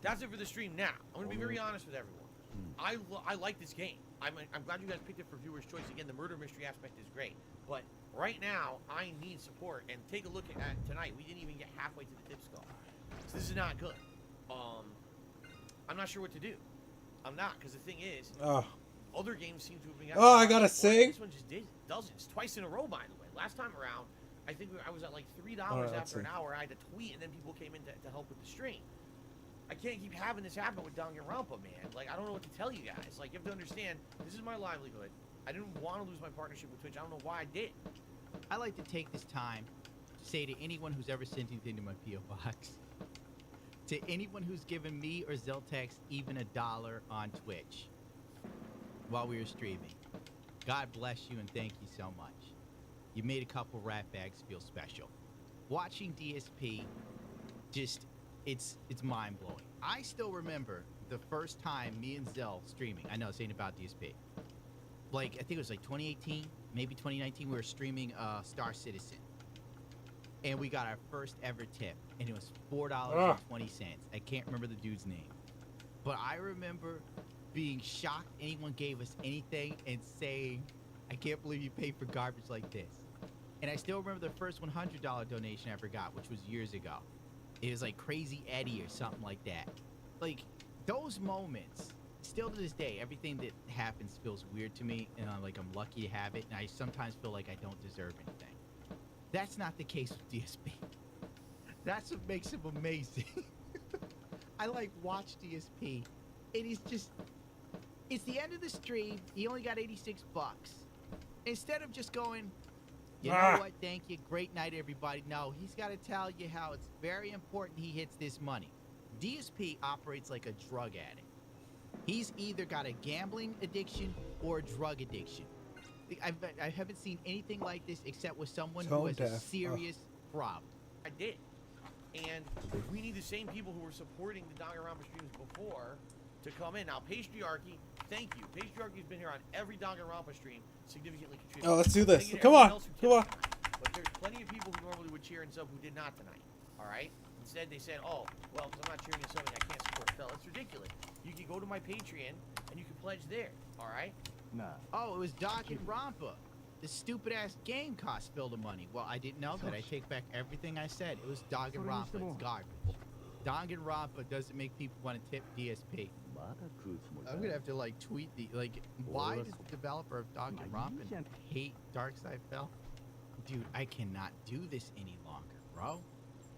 That's it for the stream. Now, I'm going to be very honest with everyone. I like this game. I'm glad you guys picked it for viewer's choice. Again, the murder mystery aspect is great. But right now, I need support. And take a look at tonight. We didn't even get halfway to the tips goal. So this is not good. I'm not sure what to do. I'm not, because the thing is, other games seem to have been... I gotta say... This one just doesn't. It's twice in a row, by the way. Last time around, I think I was at like $3 after an hour. I had to tweet, and then people came in to help with the stream. I can't keep having this happen with Danganronpa, man. Like, I don't know what to tell you guys. Like, you have to understand, this is my livelihood. I didn't want to lose my partnership with Twitch. I don't know why I did. I like to take this time to say to anyone who's ever sent anything to my P.O. box, to anyone who's given me or Zeltex even $1 on Twitch while we were streaming, God bless you and thank you so much. You made a couple rat bags feel special. Watching DSP, just, it's mind-blowing. I still remember the first time me and Zell streaming, I know it's ain't about DSP, like, I think it was like 2018, maybe 2019, we were streaming Star Citizen. And we got our first ever tip, and it was $4.20. I can't remember the dude's name. But I remember being shocked anyone gave us anything and saying, I can't believe you paid for garbage like this. And I still remember the first $100 donation I ever got, which was years ago. It was like Crazy Eddie or something like that. Like, those moments, still to this day, everything that happens feels weird to me, and I'm lucky to have it, and I sometimes feel like I don't deserve anything. That's not the case with DSP. That's what makes him amazing. I watch DSP, and he's just, it's the end of the stream, he only got 86 bucks. Instead of just going, you know what, thank you, great night everybody. No, he's got to tell you how it's very important he hits this money. DSP operates like a drug addict. He's either got a gambling addiction or a drug addiction. I haven't seen anything like this except with someone who has a serious problem. I did. And we need the same people who were supporting the Danganronpa streams before to come in. Now, Patriarchy, thank you. Patriarchy's been here on every Danganronpa stream, significantly contributing. Oh, let's do this. Come on. Come on. But there's plenty of people who normally would cheer and sub who did not tonight. All right? Instead, they said, oh, well, because I'm not cheering and subbing, I can't support Phil. It's ridiculous. You can go to my Patreon, and you can pledge there. All right? Nah. Oh, it was Danganronpa. This stupid-ass game cost Phil the money. Well, I didn't know that. I take back everything I said. It was Danganronpa. It's garbage. Danganronpa doesn't make people want to tip DSP. I'm gonna have to tweet why does the developer of Danganronpa hate Darkside Fell? Dude, I cannot do this any longer, bro.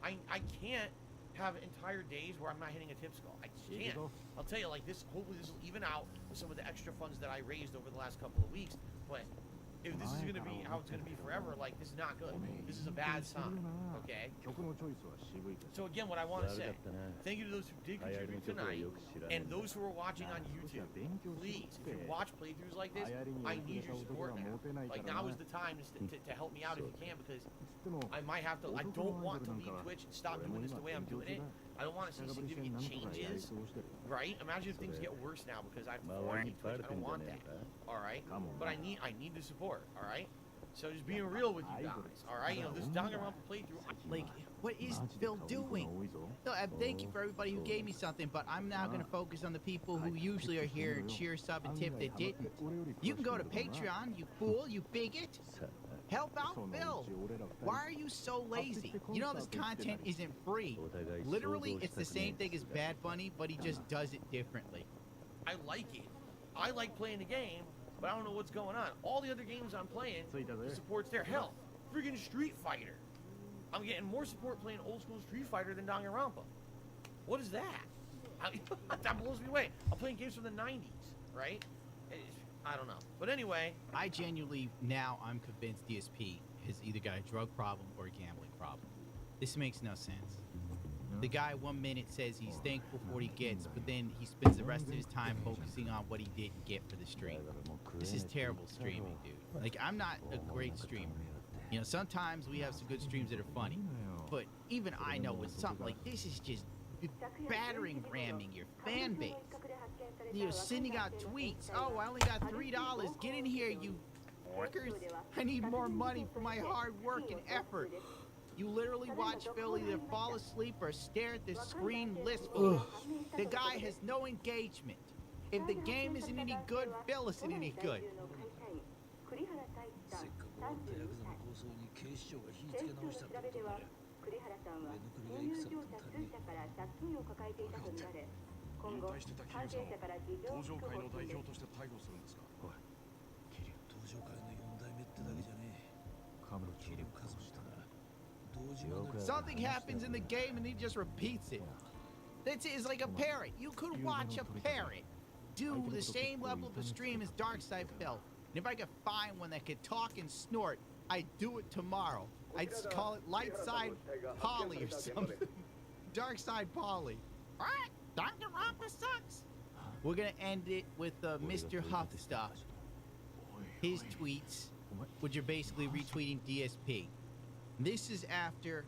I can't have entire days where I'm not hitting a tips goal. I can't. I'll tell you, hopefully this will even out with some of the extra funds that I raised over the last couple of weeks, but if this is gonna be how it's gonna be forever, like this is not good. This is a bad sign. Okay. So again, what I want to say, thank you to those who did contribute tonight, and those who are watching on YouTube. Please, if you watch playthroughs like this, I need your support now. Like now is the time to help me out if you can, because I might have to. I don't want to leave Twitch and stop doing this the way I'm doing it. I don't want to see significant changes, right? Imagine if things get worse now because I have to quarantine Twitch. I don't want that. All right, but I need the support. All right. So just being real with you guys, all right? You know, this Danganronpa playthrough, Like, what is Phil doing? No, thank you for everybody who gave me something, but I'm now going to focus on the people who usually are here and cheer, sub, and tip that didn't. You can go to Patreon, you fool, you bigot. Help out Phil. Why are you so lazy? You know this content isn't free. Literally, it's the same thing as Bad Bunny, but he just does it differently. I like it. I like playing the game, but I don't know what's going on. All the other games I'm playing, the support's there. Hell, freaking Street Fighter. I'm getting more support playing old school Street Fighter than Danganronpa. What is that? That blows me away. I'm playing games from the 90s, right? I don't know. But anyway. I'm convinced DSP has either got a drug problem or a gambling problem. This makes no sense. The guy 1 minute says he's thankful for what he gets, but then he spends the rest of his time focusing on what he didn't get for the stream. This is terrible streaming, dude. Like, I'm not a great streamer. You know, sometimes we have some good streams that are funny, but even I know with something like this is just battering ramming your fan base. You're sending out tweets. Oh, I only got $3. Get in here, you fuckers. I need more money for my hard work and effort. You literally watch Phil either fall asleep or stare at the screen listfully. The guy has no engagement. If the game isn't any good, Phil isn't any good. Something happens in the game and he just repeats it. That's it. It's like a parrot. You could watch a parrot do the same level of a stream as Darkside Phil. And if I could find one that could talk and snort, I'd do it tomorrow. I'd call it Lightside Polly or something. Darkside Polly. Alright, Danganronpa sucks. We're gonna end it with Mr. Huffstuff. His tweets, which are basically retweeting DSP. This is after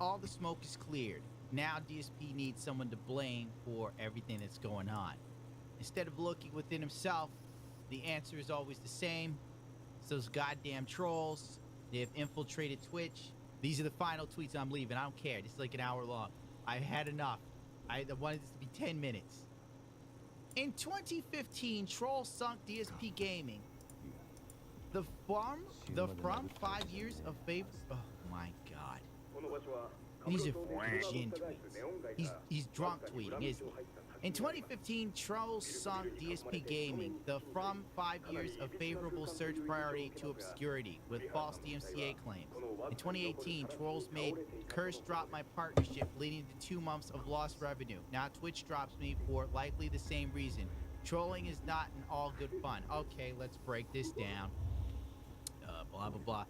all the smoke is cleared. Now DSP needs someone to blame for everything that's going on. Instead of looking within himself, the answer is always the same. It's those goddamn trolls. They have infiltrated Twitch. These are the final tweets I'm leaving. I don't care. This is like an hour long. I've had enough. I wanted this to be 10 minutes. In 2015, trolls sunk DSP Gaming. The from 5 years of favor. Oh my god. These are gin tweets. He's drunk tweeting, isn't he? In 2015, trolls sunk DSP Gaming. The from 5 years of favorable search priority to obscurity with false DMCA claims. In 2018, trolls made Curse drop my partnership, leading to 2 months of lost revenue. Now Twitch drops me for likely the same reason. Trolling is not an all good fun. Okay, let's break this down. Blah blah blah.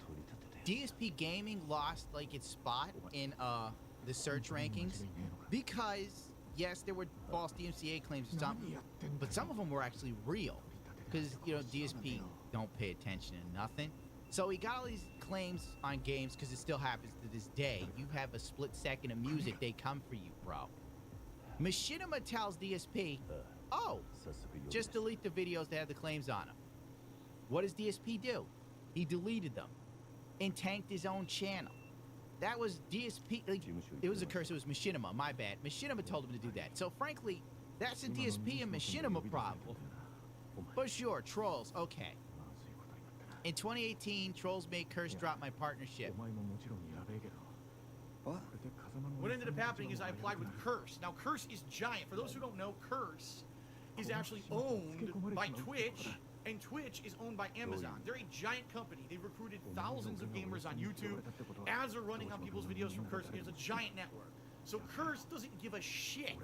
DSP Gaming lost like its spot in the search rankings because yes, there were false DMCA claims or something, but some of them were actually real because you know DSP don't pay attention to nothing. So he got all these claims on games because it still happens to this day. You have a split second of music, they come for you, bro. Machinima tells DSP, oh, just delete the videos that have the claims on them. What does DSP do? He deleted them and tanked his own channel. That was DSP. Like, it was a curse. It was Machinima. My bad. Machinima told him to do that. So frankly, that's a DSP and Machinima problem. But sure, trolls. Okay. In 2018, trolls made Curse drop my partnership. What ended up happening is I applied with Curse. Now Curse is giant. For those who don't know, Curse is actually owned by Twitch. And Twitch is owned by Amazon. They're a giant company. They've recruited thousands of gamers on YouTube. Ads are running on people's videos from Curse. It's a giant network. So Curse doesn't give a shit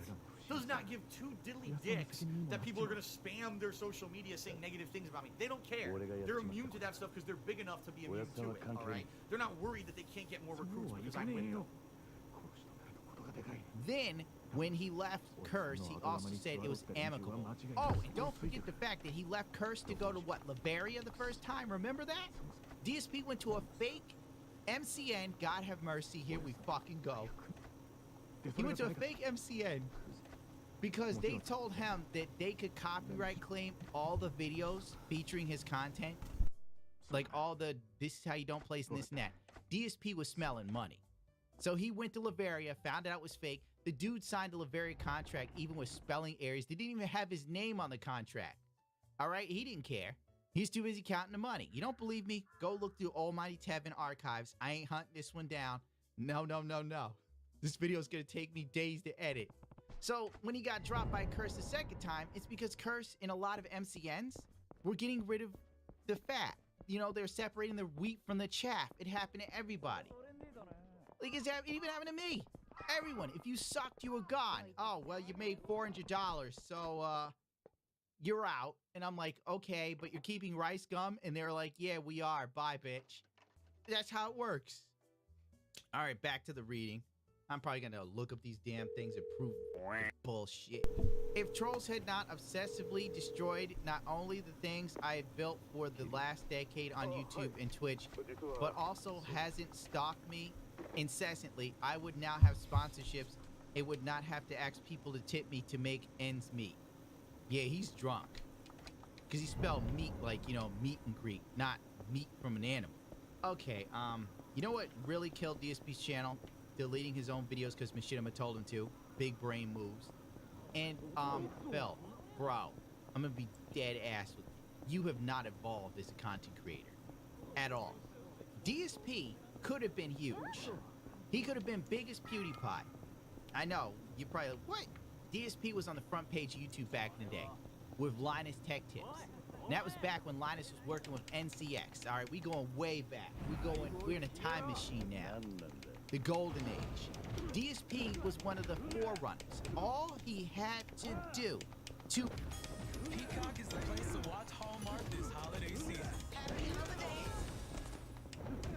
does not give two diddly dicks that people are gonna spam their social media saying negative things about me. They don't care. They're immune to that stuff because they're big enough to be immune to it. All right. They're not worried that they can't get more recruits because I'm with them. Then, when he left Curse, he also said it was amicable. Oh, and don't forget the fact that he left Curse to go to what, Liberia the first time? Remember that? DSP went to a fake MCN. God have mercy. Here we fucking go. He went to a fake MCN because they told him that they could copyright claim all the videos featuring his content. Like all the, this is how you don't place this and that. DSP was smelling money. So he went to Liberia, found out it was fake. The dude signed a Liberia contract even with spelling errors. They didn't even have his name on the contract. All right, he didn't care. He's too busy counting the money. You don't believe me? Go look through Almighty Tevin archives. I ain't hunting this one down. No. This video is going to take me days to edit. So when he got dropped by Curse the second time, it's because Curse in a lot of MCNs were getting rid of the fat. You know, they're separating the wheat from the chaff. It happened to everybody. Like, it even happened to me. Everyone, if you sucked, you were gone. Oh, well, you made $400, so, you're out. And I'm like, okay, but you're keeping Rice Gum? And they're like, yeah, we are. Bye, bitch. That's how it works. All right, back to the reading. I'm probably gonna look up these damn things and prove bullshit. If Trolls had not obsessively destroyed not only the things I had built for the last decade on YouTube and Twitch, but also hasn't stalked me incessantly, I would now have sponsorships. It would not have to ask people to tip me to make ends meet. Yeah, he's drunk. Because he spelled meat like, you know, meat and Greek, not meat from an animal. Okay, you know what really killed DSP's channel? Deleting his own videos because Machinima told him to. Big brain moves. And, Phil, bro, I'm gonna be dead ass with you. You have not evolved as a content creator. At all. DSP could have been huge. He could have been big as PewDiePie. I know, you probably like, what? DSP was on the front page of YouTube back in the day with Linus Tech Tips. And that was back when Linus was working with NCX. All right, we going way back. We're in a time machine now. The golden age. DSP was one of the forerunners. All he had to do to... Peacock is the place to watch Hallmark this holiday season. Happy holidays!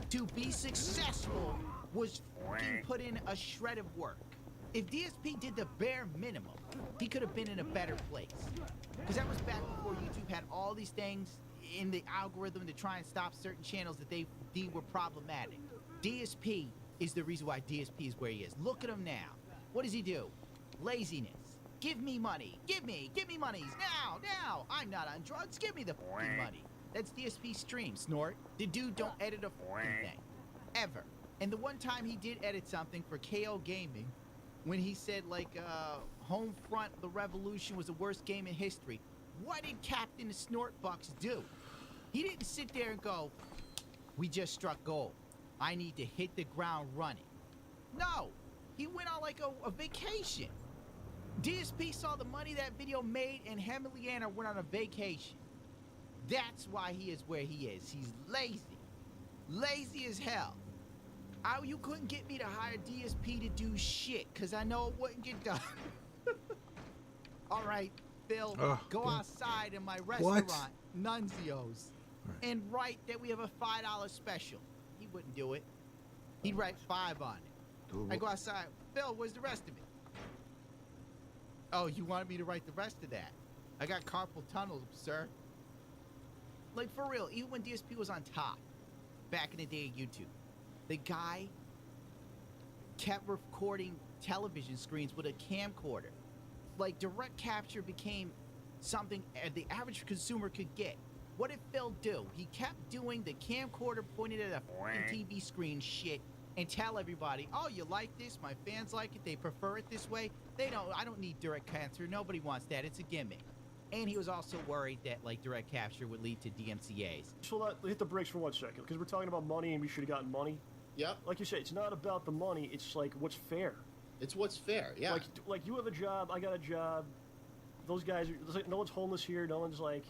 To be successful was fucking put in a shred of work. If DSP did the bare minimum, he could have been in a better place. Because that was back before YouTube had all these things in the algorithm to try and stop certain channels that they deemed were problematic. DSP is the reason why DSP is where he is. Look at him now. What does he do? Laziness. Give me money. Give me monies. Now. I'm not on drugs. Give me the fucking money. That's DSP stream, Snort. The dude don't edit a fucking thing. Ever. And the one time he did edit something for KO Gaming, when he said, like, Homefront The Revolution was the worst game in history, what did Captain the Snortbucks do? He didn't sit there and go, we just struck gold. I need to hit the ground running. No, he went on like a vacation. DSP saw the money that video made and him and Leanna went on a vacation. That's why he is where he is. He's lazy. Lazy as hell. You couldn't get me to hire DSP to do shit, because I know it wouldn't get done. All right, Phil, go outside in my restaurant, Nunzio's, and write that we have a $5 special. He wouldn't do it. He'd write 5 on it. I go outside. Phil, where's the rest of it? Oh, you wanted me to write the rest of that? I got carpal tunnel, sir. Like, for real, even when DSP was on top, back in the day of YouTube, the guy kept recording television screens with a camcorder. Like, direct capture became something the average consumer could get. What did Phil do? He kept doing the camcorder pointed at a fucking TV screen shit and tell everybody, oh, you like this? My fans like it. They prefer it this way. I don't need direct capture. Nobody wants that. It's a gimmick. And he was also worried that, like, direct capture would lead to DMCAs. So hit the brakes for 1 second, because we're talking about money and we should have gotten money. Yep. Like you said, it's not about the money. It's like what's fair. It's what's fair, yeah. Like you have a job, I got a job. Those guys, no one's homeless here. No one's like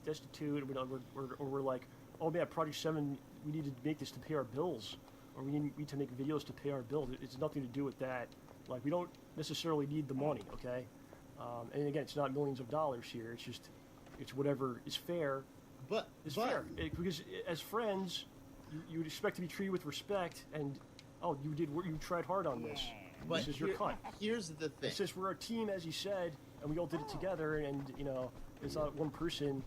destitute. We're like, oh man, Project 7, we need to make this to pay our bills, or we need to make videos to pay our bills. It's nothing to do with that. Like, we don't necessarily need the money, okay? And again, it's not millions of dollars here. It's whatever is fair. But is fair because as friends, you would expect to be treated with respect. And you tried hard on this. But this is your cut. Here's the thing. Since we're a team, as you said, and we all did it together, and it's not one person.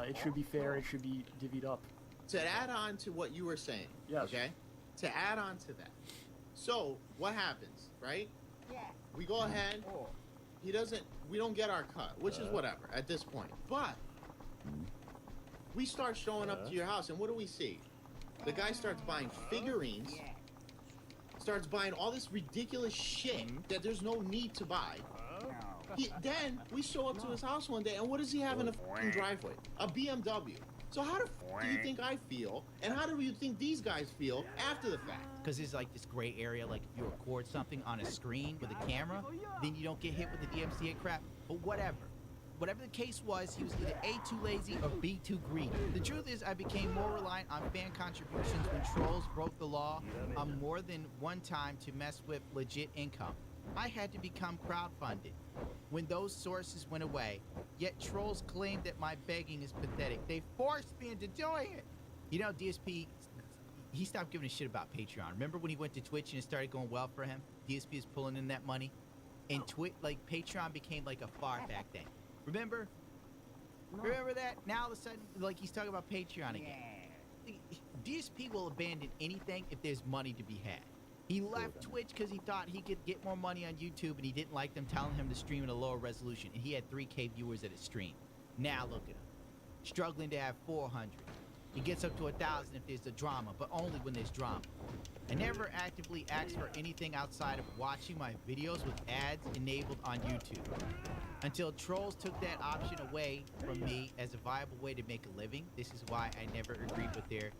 It should be fair. It should be divvied up. To add on to what you were saying, yes. Okay? To add on to that. So, what happens, right? We go ahead, we don't get our cut, which is whatever at this point. But, we start showing up to your house, and what do we see? The guy starts buying figurines, starts buying all this ridiculous shit that there's no need to buy. Then, we show up to his house one day, and what does he have in the fucking driveway? A BMW. So how do you think I feel, and how do you think these guys feel after the fact? Because there's like this gray area, like if you record something on a screen with a camera, then you don't get hit with the DMCA crap. But whatever. Whatever the case was, he was either A, too lazy, or B, too greedy. The truth is, I became more reliant on fan contributions when trolls broke the law more than one time to mess with legit income. I had to become crowdfunded when those sources went away, yet trolls claimed that my begging is pathetic. They forced me into doing it. DSP, he stopped giving a shit about Patreon. Remember when he went to Twitch and it started going well for him? DSP is pulling in that money. And Patreon became like a far back thing. Remember that? Now all of a sudden, he's talking about Patreon again. DSP will abandon anything if there's money to be had. He left Twitch because he thought he could get more money on YouTube, and he didn't like them telling him to stream at a lower resolution, and he had 3K viewers at his stream. Now look at him, struggling to have 400. He gets up to 1,000 if there's a drama, but only when there's drama. I never actively asked for anything outside of watching my videos with ads enabled on YouTube. Until trolls took that option away from me as a viable way to make a living. This is why I never agreed with their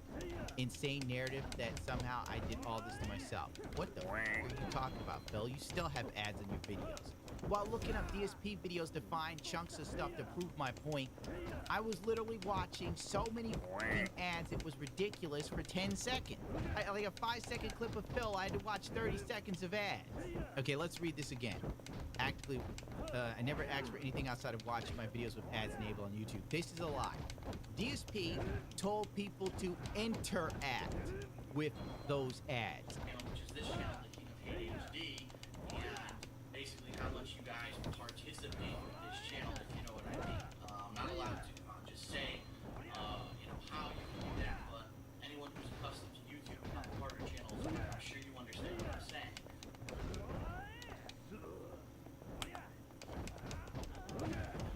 insane narrative that somehow I did all this to myself. What the fuck are you talking about, Phil? You still have ads in your videos. While looking up DSP videos to find chunks of stuff to prove my point, I was literally watching so many ads it was ridiculous for 10 seconds. Like a 5-second clip of Phil, I had to watch 30 seconds of ads. Okay, let's read this again. I never asked for anything outside of watching my videos with ads enabled on YouTube. This is a lie. DSP told people to interact with those ads. Which is this channel, the King of Hate HD, and basically how much you guys participate with this channel, if you know what I mean. I'm not allowed to. I'm just saying, how you can do that. But anyone who's accustomed to YouTube, not part of channels, I'm sure you understand what I'm saying.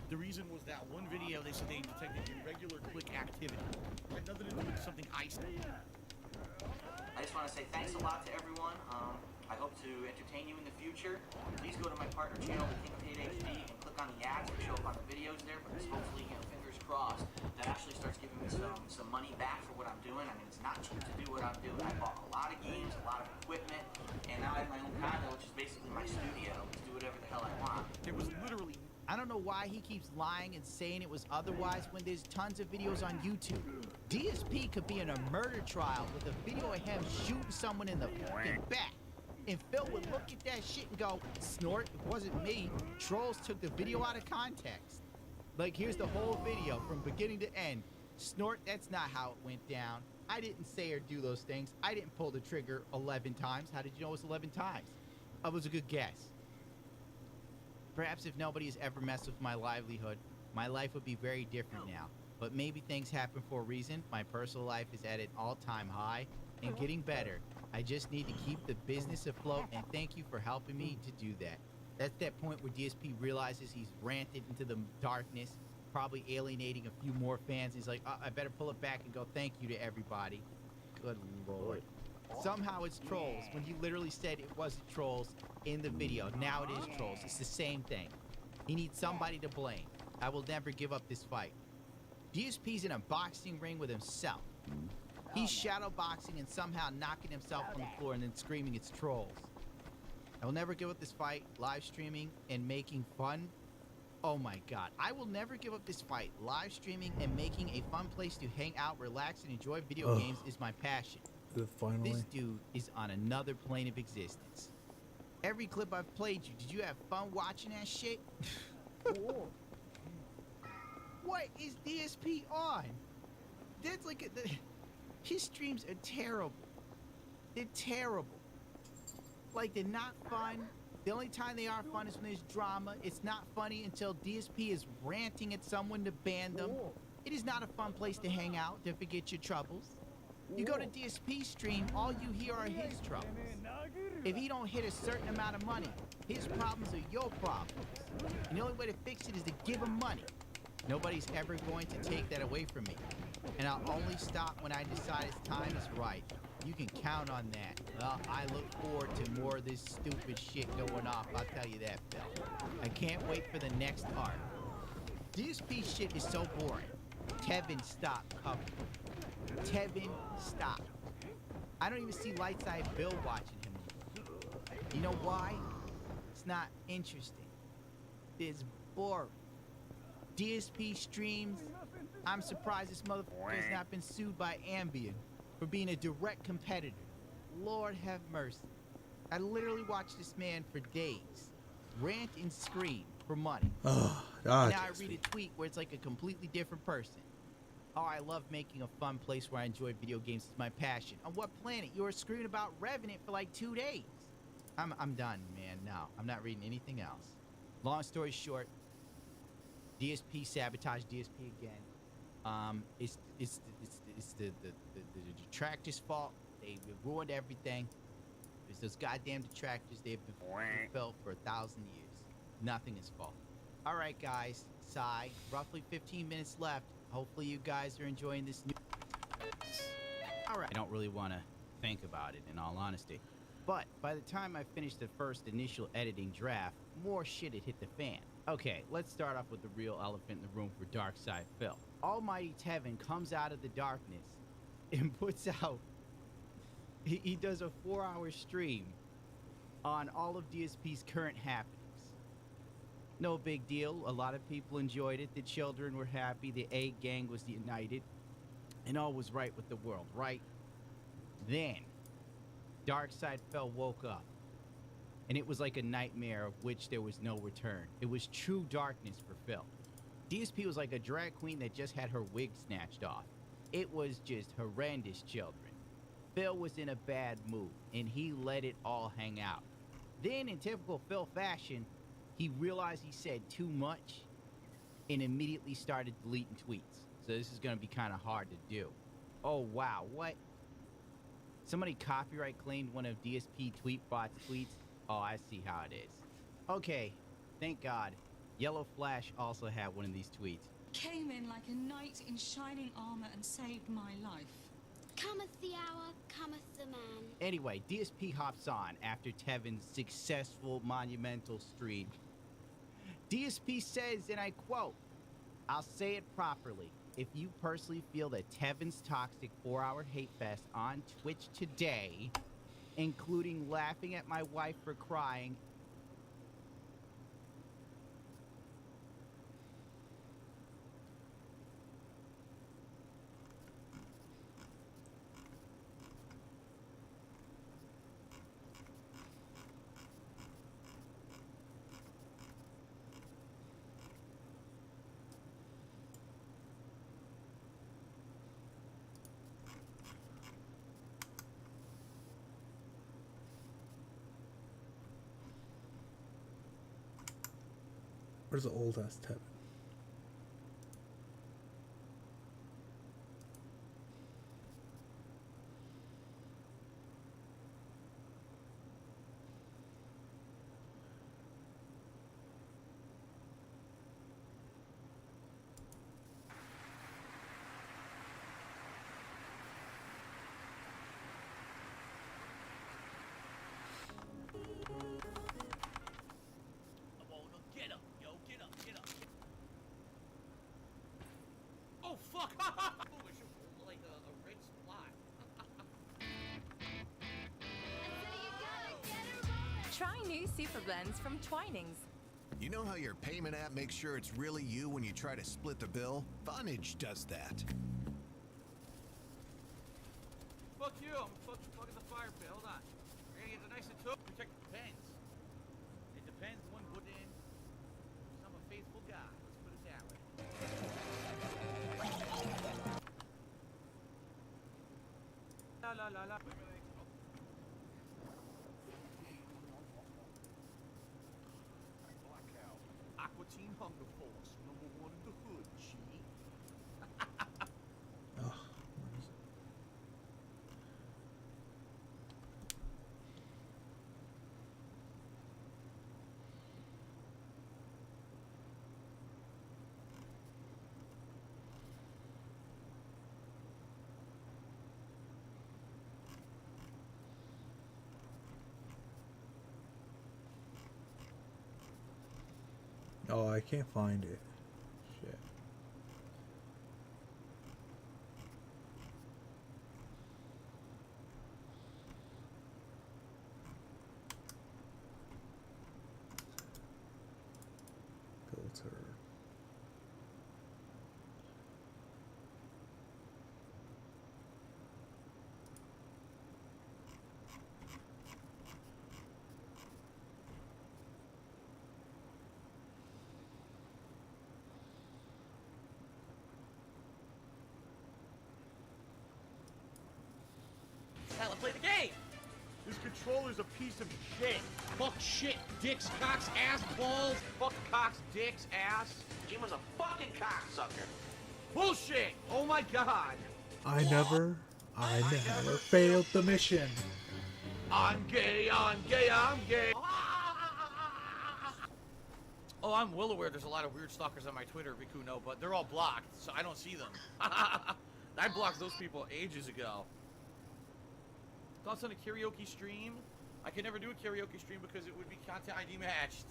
The reason was that one video they said they detected irregular click activity. It had nothing to do with something I said. I just want to say thanks a lot to everyone. I hope to entertain you in the future. Please go to my partner channel, the King of Hate HD, and click on the ads that show up on the videos there. Because hopefully, fingers crossed, that actually starts giving me some money back for what I'm doing. I mean, it's not cheap to do what I'm doing. I bought a lot of games, a lot of equipment, and now I have my own condo, which is basically my studio to do whatever the hell I want. There was literally... I don't know why he keeps lying and saying it was otherwise when there's tons of videos on YouTube. DSP could be in a murder trial with a video of him shooting someone in the fucking back. And Phil would look at that shit and go, snort, it wasn't me. Trolls took the video out of context. Like, here's the whole video from beginning to end. Snort, that's not how it went down. I didn't say or do those things. I didn't pull the trigger 11 times. How did you know it was 11 times? That was a good guess. Perhaps if nobody has ever messed with my livelihood, my life would be very different now. But maybe things happen for a reason. My personal life is at an all-time high and getting better. I just need to keep the business afloat, and thank you for helping me to do that. That's that point where DSP realizes he's ranted into the darkness, probably alienating a few more fans. He's like, I better pull it back and go thank you to everybody. Good Lord. Somehow it's trolls when he literally said it wasn't trolls in the video. Now it is trolls. It's the same thing. He needs somebody to blame. I will never give up this fight. DSP's in a boxing ring with himself. He's shadow boxing and somehow knocking himself on the floor and then screaming it's trolls. I will never give up this fight. Live streaming and making fun. Oh my god. I will never give up this fight. Live streaming and making a fun place to hang out, relax, and enjoy video games is my passion. Finally. This dude is on another plane of existence. Every clip I've played you, did you have fun watching that shit? What is DSP on? That's like his streams are terrible. They're terrible. Like, they're not fun. The only time they are fun is when there's drama. It's not funny until DSP is ranting at someone to ban them. It is not a fun place to hang out to forget your troubles. You go to DSP stream, all you hear are his troubles. If he don't hit a certain amount of money, his problems are your problems. And the only way to fix it is to give him money. Nobody's ever going to take that away from me. And I'll only stop when I decide his time is right. You can count on that. Well, I look forward to more of this stupid shit going off, I'll tell you that, Phil. I can't wait for the next arc. DSP shit is so boring. Tevin, stop covering. Tevin, stop. I don't even see Lightside Bill watching him anymore. You know why? It's not interesting. It's boring. DSP streams. I'm surprised this motherfucker has not been sued by Ambien for being a direct competitor. Lord have mercy. I literally watched this man for days rant and scream for money. Oh, and God. now I read a tweet where it's like a completely different person. Oh, I love making a fun place where I enjoy video games. It's my passion. On what planet? You were screaming about Revenant for like 2 days. I'm done, man. No, I'm not reading anything else. Long story short, DSP sabotaged DSP again. It's the detractors' fault. They ruined everything. It's those goddamn detractors. They've been felt for 1,000 years. Nothing is fault. All right, guys. Sigh. Roughly 15 minutes left. Hopefully you guys are enjoying this new... All right. I don't really want to think about it, in all honesty. But by the time I finished the first initial editing draft, more shit had hit the fan. Okay, let's start off with the real elephant in the room for Darkside Phil. Almighty Tevin comes out of the darkness and puts out... He does a 4-hour stream on all of DSP's current happenings. No big deal. A lot of people enjoyed it. The children were happy. The A gang was united. And all was right with the world, right? Then, Darkside Phil woke up. And it was like a nightmare of which there was no return. It was true darkness for Phil. DSP was like a drag queen that just had her wig snatched off. It was just horrendous, children. Phil was in a bad mood, and he let it all hang out. Then, in typical Phil fashion, he realized he said too much and immediately started deleting tweets. So this is going to be kind of hard to do. Oh, wow, what? Somebody copyright claimed one of DSP Tweetbot's tweets? Oh, I see how it is. Okay, thank God. Yellow Flash also had one of these tweets. Came in like a knight in shining armor and saved my life. Cometh the hour, cometh the man. Anyway, DSP hops on after Tevin's successful monumental stream. DSP says, and I quote, I'll say it properly. If you personally feel that Tevin's toxic 4-hour hate fest on Twitch today, including laughing at my wife for crying, Where's the old ass Tevin? Get up, yo, get up, get up. Oh, fuck! Like a red spot. Try new Super Blends from Twinings. You know how your payment app makes sure it's really you when you try to split the bill? Vonage does that. Fuck you, I'm fucking the fire pit. Hold on. We're gonna get the nice and tough, protect the pens. Aqua Teen Hunger Force, #1 in the hood, G. Oh, I can't find it. Shit. Filter. Hell, play the game. This controller's a piece of shit. Fuck shit, dicks, cocks, ass, balls. Fuck cocks, dicks, ass. Jima's a fucking cocksucker. Bullshit! Oh my god. I never failed the mission. I'm gay, I'm gay, I'm gay. Oh, I'm well aware there's a lot of weird stalkers on my Twitter, Riku, no, but they're all blocked, so I don't see them. I blocked those people ages ago. Thoughts on a karaoke stream? I can never do a karaoke stream because it would be content ID matched.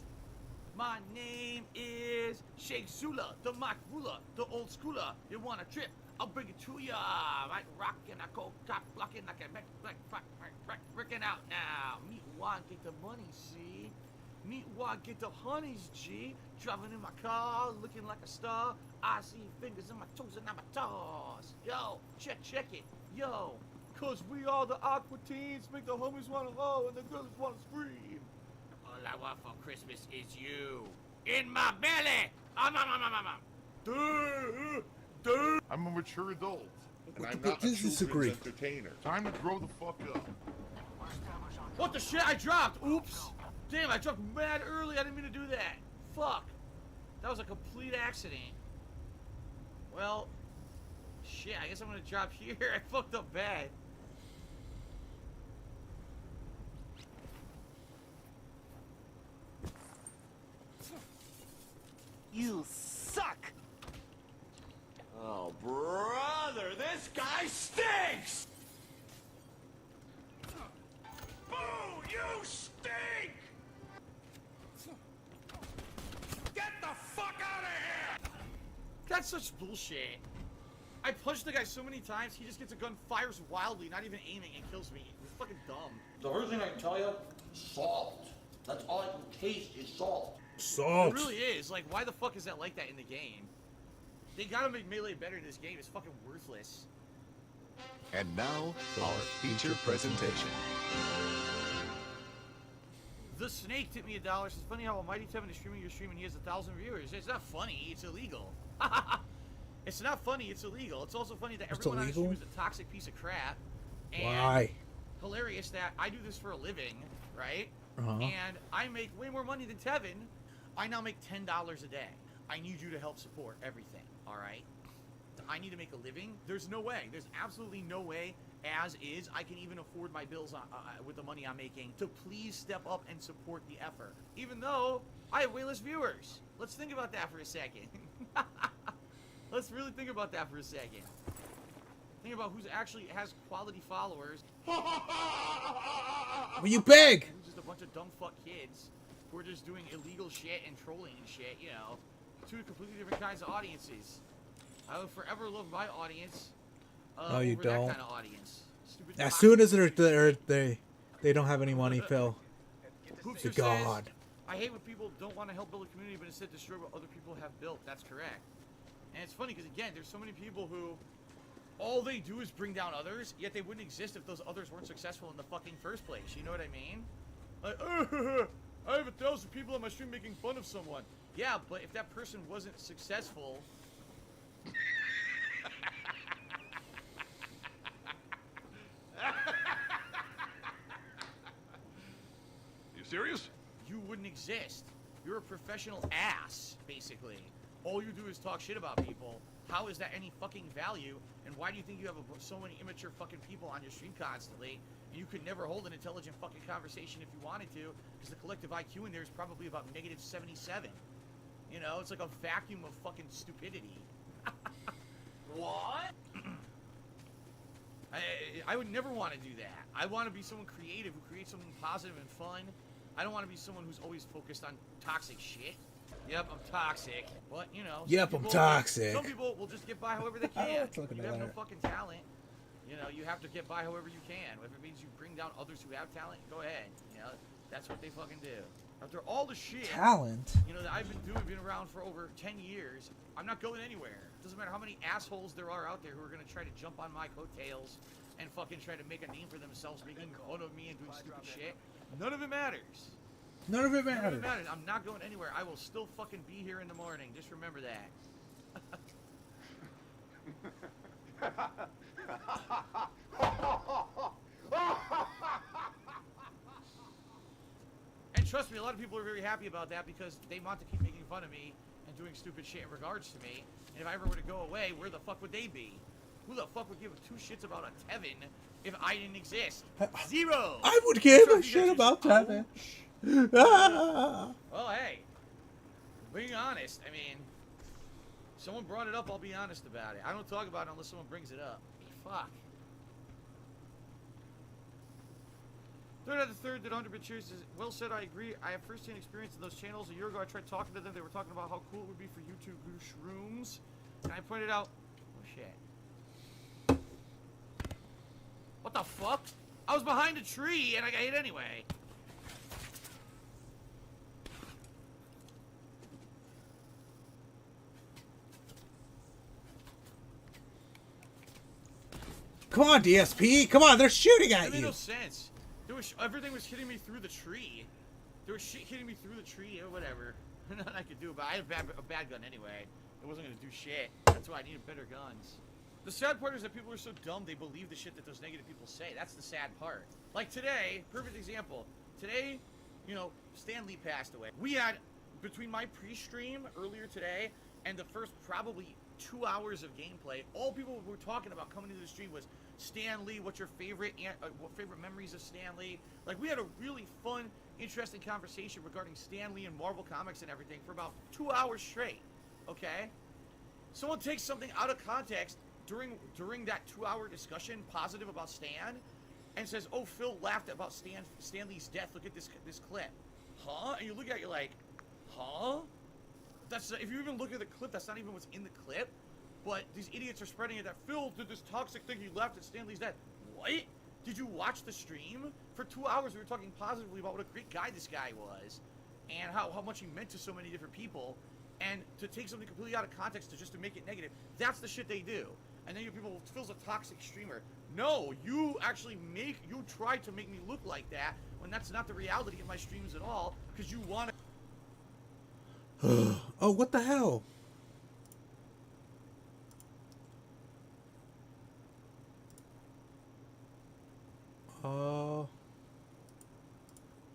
My name is Sheikh Zula, the Makvula, the old schooler. You want a trip? I'll bring it to ya. Right, rockin', I go top blocking like a freaking out now. Meet one, get the money, see? Meet one, get the honeys, G. Driving in my car, looking like a star. I see fingers in my toes and I'm a toss. Yo, check it. Yo. Cause we are the Aqua Teens, make the homies wanna low and the girls wanna scream. All I want for Christmas is you. In my belly! I'm a mature adult, and What I'm the not fuck a is this children's agree? entertainer. Time to grow the fuck up. What the shit? I dropped. Oops. Damn, I dropped mad early. I didn't mean to do that. Fuck. That was a complete accident. Well, shit, I guess I'm gonna drop here. I fucked up bad. You suck! Oh, brother, this guy stinks! Boo, you stink! Get the fuck out of here! That's such bullshit. I punched the guy so many times, he just gets a gun, fires wildly, not even aiming, and kills me. It's fucking dumb. The first thing I can tell you, salt. That's all I can taste is salt. Salt. It really is. Like, why the fuck is that like that in the game? They gotta make Melee better in this game. It's fucking worthless. And now, our feature presentation. The Snake tipped me $1. It's funny how Almighty Tevin is streaming your stream and he has 1,000 viewers. It's not funny. It's illegal. It's not funny. It's illegal. It's also funny that everyone on the stream is a toxic piece of crap. And Why? Hilarious that I do this for a living, right? Uh-huh. And I make way more money than Tevin. I now make $10 a day. I need you to help support everything, all right? I need to make a living. There's no way. There's absolutely no way, as is, I can even afford my bills with the money I'm making. To please step up and support the effort. Even though I have way less viewers. Let's think about that for a second. Let's really think about that for a second. Think about who actually has quality followers. Will you beg? Who's just a bunch of dumb fuck kids who are just doing illegal shit and trolling and shit, you know. Two completely different kinds of audiences. I will forever love my audience No, you over don't. that kind of audience. Stupid As toxic soon as they don't have any money, Phil. Hoopster To says, God. I hate when people don't want to help build a community, but instead destroy what other people have built. That's correct. And it's funny because, again, there's so many people who all they do is bring down others, yet they wouldn't exist if those others weren't successful in the fucking first place. You know what I mean? Like, I have 1,000 people on my stream making fun of someone. Yeah, but if that person wasn't successful... serious? You wouldn't exist. You're a professional ass, basically. All you do is talk shit about people. How is that any fucking value? And why do you think you have so many immature fucking people on your stream constantly? And you could never hold an intelligent fucking conversation if you wanted to, because the collective IQ in there is probably about -77. You know, it's like a vacuum of fucking stupidity. What? I would never want to do that. I want to be someone creative who creates something positive and fun. I don't want to be someone who's always focused on toxic shit. Yep, I'm toxic. But, you know. Yep, I'm toxic. Some people will just get by however they I can. like looking You at have no that. fucking talent. You know, you have to get by however you can. If it means you bring down others who have talent, go ahead. You know, that's what they fucking do. After all the shit, Talent? you know, that I've been around for over 10 years, I'm not going anywhere. Doesn't matter how many assholes there are out there who are going to try to jump on my coattails and fucking try to make a name for themselves, making fun of me and doing stupid shit. None of it matters. None of it None of matters. it matters. I'm not going anywhere. I will still fucking be here in the morning. Just remember that. And trust me, a lot of people are very happy about that because they want to keep making fun of me and doing stupid shit in regards to me. And if I ever were to go away, where the fuck would they be? Who the fuck would give two shits about a Tevin if I didn't exist? Zero! I would give So a if you shit guys about just- that, Oh, man. Ah. Well, hey, being honest, I mean, someone brought it up, I'll be honest about it. I don't talk about it unless someone brings it up. Fuck. Third out of the third that 100 Cheers is well said. I agree. I have first-hand experience in those channels. A year ago, I tried talking to them. They were talking about how cool it would be for YouTube to do shrooms, and I pointed out, oh shit, what the fuck? I was behind a tree and I got hit anyway. Come on, DSP. Come on, they're shooting That at made you. no sense. There was everything was hitting me through the tree. There was shit hitting me through the tree or whatever. Nothing I could do, but I had a bad gun anyway. It wasn't gonna do shit. That's why I needed better guns. The sad part is that people are so dumb they believe the shit that those negative people say. That's the sad part. Like today, perfect example. Today, you know, Stan Lee passed away. We had, between my pre-stream earlier today and the first probably 2 hours of gameplay, all people were talking about coming into the stream was Stan Lee, what's your favorite memories of Stan Lee? Like, we had a really fun, interesting conversation regarding Stan Lee and Marvel Comics and everything for about 2 hours straight, okay? Someone takes something out of context during that 2 hour discussion, positive about Stan, and says, oh, Phil laughed about Stan Lee's death, look at this clip. Huh? And you look at it, you're like, huh? That's, if you even look at the clip, that's not even what's in the clip. But these idiots are spreading it that Phil did this toxic thing, he laughed at Stan Lee's death. What? Did you watch the stream? For 2 hours we were talking positively about what a great guy this guy was, and how much he meant to so many different people, and to take something completely out of context to make it negative, that's the shit they do. And then you people, Phil's a toxic streamer. No, you try to make me look like that when that's not the reality of my streams at all, because you want to. Oh, what the hell?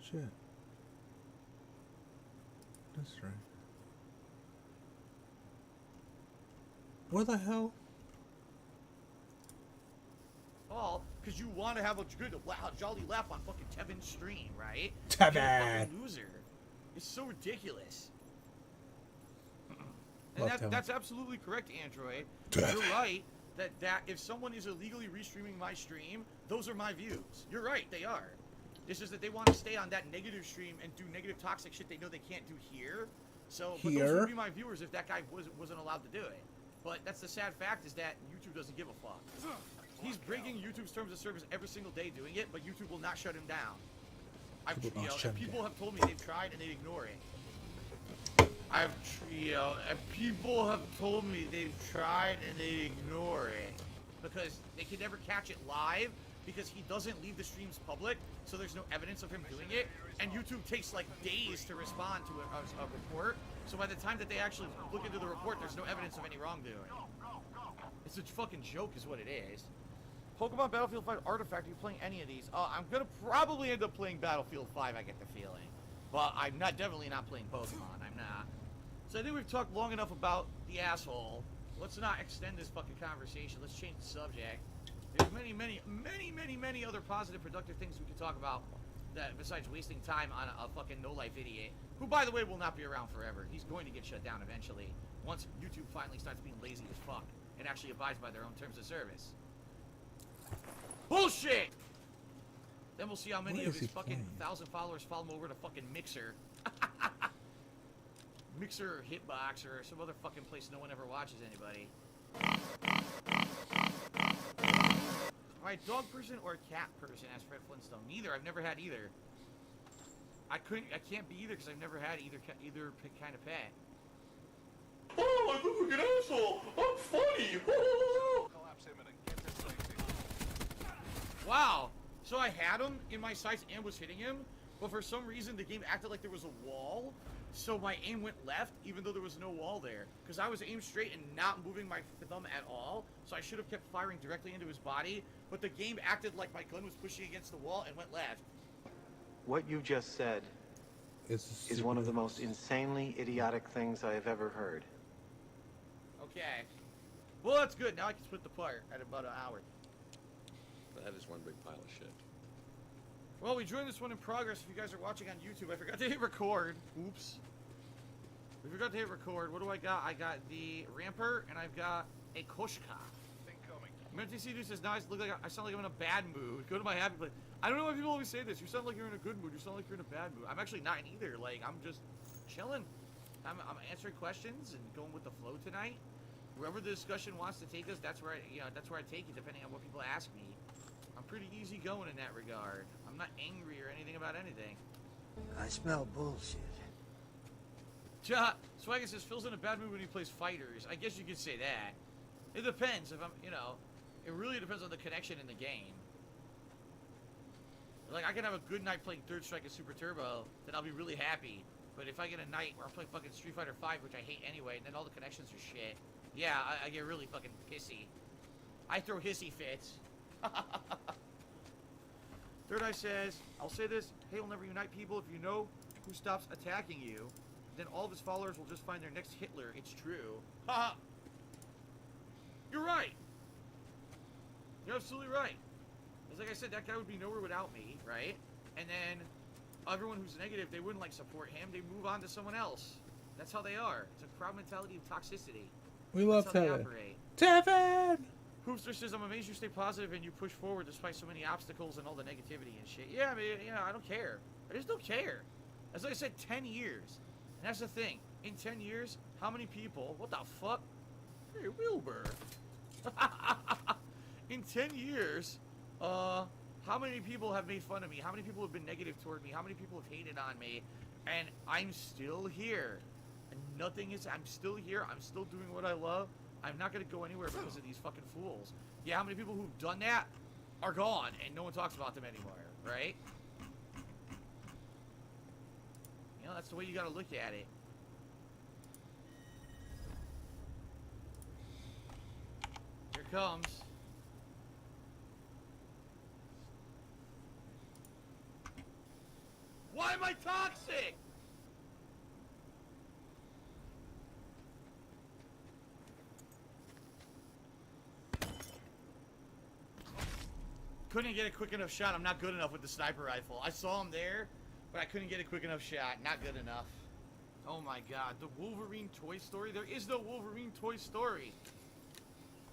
Shit. That's right. What the hell? All because you want to have a good, jolly laugh on fucking Tevin's stream, right? Tevin! You're a fucking loser. It's so ridiculous. And that's absolutely correct, Android. Tevin. You're right that if someone is illegally restreaming my stream, those are my views. You're right, they are. It's just that they want to stay on that negative stream and do negative toxic shit they know they can't do here. So, but those would be my viewers if that guy wasn't allowed to do it. But that's the sad fact, is that YouTube doesn't give a fuck. He's breaking YouTube's terms of service every single day doing it, but YouTube will not shut him down. People have told me they've tried and they ignore it. People have told me they've tried and they ignore it because they can never catch it live because he doesn't leave the streams public, so there's no evidence of him doing it. And YouTube takes like days to respond to a report. So by the time that they actually look into the report, there's no evidence of any wrongdoing. It's a fucking joke, is what it is. Pokemon Battlefield 5 Artifact, are you playing any of these? I'm gonna probably end up playing Battlefield 5, I get the feeling. But I'm definitely not playing Pokemon, I'm not. So I think we've talked long enough about the asshole. Let's not extend this fucking conversation. Let's change the subject. There's many other positive, productive things we can talk about that besides wasting time on a fucking no-life idiot, who, by the way, will not be around forever. He's going to get shut down eventually, once YouTube finally starts being lazy as fuck and actually abides by their own terms of service. Bullshit! Then we'll see how many of his fucking 1,000 followers follow him over to fucking Mixer. Mixer or Hitbox or some other fucking place no one ever watches anybody. Am I a dog person or a cat person? Asked Fred Flintstone. Neither. I've never had either. I can't be either because I've never had either kind of pet. Oh, I'm a fucking asshole! I'm funny! Collapse him and get this thing. Wow. So I had him in my sights and was hitting him, but for some reason the game acted like there was a wall, so my aim went left even though there was no wall there. Because I was aimed straight and not moving my thumb at all, so I should have kept firing directly into his body, but the game acted like my gun was pushing against the wall and went left. What you just said is one of the most insanely idiotic things I have ever heard. Okay. Well, that's good. Now I can split the part at about an hour. That is one big pile of shit. Well, we joined this one in progress. If you guys are watching on YouTube, I forgot to hit record. Oops. We forgot to hit record. What do I got? I got the Rampart, and I've got a Koshka. MTC says, now I sound like I'm in a bad mood. Go to my happy place. I don't know why people always say this. You sound like you're in a good mood. You sound like you're in a bad mood. I'm actually not in either. Like, I'm just chilling. I'm answering questions and going with the flow tonight. Wherever the discussion wants to take us, that's where I take it, depending on what people ask me. I'm pretty easygoing in that regard. I'm not angry or anything about anything. I smell bullshit. Swagger says Phil's in a bad mood when he plays fighters. I guess you could say that. It depends. If I'm, it really depends on the connection in the game. Like, I can have a good night playing Third Strike and Super Turbo, then I'll be really happy. But if I get a night where I'm playing fucking Street Fighter 5, which I hate anyway, and then all the connections are shit, yeah, I get really fucking pissy. I throw hissy fits. Third Eye says, I'll say this, hate will never unite people. If you know who stops attacking you, then all of his followers will just find their next Hitler. It's true. Haha. You're right. You're absolutely right. It's like I said, that guy would be nowhere without me, right? And then everyone who's negative, they wouldn't like support him. They move on to someone else. That's how they are. It's a crowd mentality of toxicity. We love Tevin. Tevin! Hoopster says, I'm amazed you stay positive and you push forward despite so many obstacles and all the negativity and shit. Yeah, I mean, I don't care. I just don't care. As I said, 10 years. And that's the thing. In 10 years, how many people... What the fuck? Hey, Wilbur. In 10 years, how many people have made fun of me? How many people have been negative toward me? How many people have hated on me? And I'm still here. And nothing is... I'm still here. I'm still doing what I love. I'm not going to go anywhere because of these fucking fools. Yeah, how many people who've done that are gone and no one talks about them anymore, right? You know, that's the way you got to look at it. Here it comes. Why am I toxic? Couldn't get a quick enough shot. I'm not good enough with the sniper rifle. I saw him there, but I couldn't get a quick enough shot. Not good enough. Oh my god, the Wolverine Toy Story? There is no Wolverine Toy Story.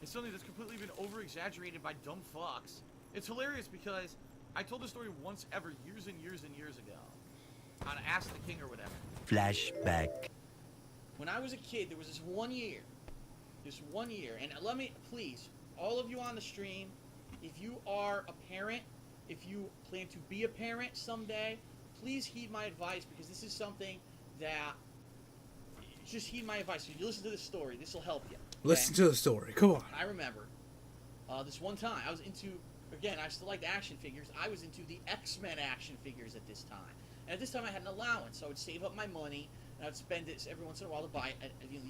It's something that's completely been over-exaggerated by dumb fucks. It's hilarious because I told the story once ever years and years and years ago on Ask the King or whatever. Flashback. When I was a kid, there was this one year, and let me, please, all of you on the stream, if you are a parent, if you plan to be a parent someday, please heed my advice because this is something that, just heed my advice. If you listen to this story, this will help you. Okay? Listen to the story. Come on. I remember this one time, I was into, again, I still liked action figures. I was into the X-Men action figures at this time. And at this time I had an allowance, so I would save up my money, and I would spend it every once in a while to buy these